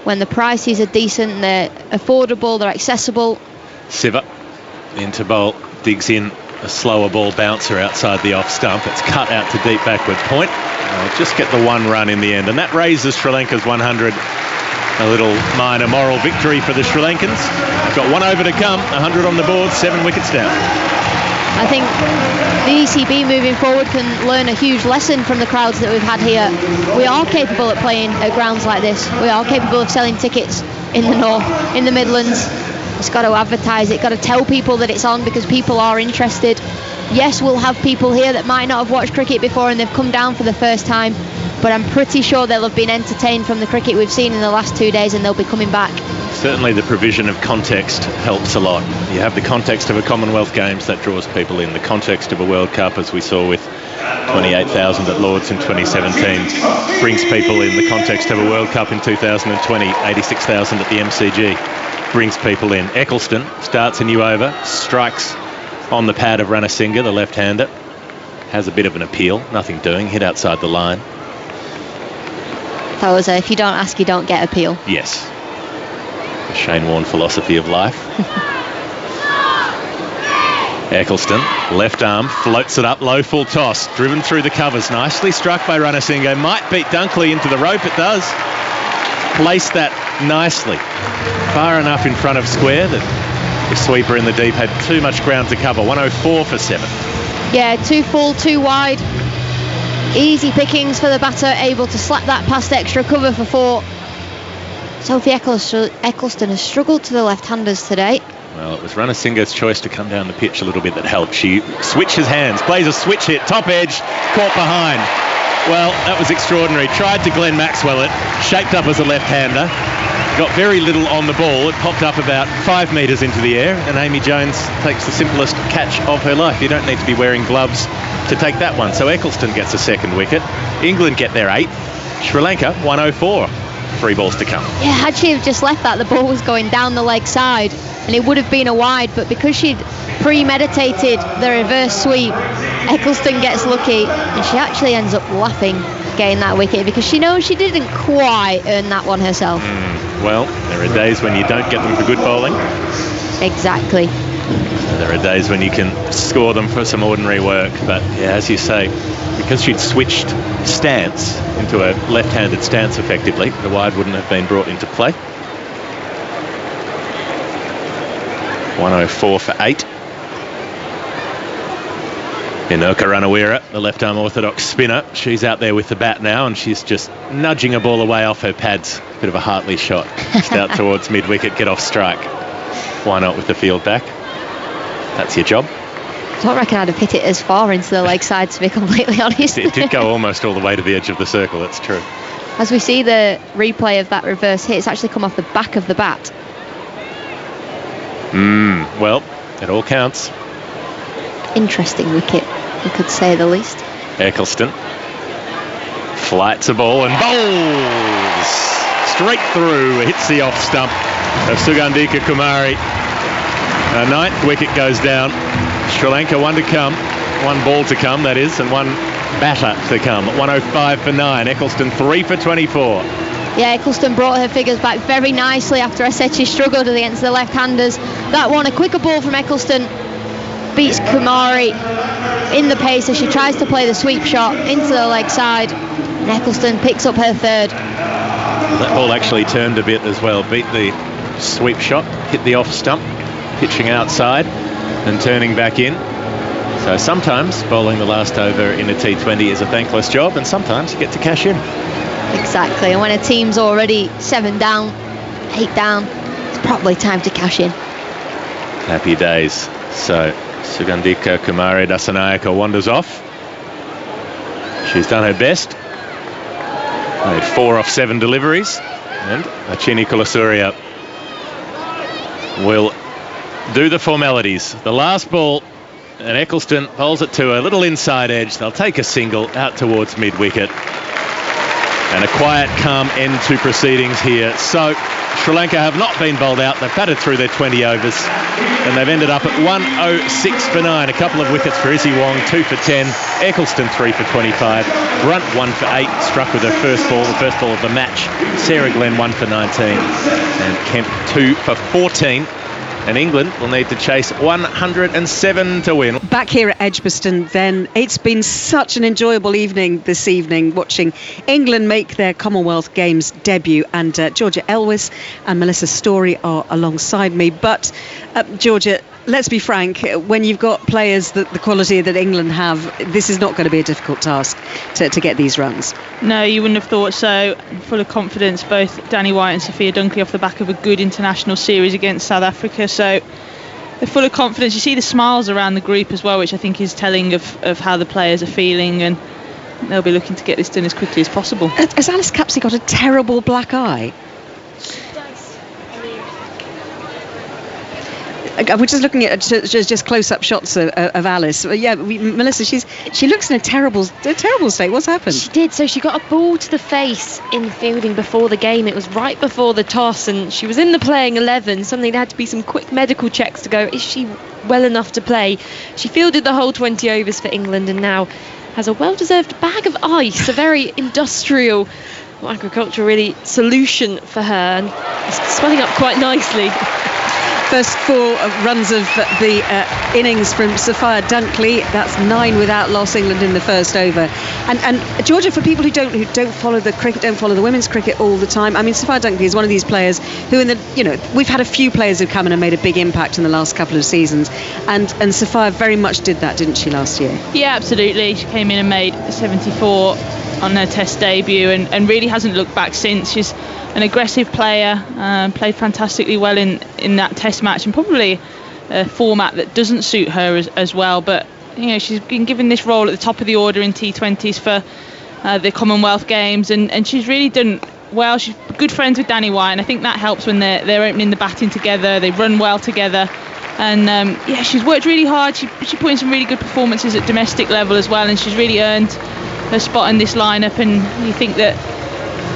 [SPEAKER 3] when the prices are decent, they're affordable, they're accessible.
[SPEAKER 5] Siver into bowl, digs in a slower ball bouncer outside the off stump. It's cut out to deep backward point. They'll just get the 1 run in the end, and that raises Sri Lanka's 100. A little minor moral victory for the Sri Lankans. They've got 1 over to come, 100 on the board, 7 wickets down.
[SPEAKER 3] I think the ECB moving forward can learn a huge lesson from the crowds that we've had here. We are capable of playing at grounds like this. We are capable of selling tickets in the north, in the Midlands. It's got to advertise it, got to tell people that it's on because people are interested. Yes, we'll have people here that might not have watched cricket before and they've come down for the first time, but I'm pretty sure they'll have been entertained from the cricket we've seen in the last 2 days and they'll be coming back.
[SPEAKER 5] Certainly the provision of context helps a lot. You have the context of a Commonwealth Games, that draws people in. The context of a World Cup, as we saw with 28,000 at Lord's in 2017, brings people in. The context of a World Cup in 2020, 86,000 at the MCG, brings people in. Ecclestone starts a new over, strikes on the pad of Ranasinghe, the left-hander. Has a bit of an appeal, nothing doing, hit outside the line.
[SPEAKER 3] That was if you don't ask, you don't get appeal.
[SPEAKER 5] Yes. The Shane Warne philosophy of life. Ecclestone, left arm, floats it up, low full toss, driven through the covers, nicely struck by Ranasinghe. Might beat Dunkley into the rope, it does. Placed that nicely, far enough in front of square that the sweeper in the deep had too much ground to cover. 104 for 7.
[SPEAKER 3] Yeah, 2 full, 2 wide. Easy pickings for the batter, able to slap that past extra cover for 4. Sophie Ecclestone has struggled to the left-handers today.
[SPEAKER 5] Well, it was Ranasinghe's choice to come down the pitch a little bit that helped. She switches hands, plays a switch hit, top edge, caught behind. Well, that was extraordinary. Tried to Glenn Maxwell it, shaped up as a left-hander, got very little on the ball. It popped up about 5 metres into the air, and Amy Jones takes the simplest catch of her life. You don't need to be wearing gloves to take that one. So Ecclestone gets a 2nd wicket. England get their 8th. Sri Lanka 104. 3 balls to come.
[SPEAKER 3] Yeah, had she have just left that, the ball was going down the leg side and it would have been a wide, but because she'd premeditated the reverse sweep, Ecclestone gets lucky and she actually ends up laughing getting that wicket because she knows she didn't quite earn that one herself.
[SPEAKER 5] Well, there are days when you don't get them for good bowling.
[SPEAKER 3] Exactly.
[SPEAKER 5] There are days when you can score them for some ordinary work, but yeah, as you say, because she'd switched stance into a left-handed stance effectively, the wide wouldn't have been brought into play. 104 for 8. Inoka Ranawira, the left-arm orthodox spinner, she's out there with the bat now and she's just nudging a ball away off her pads. Bit of a Hartley shot. Just out towards mid-wicket, get off strike. Why not with the field back? That's your job.
[SPEAKER 3] I don't reckon I'd have hit it as far into the leg side, to be completely honest.
[SPEAKER 5] It did go almost all the way to the edge of the circle, that's true.
[SPEAKER 3] As we see the replay of that reverse hit, it's actually come off the back of the bat.
[SPEAKER 5] Well, it all counts.
[SPEAKER 3] Interesting wicket, we could say the least.
[SPEAKER 5] Ecclestone flights a ball and bowls straight through, hits the off stump of Sugandhika Kumari. A 9th wicket goes down. Sri Lanka 1 to come, 1 ball to come that is, and 1 batter to come. 105 for 9. Ecclestone 3 for 24.
[SPEAKER 3] Yeah, Ecclestone brought her figures back very nicely after I said she struggled against the left-handers. That one, a quicker ball from Ecclestone, beats Kumari in the pace as she tries to play the sweep shot into the leg side, and Ecclestone picks up her 3rd.
[SPEAKER 5] That ball actually turned a bit as well, beat the sweep shot, hit the off stump, pitching outside and turning back in. So sometimes bowling the last over in a T20 is a thankless job, and sometimes you get to cash in.
[SPEAKER 3] Exactly, and when a team's already 7 down, 8 down, it's probably time to cash in.
[SPEAKER 5] Happy days. So Sugandhika Kumari Dasanayake wanders off. She's done her best. Made 4 off 7 deliveries, and Achini Kulasuriya will do the formalities. The last ball, and Ecclestone bowls it to a little inside edge. They'll take a single out towards mid-wicket. And a quiet, calm end to proceedings here. So Sri Lanka have not been bowled out. They've batted through their 20 overs, and they've ended up at 106 for 9. A couple of wickets for Izzy Wong, 2 for 10. Ecclestone 3 for 25. Brunt 1 for 8, struck with her first ball of the match. Sarah Glenn 1 for 19, and Kemp 2 for 14. And England will need to chase 107 to win.
[SPEAKER 2] Back here at Edgbaston then, it's been such an enjoyable evening this evening watching England make their Commonwealth Games debut, and Georgia Elwes and Melissa Story are alongside me. But Georgia, let's be frank, when you've got players the quality that England have, this is not going to be a difficult task to get these runs.
[SPEAKER 6] No, you wouldn't have thought so. Full of confidence, both Danny White and Sophia Dunkley off the back of a good international series against South Africa. So they're full of confidence. You see the smiles around the group as well, which I think is telling of how the players are feeling, and they'll be looking to get this done as quickly as possible.
[SPEAKER 2] Has Alice Capsey got a terrible black eye? We're just looking at just close-up shots of Alice. Melissa, she looks in a terrible state. What's happened?
[SPEAKER 4] She did. So she got a ball to the face in fielding before the game. It was right before the toss, and she was in the playing 11. Suddenly there had to be some quick medical checks to go, is she well enough to play? She fielded the whole 20 overs for England, and now has a well-deserved bag of ice, a very industrial, agricultural really solution for her, and it's swelling up quite nicely.
[SPEAKER 2] First 4 runs of the innings from Sophia Dunkley. That's 9 without loss. England in the first over. And Georgia, for people who don't follow the cricket, don't follow the women's cricket all the time. I mean, Sophia Dunkley is one of these players who, we've had a few players who've come in and made a big impact in the last couple of seasons. And Sophia very much did that, didn't she, last year?
[SPEAKER 6] Yeah, absolutely. She came in and made 74 on her Test debut, and really hasn't looked back since. She's an aggressive player, played fantastically well in that Test match, and probably a format that doesn't suit her as well. But she's been given this role at the top of the order in T20s for the Commonwealth Games, and she's really done well. She's good friends with Danny White, and I think that helps when they're opening the batting together. They run well together, and she's worked really hard. She put in some really good performances at domestic level as well, and she's really earned her spot in this lineup. And you think that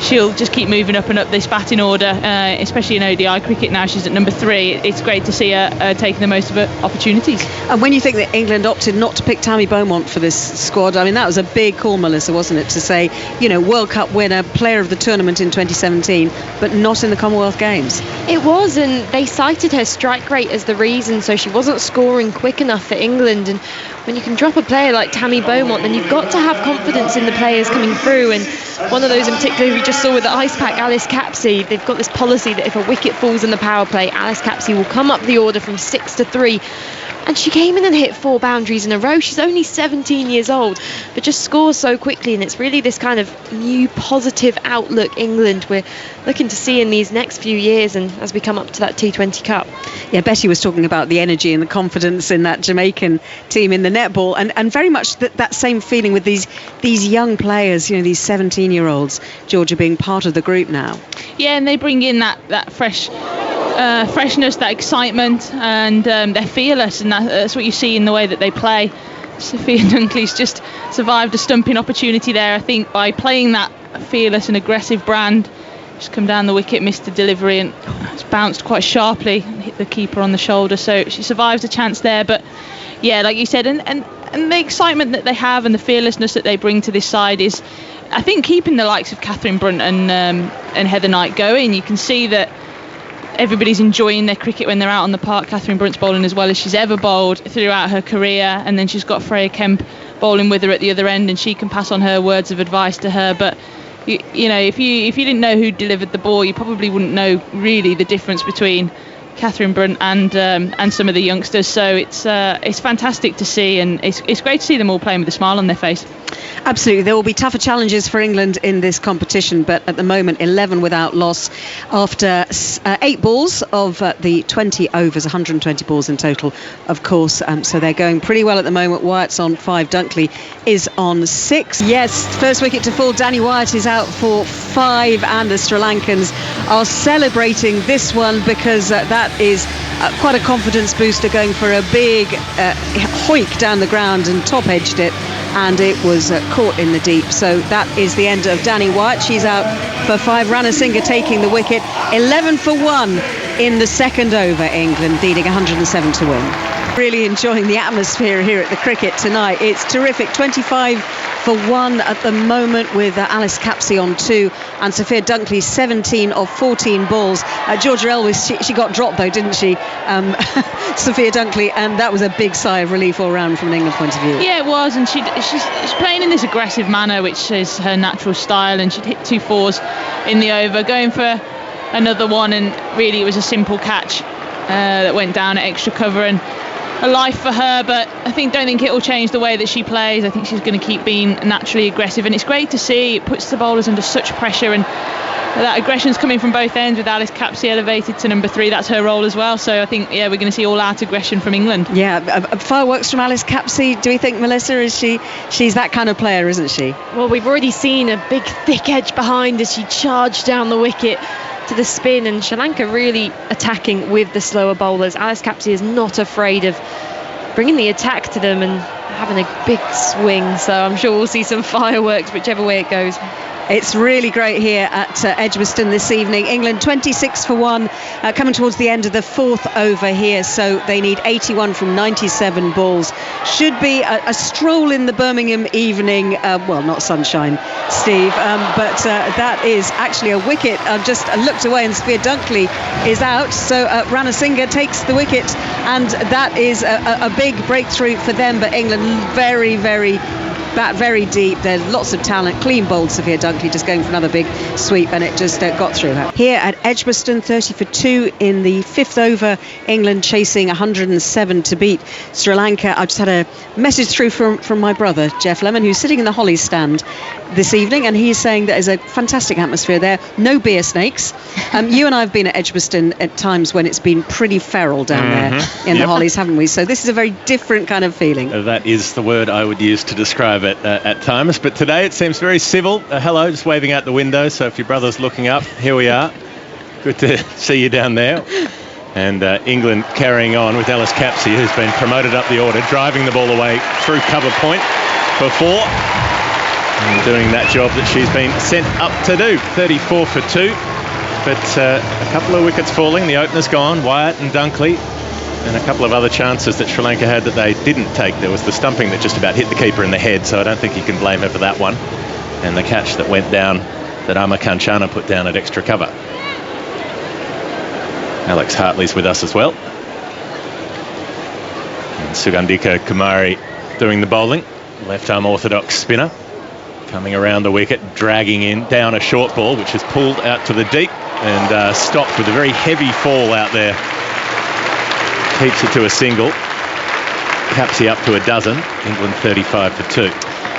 [SPEAKER 6] she'll just keep moving up and up this batting order, especially in ODI cricket now. She's at number 3. It's great to see her taking the most of her opportunities.
[SPEAKER 2] And when you think that England opted not to pick Tammy Beaumont for this squad, I mean, that was a big call, Melissa, wasn't it, to say, World Cup winner, player of the tournament in 2017, but not in the Commonwealth Games.
[SPEAKER 4] It was, and they cited her strike rate as the reason, so she wasn't scoring quick enough for England. And when you can drop a player like Tammy Beaumont, then you've got to have confidence in the players coming through. And one of those in particular we just saw with the ice pack, Alice Capsey, they've got this policy that if a wicket falls in the power play, Alice Capsey will come up the order from 6 to 3. And she came in and hit 4 boundaries in a row. She's only 17 years old, but just scores so quickly. And it's really this kind of new positive outlook England we're looking to see in these next few years, and as we come up to that T20 Cup.
[SPEAKER 2] Yeah, Betty was talking about the energy and the confidence in that Jamaican team in the netball, and very much that same feeling with these young players, these 17-year-olds, Georgia, being part of the group now.
[SPEAKER 6] Yeah, and they bring in that freshness, that excitement, and they're fearless, and that's what you see in the way that they play. Sophia Dunkley's just survived a stumping opportunity there, I think, by playing that fearless and aggressive brand. Just come down the wicket, missed the delivery, and it's bounced quite sharply and hit the keeper on the shoulder, so she survives a chance there. But yeah, like you said, and the excitement that they have and the fearlessness that they bring to this side is, I think, keeping the likes of Catherine Brunt and Heather Knight going. You can see that everybody's enjoying their cricket when they're out on the park. Catherine Brunt's bowling as well as she's ever bowled throughout her career, and then she's got Freya Kemp bowling with her at the other end, and she can pass on her words of advice to her. But if you didn't know who delivered the ball, you probably wouldn't know really the difference between Catherine Brunt and some of the youngsters. So it's fantastic to see, and it's great to see them all playing with a smile on their face.
[SPEAKER 2] Absolutely. There will be tougher challenges for England in this competition, but at the moment 11 without loss after 8 balls of the 20 overs, 120 balls in total, of course. So they're going pretty well at the moment. Wyatt's on 5, Dunkley is on 6. Yes, first wicket to fall. Danny Wyatt is out for 5, and the Sri Lankans are celebrating this one because that is quite a confidence booster, going for a big hoik down the ground and top edged it, and it was caught in the deep. So that is the end of Danny Wyatt. She's out for 5. Ranasinghe taking the wicket. 11 for 1 in the second over. England leading 107 to win. Really enjoying the atmosphere here at the cricket tonight. It's terrific. 25 for 1 at the moment, with Alice Capsey on 2 and Sophia Dunkley 17 of 14 balls. Georgia Elvis, she got dropped though, didn't she? Sophia Dunkley, and that was a big sigh of relief all round from an England point of view.
[SPEAKER 6] Yeah, it was, and she's playing in this aggressive manner, which is her natural style, and she'd hit 2 fours in the over, going for another one, and really it was a simple catch that went down at extra cover, and a life for her. But I don't think it will change the way that she plays. I think she's going to keep being naturally aggressive, and it's great to see. It puts the bowlers under such pressure, and that aggression's coming from both ends, with Alice Capsey elevated to number 3. That's her role as well. So I think, we're going to see all out aggression from England.
[SPEAKER 2] Yeah, fireworks from Alice Capsey. Do we think, Melissa, she's that kind of player, isn't she?
[SPEAKER 4] Well, we've already seen a big thick edge behind as she charged down the wicket to the spin, and Sri Lanka really attacking with the slower bowlers. Alice Capsey is not afraid of bringing the attack to them and having a big swing, so I'm sure we'll see some fireworks whichever way it goes.
[SPEAKER 2] It's really great here at Edgbaston this evening. England 26 for 1, coming towards the end of the 4th over here, so they need 81 from 97 balls. Should be a stroll in the Birmingham evening. Well, not sunshine, Steve, but that is actually a wicket. I've just looked away and Sophia Dunkley is out, so Ranasinghe takes the wicket, and that is a big breakthrough for them. But England very, very bat very deep. There's lots of talent. Clean bowled Sophia Dunkley, just going for another big sweep, and it just got through her. Here at Edgbaston, 30 for 2 in the 5th over. England chasing 107 to beat Sri Lanka. I just had a message through from my brother Jeff Lemon, who's sitting in the Hollies stand this evening, and he's saying there's a fantastic atmosphere there. No beer snakes. You and I have been at Edgbaston at times when it's been pretty feral down there in the Hollies, haven't we? So this is a very different kind of feeling.
[SPEAKER 5] That is the word I would use to describe it at times, but today it seems very civil. Hello, just waving out the window, so if your brother's looking up, here we are. Good to see you down there. And England carrying on with Alice Capsey, who's been promoted up the order, driving the ball away through cover point for 4, and doing that job that she's been sent up to do. 34 for 2, but a couple of wickets falling. The opener's gone, Wyatt and Dunkley, and a couple of other chances that Sri Lanka had that they didn't take. There was the stumping that just about hit the keeper in the head, so I don't think you can blame her for that one. And the catch that went down, that Amma Kanchana put down at extra cover. Alex Hartley's with us as well. And Sugandhika Kumari doing the bowling. Left arm orthodox spinner. Coming around the wicket, dragging in down a short ball, which is pulled out to the deep and stopped with a very heavy fall out there. Keeps it to a single. Capsey up to a dozen. England 35 for 2.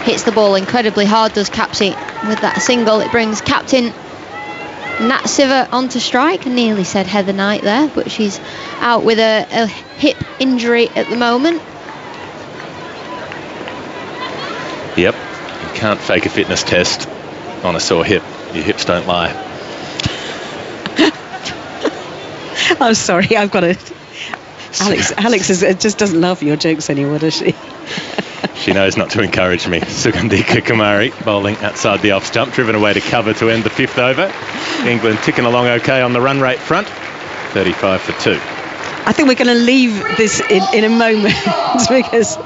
[SPEAKER 3] Hits the ball incredibly hard, does Capsey, with that single. It brings captain Nat Siver onto strike. I nearly said Heather Knight there, but she's out with a hip injury at the moment.
[SPEAKER 5] Yep, you can't fake a fitness test on a sore hip. Your hips don't lie.
[SPEAKER 2] I'm sorry, I've got to... Alex just doesn't laugh at your jokes anymore, does she?
[SPEAKER 5] She knows not to encourage me. Sugandhika Kumari bowling outside the off stump, driven away to cover to end the 5th over. England ticking along okay on the run rate front. 35 for 2.
[SPEAKER 2] I think we're going to leave this in a moment because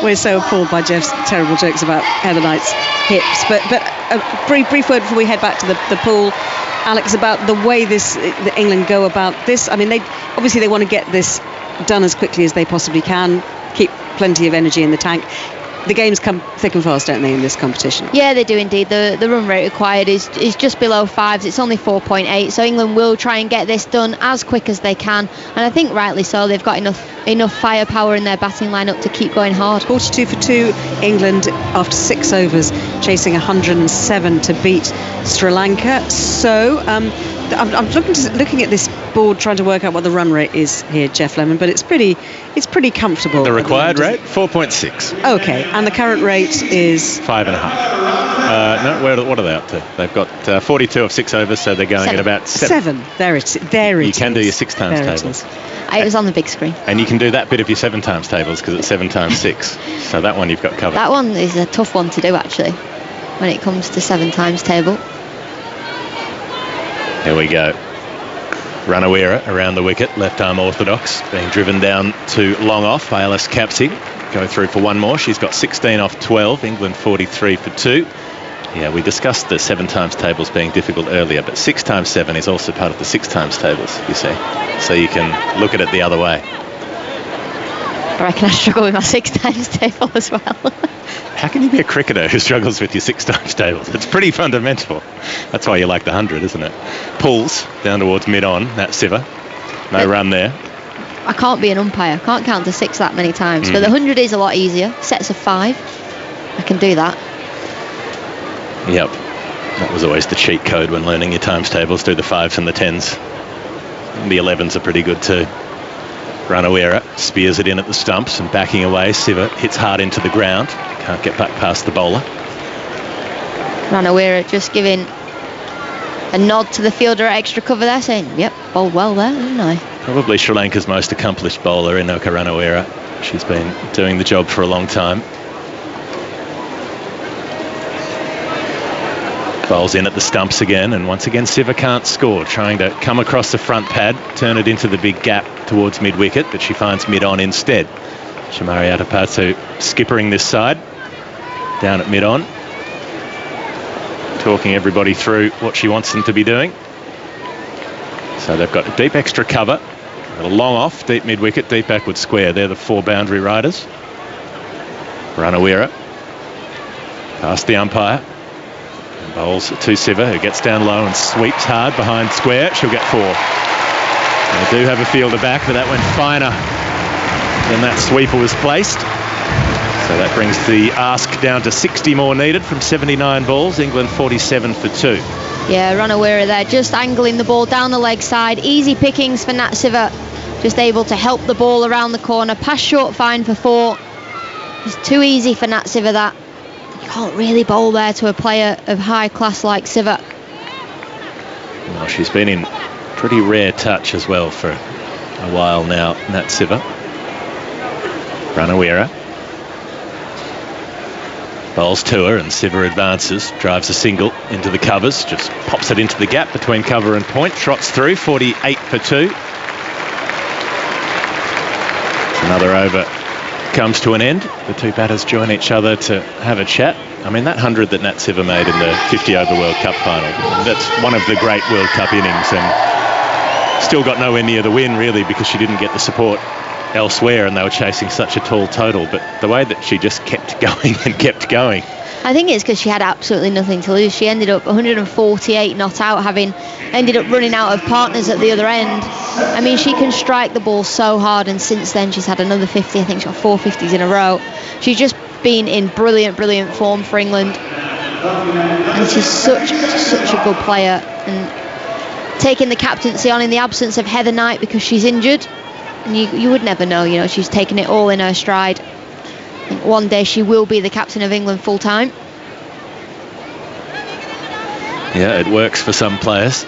[SPEAKER 2] we're so appalled by Jeff's terrible jokes about Heather Knight's hips. But a brief word before we head back to the pool, Alex, about the way the England go about this. I mean, they want to get this done as quickly as they possibly can, keep plenty of energy in the tank. the games come thick and fast, don't they, in this competition?
[SPEAKER 3] Yeah, they do indeed. The run rate required is just below 5s. It's only 4.8, so England will try and get this done as quick as they can, and I think rightly so. They've got enough firepower in their batting lineup to keep going hard.
[SPEAKER 2] 42 for 2, England after 6 overs, chasing 107 to beat Sri Lanka. So I'm looking at this board, trying to work out what the run rate is here, Jeff Lemon, but it's pretty comfortable.
[SPEAKER 5] The required rate, 4.6.
[SPEAKER 2] Okay, and the current rate is
[SPEAKER 5] 5.5. No, what are they up to? They've got 42 of 6 overs, so they're going at about 7.
[SPEAKER 2] There it is.
[SPEAKER 5] You can do your 6 times tables.
[SPEAKER 3] It was on the big screen.
[SPEAKER 5] And you can do that bit of your 7 times tables because it's 7 times 6. So that one you've got covered.
[SPEAKER 3] That one is a tough one to do, actually, when it comes to 7 times table.
[SPEAKER 5] Here we go. Ranawira around the wicket, left arm orthodox, being driven down to long off by Alice Capsey. Go through for one more. She's got 16 off 12. England 43 for 2. Yeah, we discussed the 7 times tables being difficult earlier, but 6 times 7 is also part of the 6 times tables, you see. So you can look at it the other way.
[SPEAKER 3] I reckon I struggle with my 6 times table as well.
[SPEAKER 5] How can you be a cricketer who struggles with your 6 times tables? It's pretty fundamental. That's why you like the 100, isn't it? Pulls down towards mid-on, that Siva. No run there.
[SPEAKER 3] I can't be an umpire. I can't count to 6 that many times. But the 100 is a lot easier. Sets of 5. I can do that.
[SPEAKER 5] Yep. That was always the cheat code when learning your times tables. Do the 5s and the 10s. And the 11s are pretty good too. Ranawira spears it in at the stumps and backing away. Siva hits hard into the ground. Can't get back past the bowler.
[SPEAKER 3] Ranawira just giving a nod to the fielder at extra cover there, saying, yep, bowled well there, didn't I?
[SPEAKER 5] Probably Sri Lanka's most accomplished bowler, Inoka Ranawira. She's been doing the job for a long time. Bowls in at the stumps again, and once again Siva can't score, trying to come across the front pad, turn it into the big gap towards mid-wicket, but she finds mid-on instead. Shamari Atapattu skippering this side, down at mid-on, talking everybody through what she wants them to be doing. So they've got deep extra cover, a long off, deep mid-wicket, deep backward square. They're the 4 boundary riders. Ranawira past the umpire. Bowls to Siva, who gets down low and sweeps hard behind square. She'll get 4. They do have a fielder back, but that went finer than that sweeper was placed. So that brings the ask down to 60 more needed from 79 balls. England 47 for 2.
[SPEAKER 3] Yeah, Ranawira there, just angling the ball down the leg side. Easy pickings for Nat Siva, just able to help the ball around the corner. Pass short fine for 4. It's too easy for Nat Siva, that. Can't really bowl there to a player of high class like Siva.
[SPEAKER 5] Well, she's been in pretty rare touch as well for a while now, Nat Siva. Ranawira bowls to her and Siva advances, drives a single into the covers, just pops it into the gap between cover and point, trots through, 48 for 2. Another over comes to an end. The 2 batters join each other to have a chat. I mean, that 100 that Nat Siva made in the 50 over World Cup final, that's one of the great World Cup innings, and still got nowhere near the win really because she didn't get the support elsewhere and they were chasing such a tall total. But the way that she just kept going and kept going,
[SPEAKER 3] I think it's because she had absolutely nothing to lose. She ended up 148 not out, having ended up running out of partners at the other end. I mean, she can strike the ball so hard, and since then she's had another 50. I think she's got 4 50s in a row. She's just been in brilliant form for England, and she's such a good player, and taking the captaincy on in the absence of Heather Knight because she's injured, and you would never know, you know, she's taken it all in her stride. I think one day she will be the captain of England full time.
[SPEAKER 5] Yeah, it works for some players.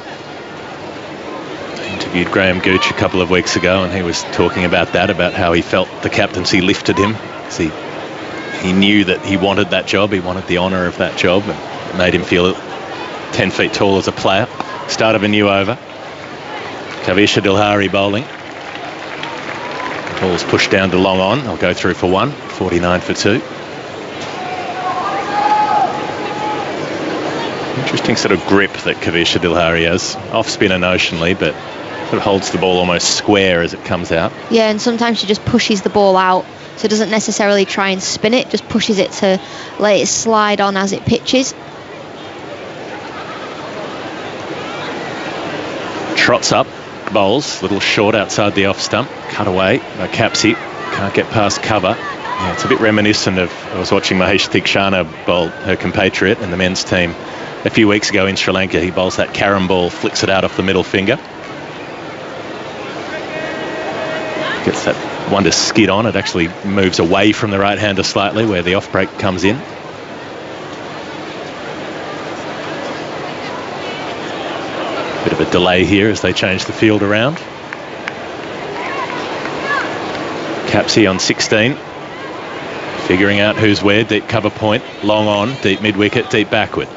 [SPEAKER 5] I interviewed Graham Gooch a couple of weeks ago and he was talking about that, about how he felt the captaincy lifted him. He knew that he wanted that job, he wanted the honour of that job, and it made him feel 10 feet tall as a player. Start of a new over. Kavisha Dilhari bowling. Ball's pushed down to long on. I'll go through for 1. 49 for 2. Interesting sort of grip that Kavisha Dilhari has. Off spinner notionally, but sort of holds the ball almost square as it comes out.
[SPEAKER 3] Yeah, and sometimes she just pushes the ball out so doesn't necessarily try and spin it, just pushes it to let it slide on as it pitches.
[SPEAKER 5] Trots up, bowls, little short outside the off stump, cut away by Capsey, can't get past cover. Yeah, it's a bit reminiscent of, I was watching Mahesh Theekshana bowl, her compatriot in the men's team a few weeks ago in Sri Lanka. He bowls that carom ball, flicks it out off the middle finger. Gets that one to skid on. It actually moves away from the right-hander slightly where the off-break comes in. Bit of a delay here as they change the field around. Capsey on 16. Figuring out who's where. Deep cover point, long on, deep mid-wicket, deep backward.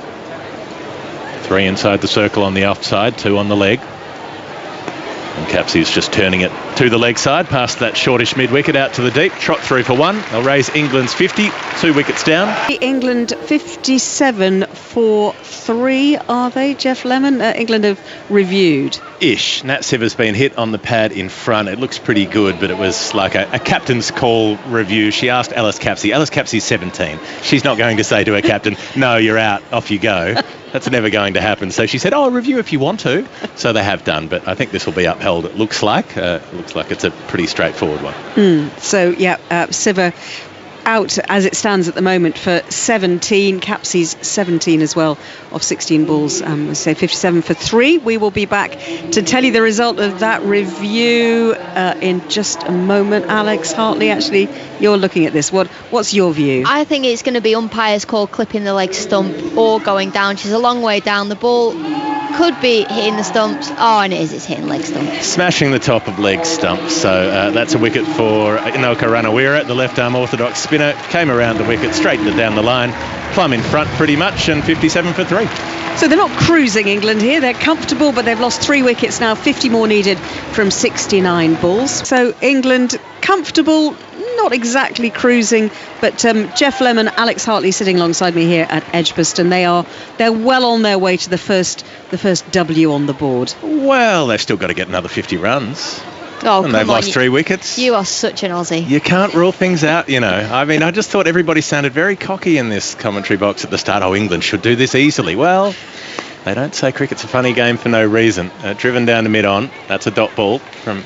[SPEAKER 5] 3 inside the circle on the offside, 2 on the leg. And Capsey's just turning it to the leg side, past that shortish mid-wicket, out to the deep. Trot through for 1. They'll raise England's 50, 2 wickets down.
[SPEAKER 2] England 57 for 3, are they, Jeff Lemon? England have reviewed.
[SPEAKER 5] Ish. Nat Siver's been hit on the pad in front. It looks pretty good, but it was like a captain's call review. She asked Alice Capsey. Alice Capsey's 17. She's not going to say to her captain, no, you're out, off you go. That's never going to happen. So she said, review if you want to. So they have done, but I think this will be upheld, it looks like. It's a pretty straightforward one.
[SPEAKER 2] Siver out as it stands at the moment for 17. Capsey's 17 as well of 16 balls. Say 57 for 3. We will be back to tell you the result of that review in just a moment. Alex Hartley, actually, you're looking at this. What's your view?
[SPEAKER 3] I think it's going to be umpire's call clipping the leg stump or going down. She's a long way down. The ball could be hitting the stumps. And it's hitting leg stump.
[SPEAKER 5] Smashing the top of leg stump. So that's a wicket for Inoka Ranawira, the left arm orthodox spinner. Came around the wicket, straightened it down the line, plumb in front pretty much, and 57 for 3.
[SPEAKER 2] So they're not cruising England here. They're comfortable, but they've lost 3 wickets now. 50 more needed from 69 balls. So England comfortable, not exactly cruising, but Jeff Lemon, Alex Hartley sitting alongside me here at Edgbaston. They're well on their way to the first W on the board.
[SPEAKER 5] Well, they've still got to get another 50 runs. And they've lost 3 wickets.
[SPEAKER 3] You are such an Aussie.
[SPEAKER 5] You can't rule things out, I mean, I just thought everybody sounded very cocky in this commentary box at the start. England should do this easily. Well, they don't say cricket's a funny game for no reason. Driven down to mid-on. That's a dot ball from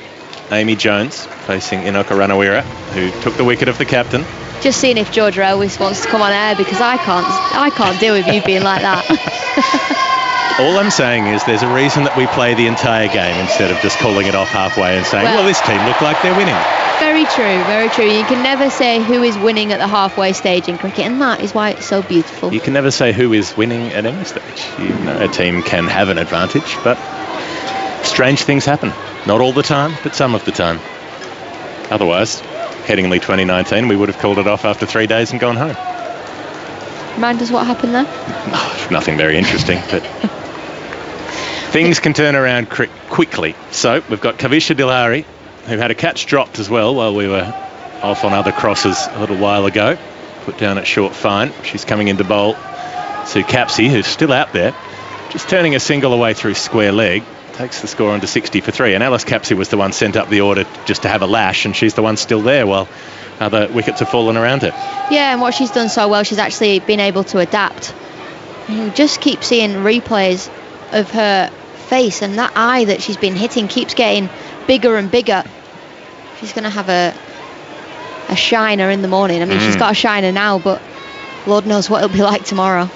[SPEAKER 5] Amy Jones facing Inoka Ranawira, who took the wicket of the captain.
[SPEAKER 3] Just seeing if Georgia Elwes wants to come on air, because I can't deal with you being like that.
[SPEAKER 5] All I'm saying is there's a reason that we play the entire game instead of just calling it off halfway and saying, well, this team look like they're winning.
[SPEAKER 3] Very true, very true. You can never say who is winning at the halfway stage in cricket, and that is why it's so beautiful.
[SPEAKER 5] You can never say who is winning at any stage. A team can have an advantage, but strange things happen. Not all the time, but some of the time. Otherwise, Headingley 2019, we would have called it off after 3 days and gone home.
[SPEAKER 3] Remind us what happened there?
[SPEAKER 5] Nothing very interesting, but things can turn around quickly. So we've got Kavisha Dilhari, who had a catch dropped as well while we were off on other crosses a little while ago. Put down at short fine. She's coming into bowl to Capsey, who's still out there. Just turning a single away through square leg. Takes the score on to 60 for 3. And Alice Capsey was the one sent up the order just to have a lash, and she's the one still there while other wickets have fallen around her.
[SPEAKER 3] Yeah, and what she's done so well, she's actually been able to adapt. You just keep seeing replays of her face, and that eye that she's been hitting keeps getting bigger and bigger. She's going to have a shiner in the morning. I mean, she's got a shiner now, but Lord knows what it'll be like tomorrow.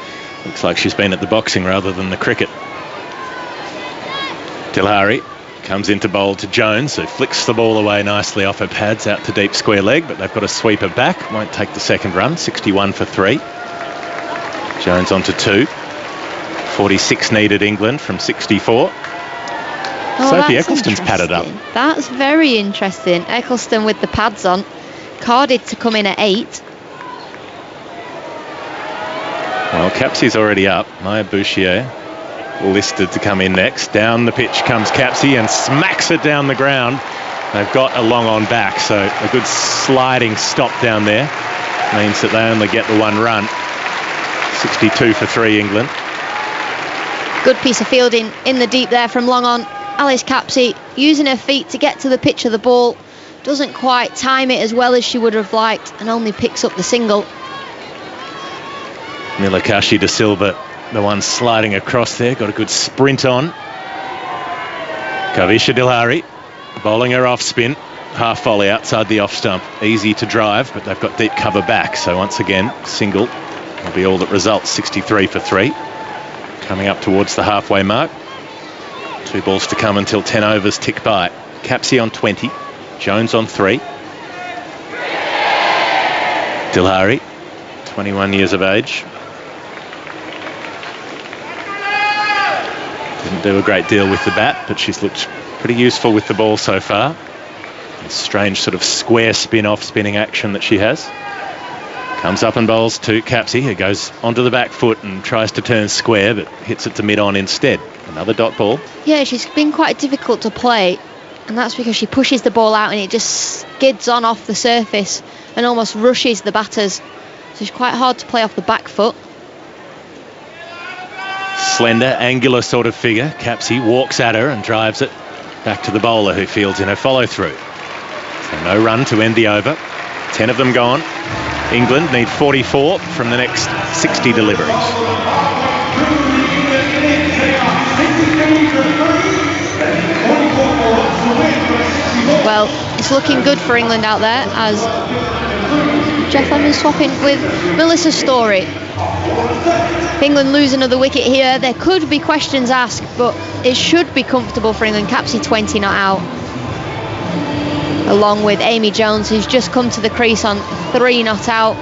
[SPEAKER 5] Looks like she's been at the boxing rather than the cricket. Dilhari comes into bowl to Jones, who flicks the ball away nicely off her pads out to deep square leg, but they've got to sweep her back. Won't take the second run. 61 for 3. Jones on to 2. 46 needed England from 64. Sophie Ecclestone's padded up.
[SPEAKER 3] That's very interesting. Ecclestone with the pads on. Carded to come in at 8.
[SPEAKER 5] Well, Capsey's already up. Maya Bouchier listed to come in next. Down the pitch comes Capsey and smacks it down the ground. They've got a long on back, so a good sliding stop down there means that they only get the 1 run. 62 for 3 England.
[SPEAKER 3] Good piece of fielding in the deep there from long on. Alice Capsey using her feet to get to the pitch of the ball, doesn't quite time it as well as she would have liked and only picks up the single.
[SPEAKER 5] Milakashi de Silva, the one sliding across there, got a good sprint on. Kavisha Dilhari bowling her off spin, half volley outside the off stump, easy to drive, but they've got deep cover back, so once again single will be all that results. 63 for 3, coming up towards the halfway mark. 2 balls to come until 10 overs tick by. Capsey on 20, Jones on 3. Dilhari, 21 years of age. Didn't do a great deal with the bat, but she's looked pretty useful with the ball so far. A strange sort of square spin-off spinning action that she has. Comes up and bowls to Capsey, who goes onto the back foot and tries to turn square, but hits it to mid-on instead. Another dot ball.
[SPEAKER 3] Yeah, she's been quite difficult to play, and that's because she pushes the ball out and it just skids on off the surface and almost rushes the batters. So she's quite hard to play off the back foot.
[SPEAKER 5] Slender, angular sort of figure. Capsey walks at her and drives it back to the bowler, who fields in her follow-through. So no run to end the over. 10 of them gone. England need 44 from the next 60 deliveries.
[SPEAKER 3] Well, it's looking good for England out there as Jeff Lemon swapping with Melissa Story. If England lose another wicket here, there could be questions asked, but it should be comfortable for England. Capsey 20 not out, along with Amy Jones, who's just come to the crease on 3 not out.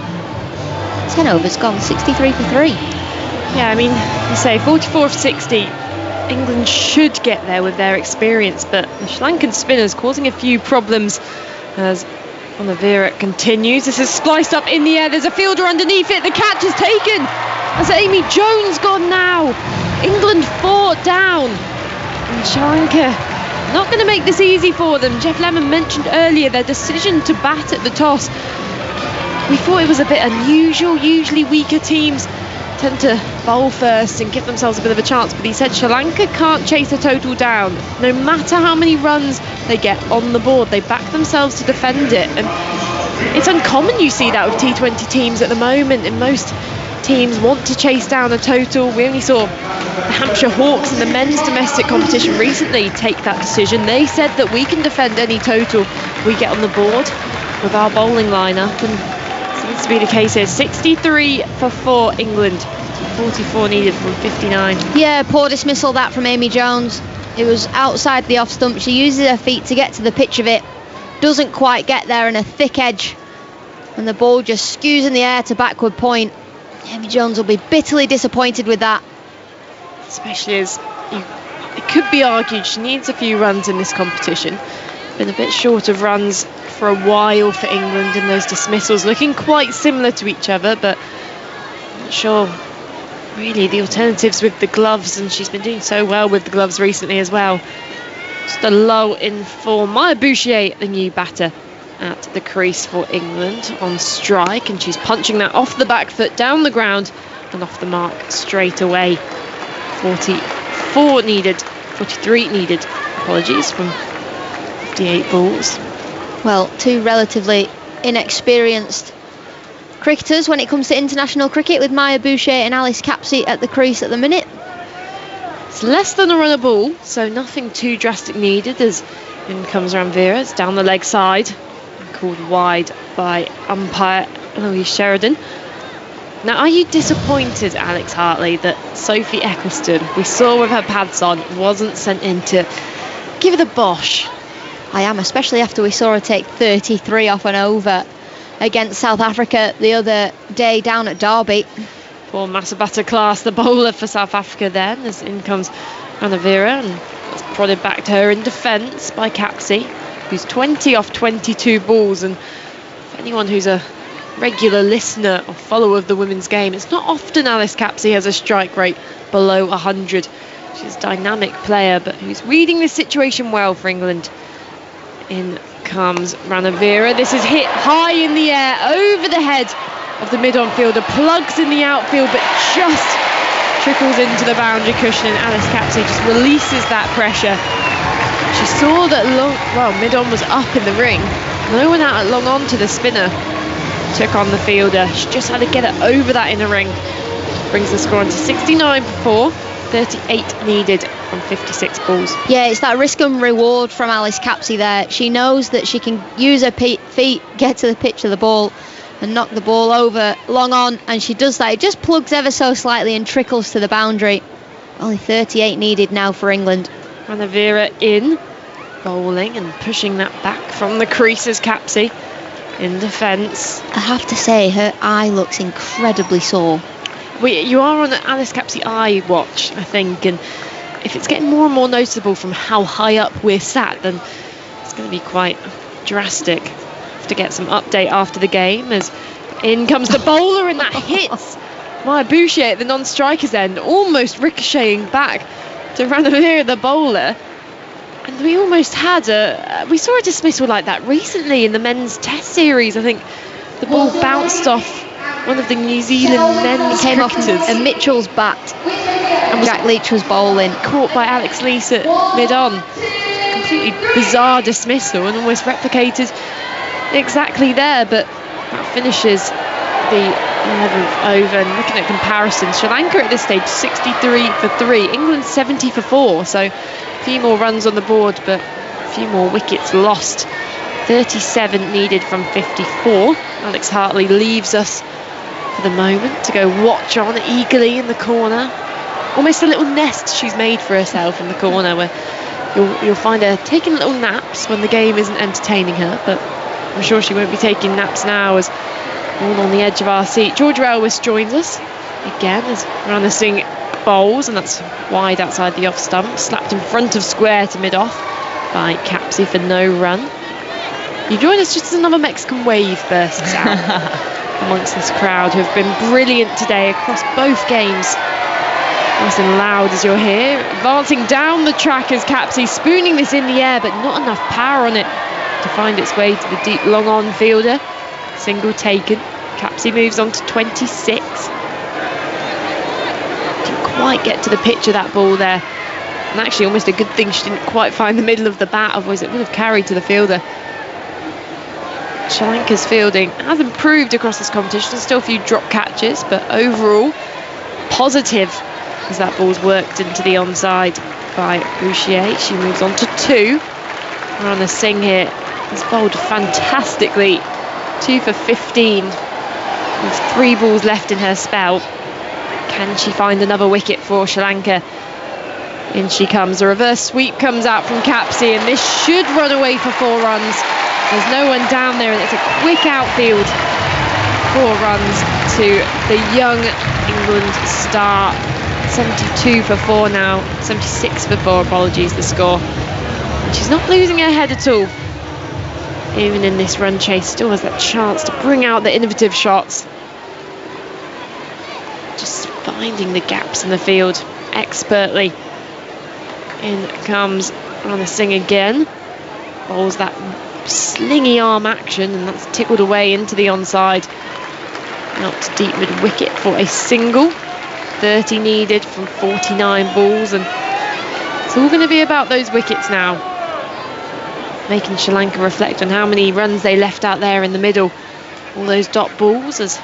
[SPEAKER 3] 10 overs gone, 63 for 3.
[SPEAKER 4] Yeah, I mean, you say 44 of 60. England should get there with their experience, but the Sri Lankan spinners causing a few problems as Vanavira continues. This is spliced up in the air. There's a fielder underneath it. The catch is taken. As Amy Jones gone now. England 4 down. And Sri Lanka not going to make this easy for them. Jeff Lemon mentioned earlier their decision to bat at the toss. We thought it was a bit unusual. Usually weaker teams tend to bowl first and give themselves a bit of a chance, but he said Sri Lanka can't chase a total down. No matter how many runs they get on the board, they back themselves to defend it, and it's uncommon you see that with T20 teams at the moment, and most teams want to chase down a total. We only saw the Hampshire Hawks in the men's domestic competition recently take that decision. They said that we can defend any total we get on the board with our bowling lineup, and seems to be the case here. 63 for 4 England, 44 needed from 59.
[SPEAKER 3] Yeah, poor dismissal that from Amy Jones. It was outside the off stump. She uses her feet to get to the pitch of it, doesn't quite get there, and a thick edge, and the ball just skews in the air to backward point. Amy Jones will be bitterly disappointed with that.
[SPEAKER 4] Especially as it could be argued she needs a few runs in this competition. Been a bit short of runs for a while for England, and those dismissals looking quite similar to each other, but I'm not sure really the alternatives with the gloves, and she's been doing so well with the gloves recently as well. Just a lull in form. Maya Bouchier, the new batter at the crease for England on strike, and she's punching that off the back foot, down the ground and off the mark straight away. 43 needed, apologies, from 58 balls.
[SPEAKER 3] Well, 2 relatively inexperienced cricketers when it comes to international cricket, with Maya Bouchier and Alice Capsey at the crease at the minute.
[SPEAKER 4] It's less than a run a ball, so nothing too drastic needed as in comes Ranvira. It's down the leg side, called wide by umpire Louise Sheridan. Now, are you disappointed, Alex Hartley, that Sophie Ecclestone, we saw with her pads on, wasn't sent in to give it a bosh?
[SPEAKER 3] I am, especially after we saw her take 33 off an over against South Africa the other day down at Derby.
[SPEAKER 4] Poor Masabata Class, the bowler for South Africa then, as in comes Ranavira, and it's prodded back to her in defence by Capsey, who's 20 off 22 balls. And for anyone who's a regular listener or follower of the women's game, it's not often Alice Capsey has a strike rate below 100. She's a dynamic player, but who's reading this situation well for England. In comes Ranavira. This is hit high in the air over the head of the mid-on fielder, plugs in the outfield, but just trickles into the boundary cushion, and Alice Capsey just releases that pressure. She saw that mid-on was up in the ring, No one out long on to the spinner. Took on the fielder. She just had to get it over that inner ring. Brings the score on to 69 for 4. 38 needed from 56 balls.
[SPEAKER 3] Yeah, it's that risk and reward from Alice Capsey there. She knows that she can use her feet, get to the pitch of the ball and knock the ball over long on, and she does that. It just plugs ever so slightly and trickles to the boundary. Only 38 needed now for England.
[SPEAKER 4] Ranavira in, bowling and pushing that back from the creases. Capsey in defence.
[SPEAKER 3] I have to say, her eye looks incredibly sore.
[SPEAKER 4] You are on Alice Capsey eye watch, I think, and if it's getting more and more noticeable from how high up we're sat, then it's going to be quite drastic. Have to get some update after the game, as in comes the bowler and that hits Maya Boucher at the non-striker's end, almost ricocheting back to Ranavira, the bowler. And we almost had we saw a dismissal like that recently in the men's test series. I think the ball bounced off one of the New Zealand men's
[SPEAKER 3] came off
[SPEAKER 4] cricketers.
[SPEAKER 3] a Mitchell's bat, and Jack Leach was bowling.
[SPEAKER 4] Caught by Alex Lees at mid-on. Completely bizarre dismissal and almost replicated exactly there, but that finishes the 11th over. And looking at comparisons, Sri Lanka at this stage 63 for 3, England 70 for 4, so a few more runs on the board but a few more wickets lost. 37 needed from 54. Alex Hartley leaves us for the moment to go watch on eagerly in the corner. Almost a little nest she's made for herself in the corner, where you'll find her taking little naps when the game isn't entertaining her, but I'm sure she won't be taking naps now, as all on the edge of our seat. Georgia Elwes joins us again as Rana Singh bowls, and that's wide outside the off stump, slapped in front of square to mid-off by Capsey for no run. You join us just as another Mexican wave bursts out amongst this crowd, who have been brilliant today across both games. Nice and loud as you're here. Advancing down the track as Capsey spooning this in the air, but not enough power on it to find its way to the deep long on fielder. Single taken. Capsey moves on to 26. Didn't quite get to the pitch of that ball there. And actually almost a good thing she didn't quite find the middle of the bat, otherwise it would have carried to the fielder. Sri Lanka's fielding has improved across this competition. Still a few drop catches, but overall positive as that ball's worked into the onside by Boucher. She moves on to 2. Rana Singh here has bowled fantastically. 2 for 15 with 3 balls left in her spell. Can she find another wicket for Sri Lanka? In she comes. A reverse sweep comes out from Capsey, and this should run away for 4 runs. There's no one down there, and it's a quick outfield. 4 runs to the young England star. 72 for 4 now. 76 for 4, apologies, the score. And she's not losing her head at all. Even in this run chase, still has that chance to bring out the innovative shots. Just finding the gaps in the field expertly. In comes Rana Singh again. Bowls that slingy arm action, and that's tickled away into the onside. Out to deep mid wicket for a single. 30 needed from 49 balls, and it's all going to be about those wickets now. Making Sri Lanka reflect on how many runs they left out there in the middle. All those dot balls, as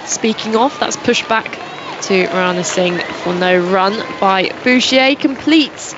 [SPEAKER 4] speaking of, that's pushed back to Rana Singh for no run by Boucher. Completes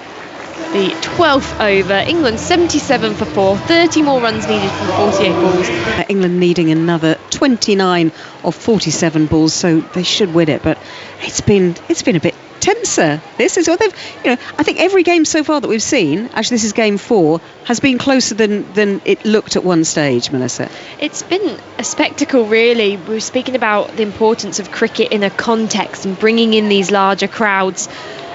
[SPEAKER 4] the 12th over. England 77 for 4. 30 more runs needed from 48 balls.
[SPEAKER 2] England needing another 29 of 47 balls, so they should win it. But it's been a bit tenser. This is what they've, I think every game so far that we've seen, actually this is game 4, has been closer than it looked at one stage, Melissa.
[SPEAKER 4] It's been a spectacle, really. We were speaking about the importance of cricket in a context and bringing in these larger crowds.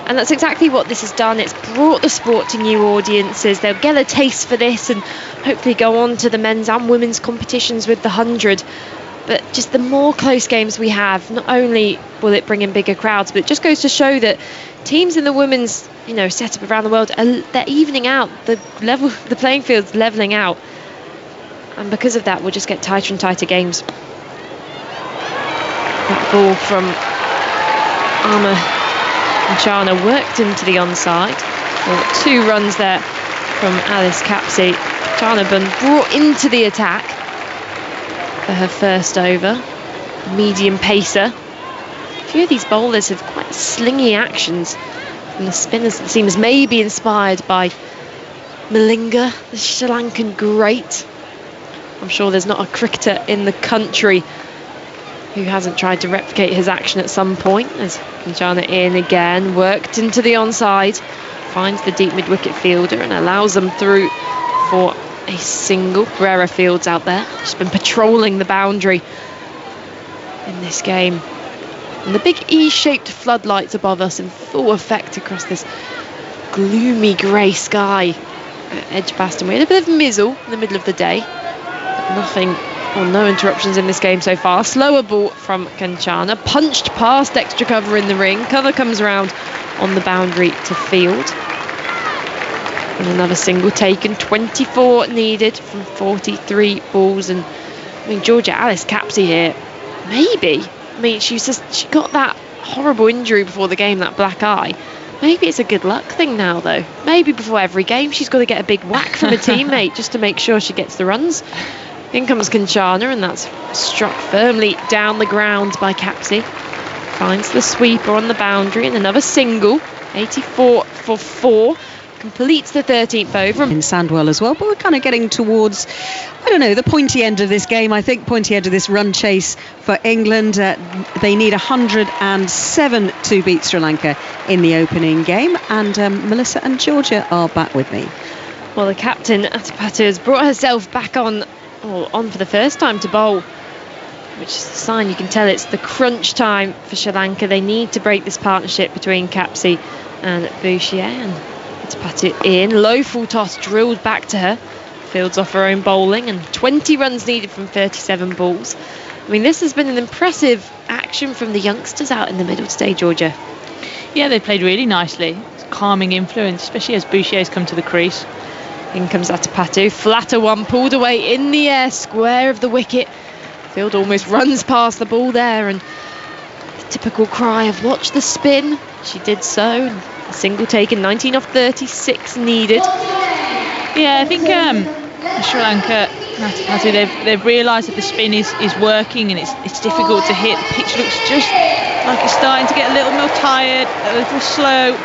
[SPEAKER 4] And that's exactly what this has done. It's brought the sport to new audiences. They'll get a taste for this and hopefully go on to the men's and women's competitions with the 100. But just the more close games we have, not only will it bring in bigger crowds, but it just goes to show that teams in the women's, setup around the world, they're evening out. The playing field's levelling out. And because of that, we'll just get tighter and tighter games. That ball from Arma and Chana worked into the onside for 2 runs there from Alice Capsey. Kanchana brought into the attack for her first over. Medium pacer. A few of these bowlers have quite slingy actions. And the spinners, it seems, maybe inspired by Malinga, the Sri Lankan great. I'm sure there's not a cricketer in the country who hasn't tried to replicate his action at some point. As Kanchana in again, worked into the onside, finds the deep mid-wicket fielder and allows them through for a single. Pereira Fields out there, just been patrolling the boundary in this game. And the big E-shaped floodlights above us in full effect across this gloomy grey sky at Edgbaston. We had a bit of mizzle in the middle of the day, but nothing or no interruptions in this game so far. Slower ball from Kanchana, punched past extra cover in the ring. Cover comes around on the boundary to field. And another single taken, 24 needed from 43 balls. And I mean, Georgia Alice Capsey here, maybe. I mean, she got that horrible injury before the game, that black eye. Maybe it's a good luck thing now, though. Maybe before every game she's got to get a big whack from a teammate just to make sure she gets the runs. In comes Kanchana, and that's struck firmly down the ground by Capsey. Finds the sweeper on the boundary, and another single. 84 for 4. Completes the 13th over.
[SPEAKER 2] In Sandwell as well, but we're kind of getting towards, I don't know, the pointy end of this game. I think pointy end of this run chase for England. They need 107 to beat Sri Lanka in the opening game, and Melissa and Georgia are back with me.
[SPEAKER 4] Well, the captain, Atapatu, has brought herself back on for the first time to bowl, which is a sign you can tell it's the crunch time for Sri Lanka. They need to break this partnership between Capsey and Bouchier, and Atapatu in, low full toss drilled back to her, fields off her own bowling, and 20 runs needed from 37 balls. I mean, this has been an impressive action from the youngsters out in the middle today, Georgia.
[SPEAKER 6] Yeah, they played really nicely. It's a calming influence, especially as Bouchier's come to the crease.
[SPEAKER 4] In comes Atapatu, flatter one pulled away in the air, square of the wicket. Field almost runs past the ball there, and the typical cry of watch the spin. She did so. A single taken, 19 off 36 needed.
[SPEAKER 6] Yeah, I think Sri Lanka, Atapatu, they've realised that the spin is working, and it's difficult to hit. The pitch looks just like it's starting to get a little more tired, a little slow.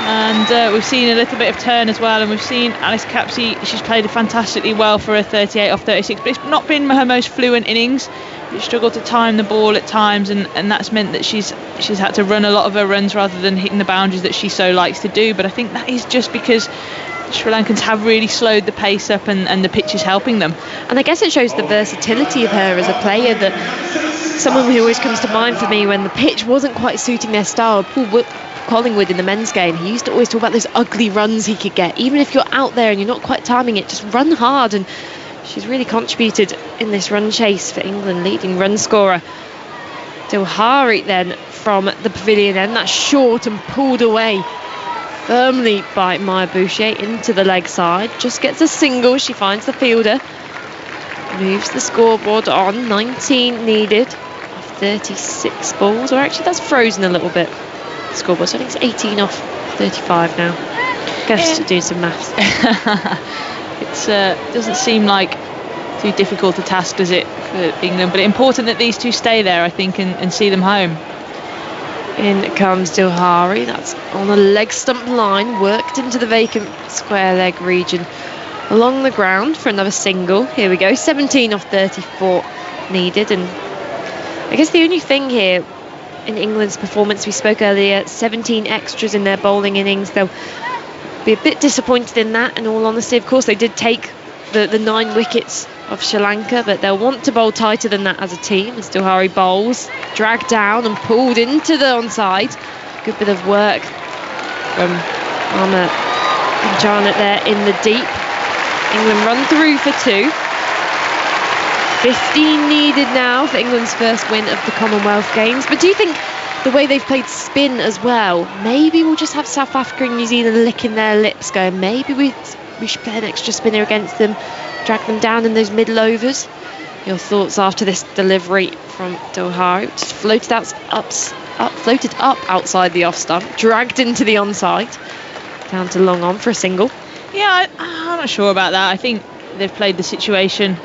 [SPEAKER 6] And we've seen a little bit of turn as well, and we've seen Alice Capsey, she's played fantastically well for her 38 off 36, but it's not been her most fluent innings. She's struggled to time the ball at times, and that's meant that she's had to run a lot of her runs rather than hitting the boundaries that she so likes to do. But I think that is just because the Sri Lankans have really slowed the pace up, and the pitch is helping them.
[SPEAKER 4] And I guess it shows the versatility of her as a player, that someone who always comes to mind for me when the pitch wasn't quite suiting their style, Paul Collingwood in the men's game, he used to always talk about those ugly runs he could get. Even if you're out there and you're not quite timing it, just run hard. And she's really contributed in this run chase for England, leading run scorer. Dilhari then from the pavilion end, that's short and pulled away firmly by Maya Bouchier into the leg side. Just gets a single, she finds the fielder, moves the scoreboard on, 19 needed off 36 balls, or actually that's frozen a little bit. Scoreboard, so I think it's 18 off 35 now. Guess to do some maths.
[SPEAKER 6] It doesn't seem like too difficult a task, does it, for England? But it's important that these two stay there, I think, and see them home.
[SPEAKER 4] In comes Dilhari, that's on a leg stump line, worked into the vacant square leg region along the ground for another single. Here we go, 17 off 34 needed. And I guess the only thing here in England's performance, we spoke earlier, 17 extras in their bowling innings. They'll be a bit disappointed in that, in all honesty. Of course, they did take the 9 wickets of Sri Lanka, but they'll want to bowl tighter than that as a team. As Dilhari bowls, dragged down and pulled into the onside. Good bit of work from Arma and Jarnett there in the deep. England run through for 2. 15 needed now for England's first win of the Commonwealth Games. But do you think the way they've played spin as well, maybe we'll just have South Africa and New Zealand licking their lips going, maybe we should play an extra spinner against them, drag them down in those middle overs? Your thoughts after this delivery from Dilhari, just floated up outside the off stump, dragged into the onside, down to long on for a single.
[SPEAKER 6] Yeah, I'm not sure about that. I think they've played the situation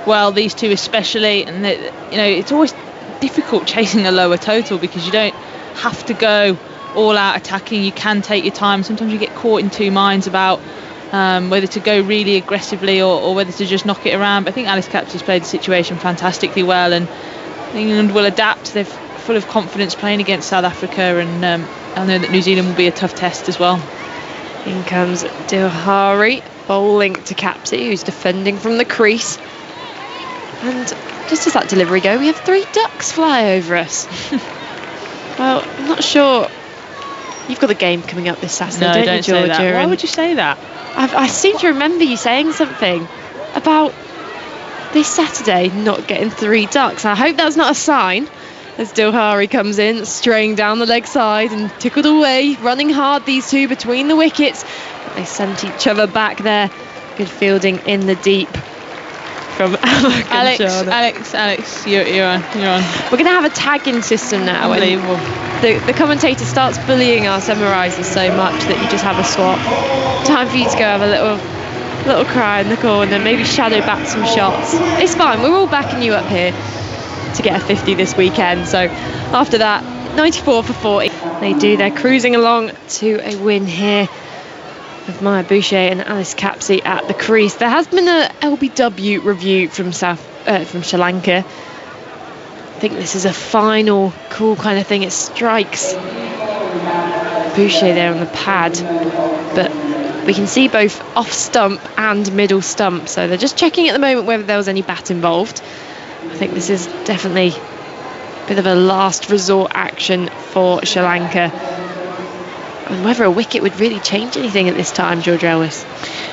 [SPEAKER 6] well, these two especially, and it's always difficult chasing a lower total because you don't have to go all out attacking. You can take your time. Sometimes you get caught in two minds about whether to go really aggressively or whether to just knock it around. But I think Alice Capsey's played the situation fantastically well, and England will adapt. They're full of confidence playing against South Africa, and I know that New Zealand will be a tough test as well.
[SPEAKER 4] In comes Dilhari bowling to Capsey, who's defending from the crease. And just as that delivery go, we have 3 ducks fly over us. Well, I'm not sure. You've got a game coming up this Saturday, don't you, Georgia?
[SPEAKER 6] Say that. Why would you say that?
[SPEAKER 4] I seem to remember you saying something about this Saturday not getting 3 ducks. I hope that's not a sign. As Dilhari comes in, straying down the leg side and tickled away, running hard, these two between the wickets. They sent each other back there. Good fielding in the deep from
[SPEAKER 6] Alex, you're on.
[SPEAKER 4] We're going to have a tagging system now.
[SPEAKER 6] Unbelievable.
[SPEAKER 4] The commentator starts bullying our summarisers so much that you just have a swap. Time for you to go have a little cry in the corner, maybe shadow back some shots. It's fine, we're all backing you up here to get a 50 this weekend. So after that, 94 for 40. They're cruising along to a win here with Maya Boucher and Alice Capsey at the crease. There has been a LBW review from Sri Lanka. I think this is a final cool kind of thing. It strikes Boucher there on the pad, but we can see both off stump and middle stump, so they're just checking at the moment whether there was any bat involved. I think this is definitely a bit of a last resort action for Sri Lanka. And whether a wicket would really change anything at this time, Georgia Ellis?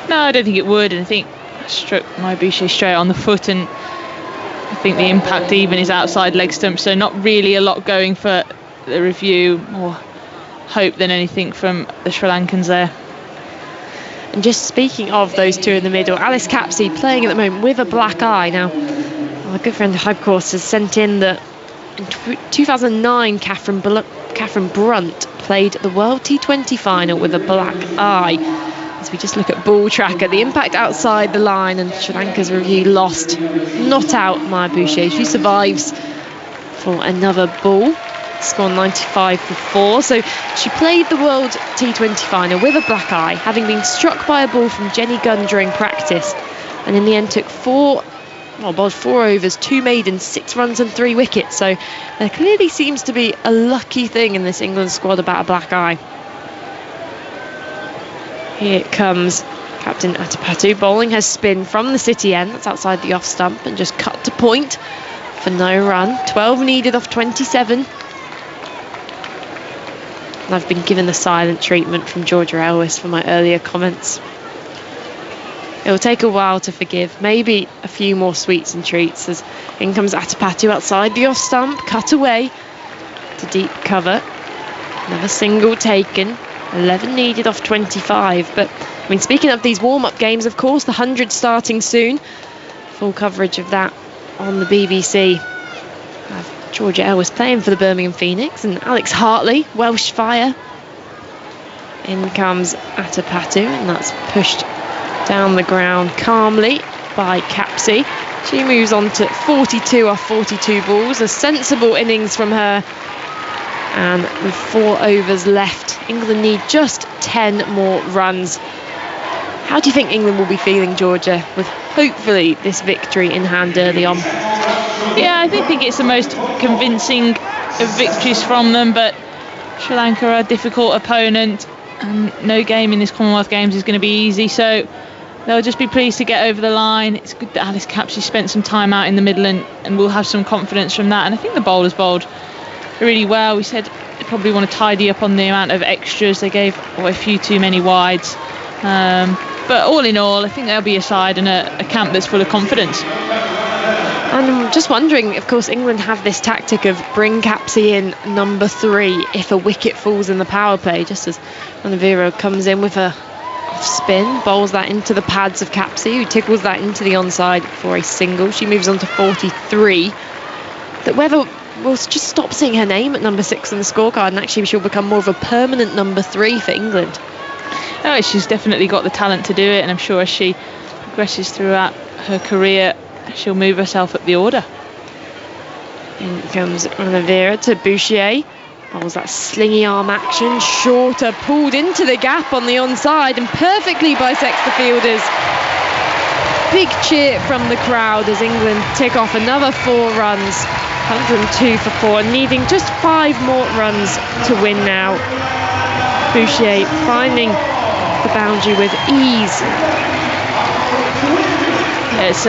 [SPEAKER 6] No, I don't think it would, and I think I struck my Boucher straight on the foot, and I think the impact even is outside leg stump, so not really a lot going for the review. More hope than anything from the Sri Lankans there.
[SPEAKER 4] And just speaking of those two in the middle, Alice Capsey playing at the moment with a black eye. Now, my good friend Hype Course has sent in that in 2009 Catherine Brunt played the World T20 final with a black eye. As we just look at ball tracker, the impact outside the line, and Sri Lanka's review lost, not out Maya Boucher. She survives for another ball. Score 95 for 4. So she played the World T20 final with a black eye, having been struck by a ball from Jenny Gunn during practice, and in the end took 4 overs, 2 maidens, 6 runs and 3 wickets. So there clearly seems to be a lucky thing in this England squad about a black eye. Here it comes. Captain Atapatu bowling her spin from the city end, that's outside the off stump, and just cut to point for no run. 12 needed off 27. And I've been given the silent treatment from Georgia Ellis for my earlier comments. It will take a while to forgive, maybe a few more sweets and treats, as in comes Atapatu outside the off stump, cut away to deep cover. Another single taken, 11 needed off 25. But I mean, speaking of these warm-up games, of course, the 100 starting soon. Full coverage of that on the BBC. Georgia Ellis playing for the Birmingham Phoenix, and Alex Hartley, Welsh Fire. In comes Atapatu, and that's pushed down the ground calmly by Capsey. She moves on to 42 off 42 balls. A sensible innings from her. And with 4 overs left, England need just 10 more runs. How do you think England will be feeling, Georgia, with hopefully this victory in hand early on?
[SPEAKER 6] Yeah, I don't think it's the most convincing of victories from them, but Sri Lanka are a difficult opponent, and no game in this Commonwealth Games is going to be easy, so they'll just be pleased to get over the line. It's good that Alice Capsey spent some time out in the middle, and we'll have some confidence from that. And I think the bowlers bowled really well. We said they probably want to tidy up on the amount of extras. They gave away a few too many wides. But all in all, I think there'll be a side and a camp that's full of confidence.
[SPEAKER 4] And I'm just wondering, of course, England have this tactic of bring Capsey in number 3 if a wicket falls in the power play, just as Ranavira comes in with a off spin, bowls that into the pads of Capsey, who tickles that into the onside for a single. She moves on to 43. That whether we'll just stop seeing her name at number 6 on the scorecard, and actually she'll become more of a permanent number 3 for England.
[SPEAKER 6] Oh, she's definitely got the talent to do it, and I'm sure as she progresses throughout her career, she'll move herself up the order.
[SPEAKER 4] In comes Oliveira to Boucher. Bowls that slingy arm action, shorter, pulled into the gap on the onside and perfectly bisects the fielders. Big cheer from the crowd as England tick off another 4 runs. 102 for 4, needing just 5 more runs to win now. Boucher finding the boundary with ease.
[SPEAKER 6] It's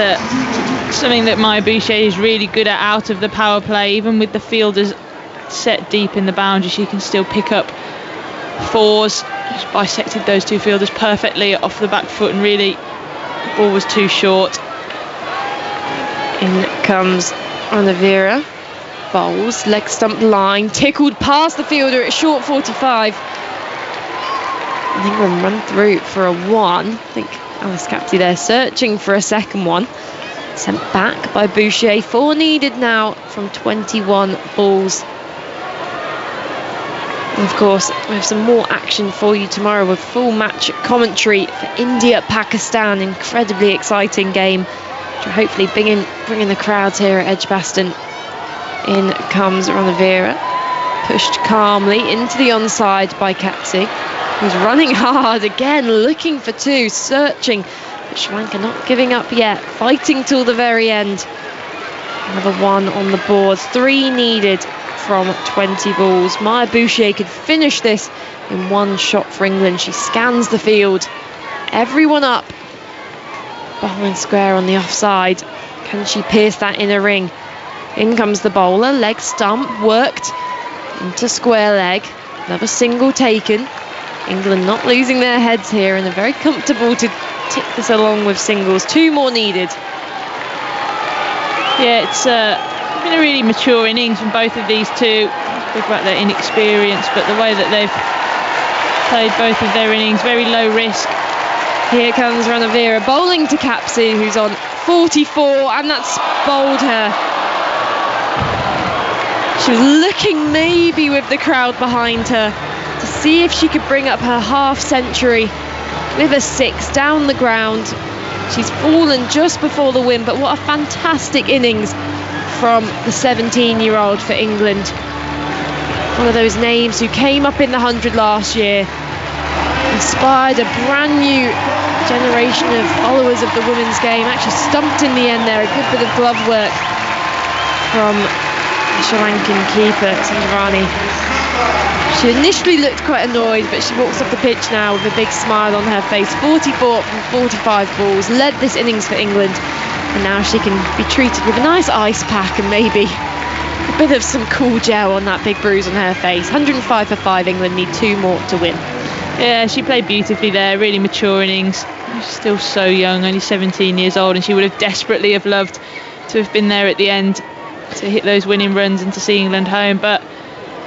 [SPEAKER 6] something that Maya Boucher is really good at out of the power play. Even with the fielders set deep in the boundary, she can still pick up 4s. She's bisected those 2 fielders perfectly off the back foot, and really the ball was too short.
[SPEAKER 4] In comes Oliveira. Bowls, leg stump line, tickled past the fielder at short 45. And England run through for a 1. I think Alice Capsey there searching for a second one. Sent back by Boucher. 4 needed now from 21 balls. And of course, we have some more action for you tomorrow with full match commentary for India-Pakistan. Incredibly exciting game, which will hopefully bringing the crowds here at Edgbaston. In comes Oliveira, pushed calmly into the onside by Capsey, who's running hard again, looking for 2, searching, but Sri Lanka not giving up yet, fighting till the very end. Another 1 on the board, 3 needed from 20 balls. Maya Boucher could finish this in 1 shot for England. She scans the field, everyone up, bowling square on the offside. Can she pierce that inner ring? In comes the bowler, leg stump, worked into square leg. Another single taken. England not losing their heads here and are very comfortable to tick this along with singles. 2 more needed.
[SPEAKER 6] Yeah, it's been a really mature innings from both of these 2. Talk about their inexperience, but the way that they've played both of their innings, very low risk.
[SPEAKER 4] Here comes Ranavira bowling to Capsey, who's on 44, and that's bowled her. She was looking maybe with the crowd behind her to see if she could bring up her half century with a 6 down the ground. She's fallen just before the win, but what a fantastic innings from the 17-year-old for England. One of those names who came up in the 100 last year, inspired a brand new generation of followers of the women's game. Actually stumped in the end there, a good bit of glove work from the Sri Lankan keeper, Sandarani. She initially looked quite annoyed, but she walks off the pitch now with a big smile on her face. 44 from 45 balls, led this innings for England, and now she can be treated with a nice ice pack and maybe a bit of some cool gel on that big bruise on her face. 105 for 5, England need 2 more to win.
[SPEAKER 6] Yeah, she played beautifully there, really mature innings. She's still so young, only 17 years old, and she would have desperately have loved to have been there at the end to hit those winning runs and to see England home, but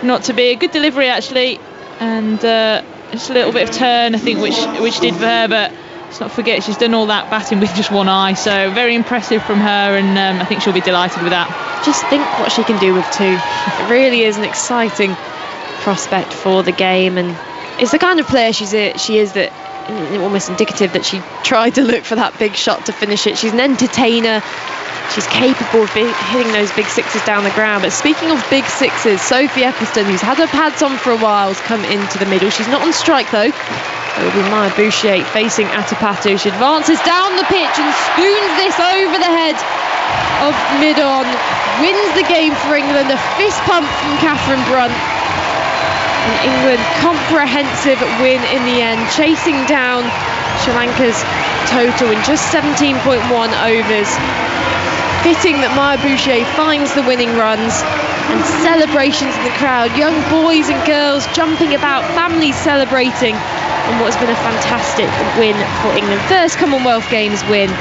[SPEAKER 6] not to be. A good delivery actually, and just a little bit of turn I think which did for her, but let's not forget she's done all that batting with just 1 eye, so very impressive from her, and I think she'll be delighted with that.
[SPEAKER 4] Just think what she can do with 2. It really is an exciting prospect for the game, and it's the kind of player she is that almost indicative that she tried to look for that big shot to finish it. She's an entertainer. She's capable of hitting those big 6s down the ground. But speaking of big 6s, Sophie Ecclestone, who's had her pads on for a while, has come into the middle. She's not on strike though. It will be Maya Boucher facing Atapatu. She advances down the pitch and spoons this over the head of mid-on. Wins the game for England. A fist pump from Catherine Brunt. And England comprehensive win in the end, chasing down Sri Lanka's total in just 17.1 overs. Fitting that Maya Boucher finds the winning runs, and celebrations in the crowd, young boys and girls jumping about, families celebrating on what's been a fantastic win for England. First Commonwealth Games win.